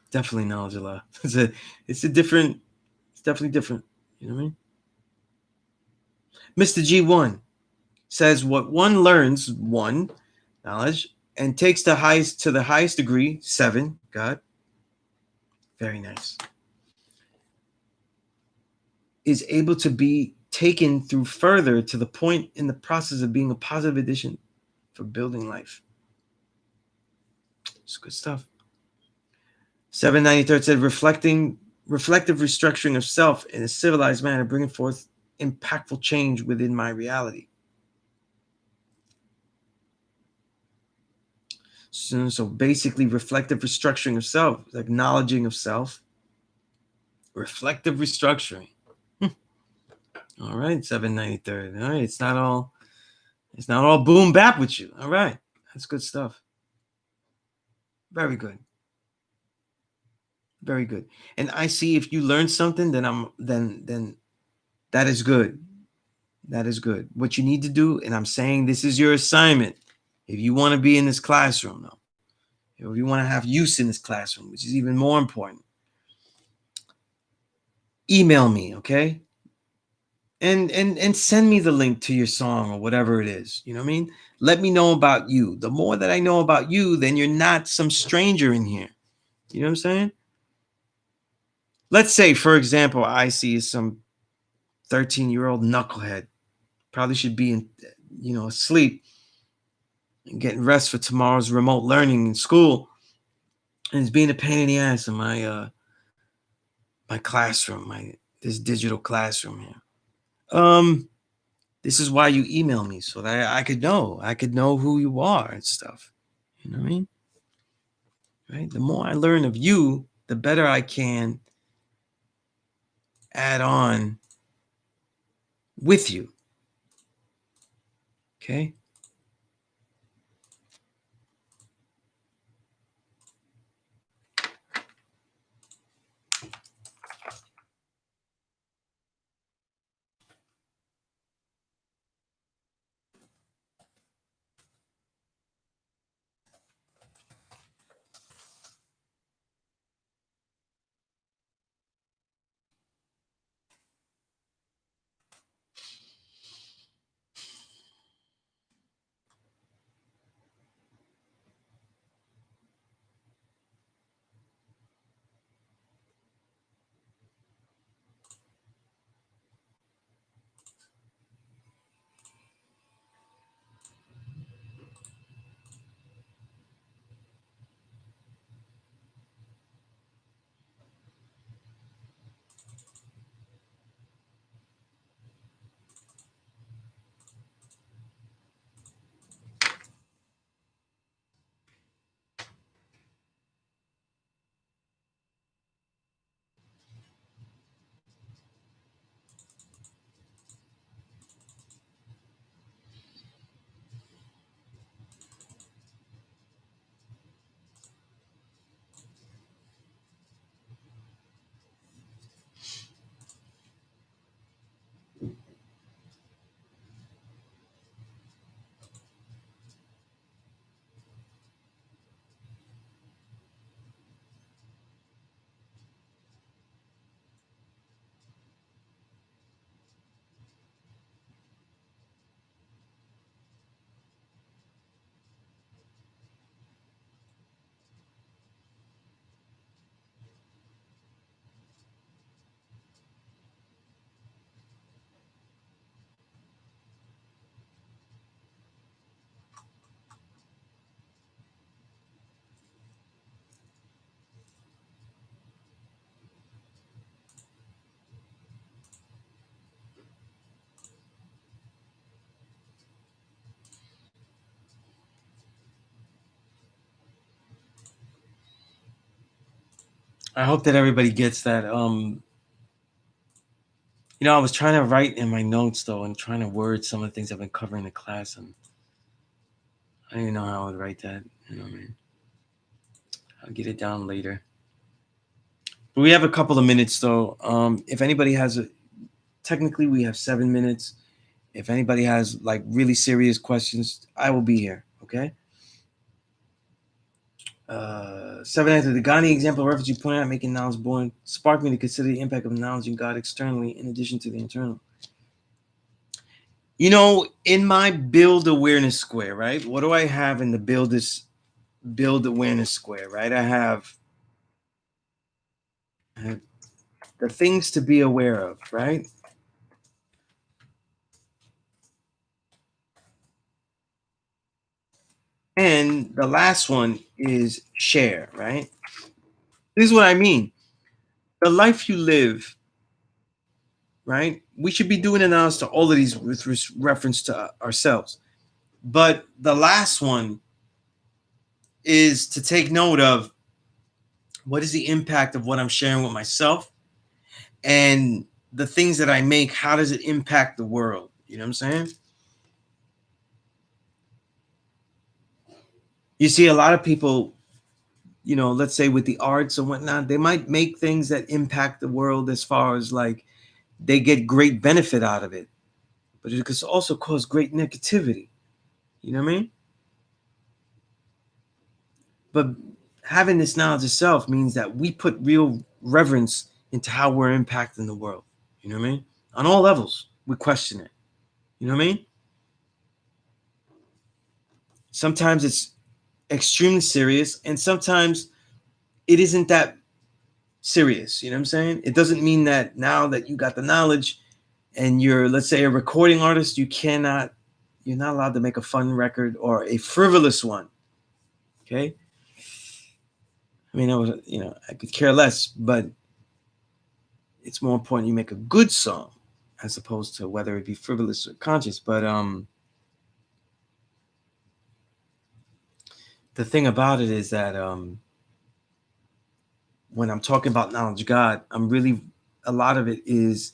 Definitely knowledge a lot. It's definitely different. You know what I mean? Mr. G1 says what one learns, one, knowledge, and takes the highest degree, seven, God, very nice, is able to be taken through further to the point in the process of being a positive addition for building life. It's good stuff. 793 said reflective restructuring of self in a civilized manner, bringing forth impactful change within my reality. So basically, reflective restructuring of self, acknowledging of self, reflective restructuring. All right, 793. All right, it's not all boom bap with you. All right, that's good stuff. Very good, very good. And I see if you learn something, then that is good. That is good. What you need to do, and I'm saying this is your assignment. If you want to be in this classroom, though, if you want to have use in this classroom, which is even more important, email me, okay? And send me the link to your song or whatever it is. You know what I mean? Let me know about you. The more that I know about you, then you're not some stranger in here. You know what I'm saying? Let's say, for example, I see some 13-year-old knucklehead, probably should be asleep and getting rest for tomorrow's remote learning in school, and it's being a pain in the ass in my classroom, this digital classroom here. This is why you email me, so that I could know who you are and stuff. You know what I mean? Right? The more I learn of you, the better I can add on with you. Okay? I hope that everybody gets that. I was trying to write in my notes though, and trying to word some of the things I've been covering in the class, and I don't even know how I would write that. You know what I mean? I'll get it down later. But we have a couple of minutes though. If anybody has technically we have 7 minutes. If anybody has like really serious questions, I will be here. Okay. 7 after the Gandhi example reference you pointed out, making knowledge born, sparked me to consider the impact of knowledge in God externally in addition to the internal. In my build awareness square, right? What do I have in the build awareness square, right? I have the things to be aware of, right? And the last one is share, right? This is what I mean. The life you live, right? We should be doing analysis to all of these with reference to ourselves. But the last one is to take note of what is the impact of what I'm sharing with myself, and the things that I make, how does it impact the world? You know what I'm saying? You see a lot of people, let's say with the arts and whatnot, they might make things that impact the world as far as like they get great benefit out of it, but it could also cause great negativity. You know what I mean? But having this knowledge itself means that we put real reverence into how we're impacting the world. You know what I mean? On all levels, we question it. You know what I mean? Sometimes it's extremely serious, and sometimes it isn't that serious. You know what I'm saying? It doesn't mean that now that you got the knowledge and you're, let's say, a recording artist, you're not allowed to make a fun record or a frivolous one. Okay? I mean, I could care less, but it's more important you make a good song as opposed to whether it be frivolous or conscious. But the thing about it is that when I'm talking about knowledge of God, a lot of it is,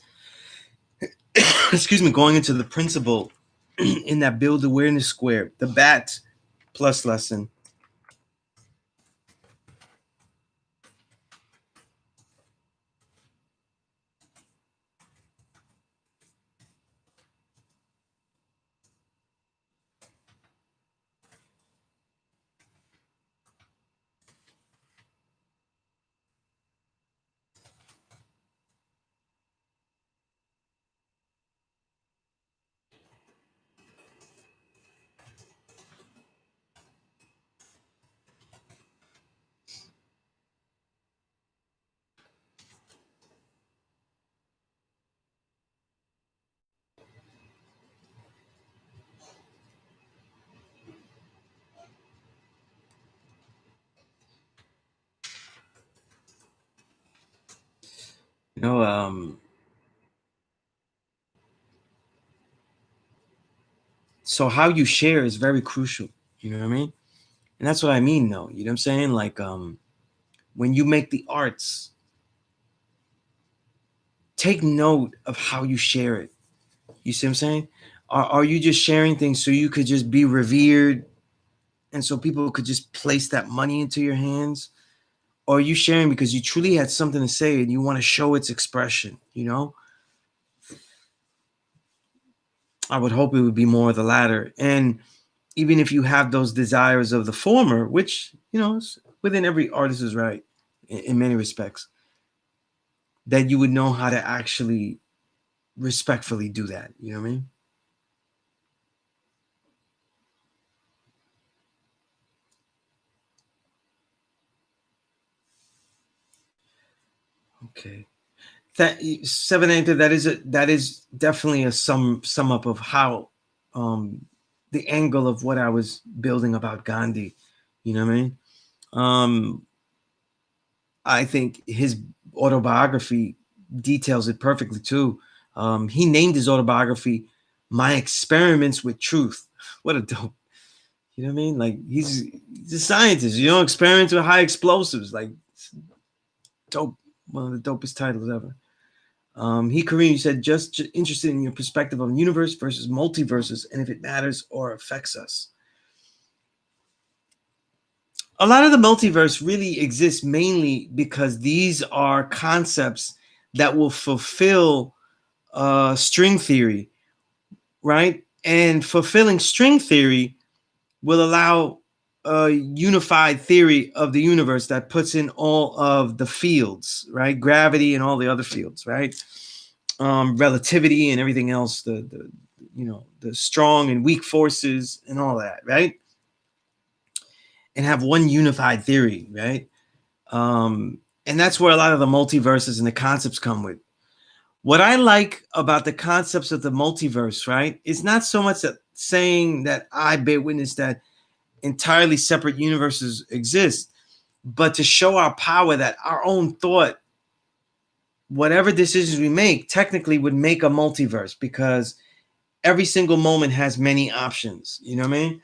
excuse me, going into the principle in that build awareness square, the BAT plus lesson. You know, so how you share is very crucial. You know what I mean? And that's what I mean, though. You know what I'm saying? Like, when you make the arts, take note of how you share it. You see what I'm saying? Are you just sharing things so you could just be revered and so people could just place that money into your hands? Or are you sharing because you truly had something to say and you want to show its expression? I would hope it would be more of the latter. And even if you have those desires of the former, which, is within every artist's right in many respects, that you would know how to actually respectfully do that. You know what I mean? Okay. That 7 that is definitely a sum up of how the angle of what I was building about Gandhi. You know what I mean? I think his autobiography details it perfectly too. He named his autobiography "My Experiments with Truth." What a dope! You know what I mean? Like he's a scientist. Experiments with high explosives. Like Dope. One of the dopest titles ever. He Kareem, you said just interested in your perspective on universe versus multiverses and if it matters or affects us. A lot of the multiverse really exists mainly because these are concepts that will fulfill string theory, right? And fulfilling string theory will allow a unified theory of the universe that puts in all of the fields, right? Gravity and all the other fields, right? Relativity and everything else, the the strong and weak forces and all that, right? And have one unified theory, right? And that's where a lot of the multiverses and the concepts come with. What I like about the concepts of the multiverse, right, is not so much that saying that I bear witness that entirely separate universes exist, but to show our power that our own thought, whatever decisions we make, technically would make a multiverse because every single moment has many options. You know what I mean?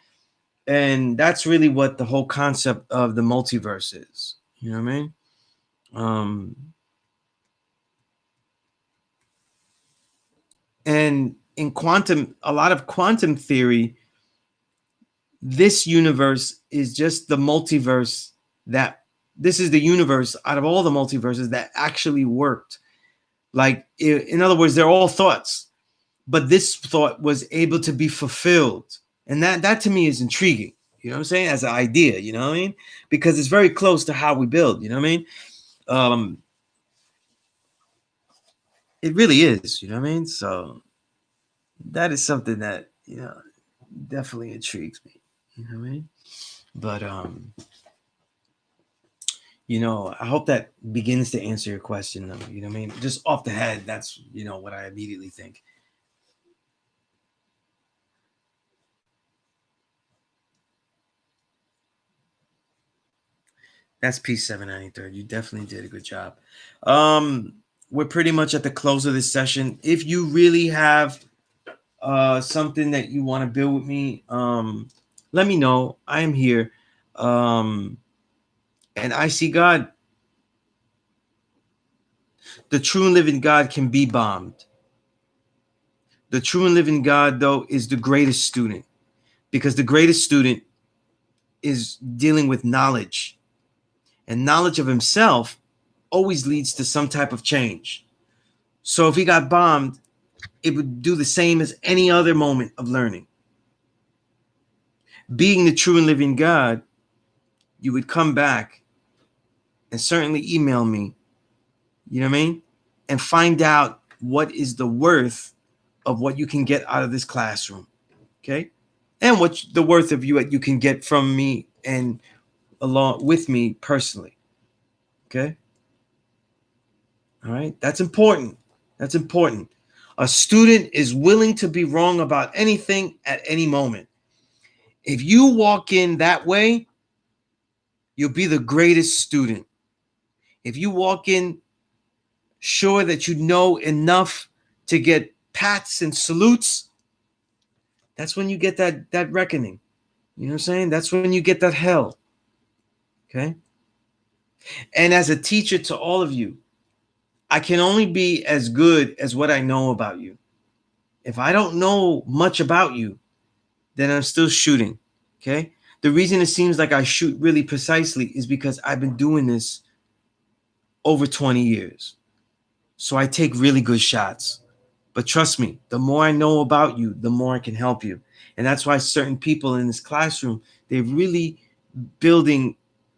And that's really what the whole concept of the multiverse is. You know what I mean? Um, and in quantum, a lot of quantum theory, this universe is just the multiverse that this is the universe out of all the multiverses that actually worked. Like, in other words, they're all thoughts, but this thought was able to be fulfilled. And that to me is intriguing. You know what I'm saying? As an idea, you know what I mean? Because it's very close to how we build, you know what I mean? Um, it really is, you know what I mean? So that is something that, definitely intrigues me. You know what I mean? But I hope that begins to answer your question though. You know what I mean? Just off the head, that's what I immediately think. That's P793. You definitely did a good job. We're pretty much at the close of this session. If you really have something that you want to build with me, let me know. I am here. And I see God. The true and living God can be bombed. The true and living God, though, is the greatest student because the greatest student is dealing with knowledge, and knowledge of himself always leads to some type of change. So if he got bombed, it would do the same as any other moment of learning. Being the true and living God, you would come back and certainly email me, you know what I mean? And find out what is the worth of what you can get out of this classroom. Okay. And what the worth of you can get from me and along with me personally. Okay. All right. That's important. That's important. A student is willing to be wrong about anything at any moment. If you walk in that way, you'll be the greatest student. If you walk in sure that you know enough to get pats and salutes, that's when you get that reckoning. You know what I'm saying? That's when you get that hell. Okay? And as a teacher to all of you, I can only be as good as what I know about you. If I don't know much about you, then I'm still shooting. Okay? The reason it seems like I shoot really precisely is because I've been doing this over 20 years. So I take really good shots. But trust me, the more I know about you, the more I can help you. And that's why certain people in this classroom, they're really building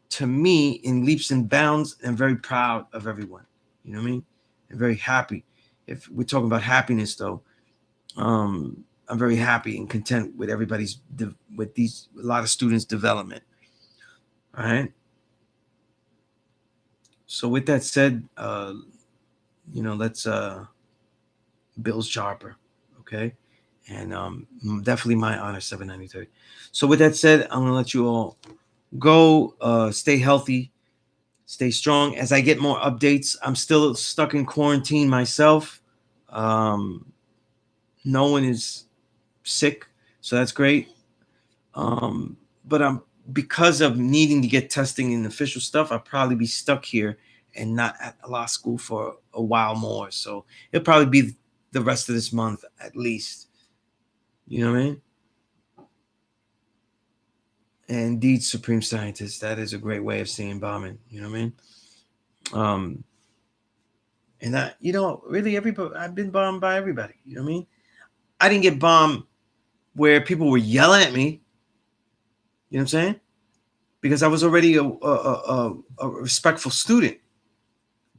to me in leaps and bounds, and very proud of everyone. You know what I mean? I'm very happy. If we're talking about happiness though, I'm very happy and content with everybody's with these a lot of students' development. All right. So with that said, let's Bill's Sharper. Okay. And definitely my honor 793. So with that said, I'm gonna let you all go. Stay healthy, stay strong. As I get more updates, I'm still stuck in quarantine myself. No one is sick, so that's great. But I'm because of needing to get testing and official stuff, I'll probably be stuck here and not at law school for a while more. So it'll probably be the rest of this month at least. You know what I mean? And indeed, Supreme Scientist, that is a great way of seeing bombing. You know what I mean? And that, really everybody, I've been bombed by everybody. You know what I mean? I didn't get bombed where people were yelling at me. You know what I'm saying? Because I was already a respectful student.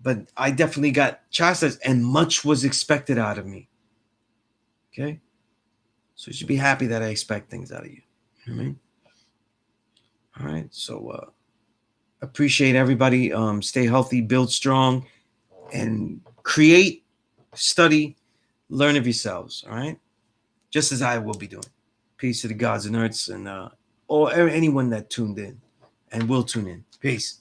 But I definitely got chastised, and much was expected out of me. Okay? So you should be happy that I expect things out of you. You know what I mean? All right. So appreciate everybody. Stay healthy, build strong, and create, study, learn of yourselves. All right? Just as I will be doing. Peace to the gods and earths and or anyone that tuned in and will tune in. Peace.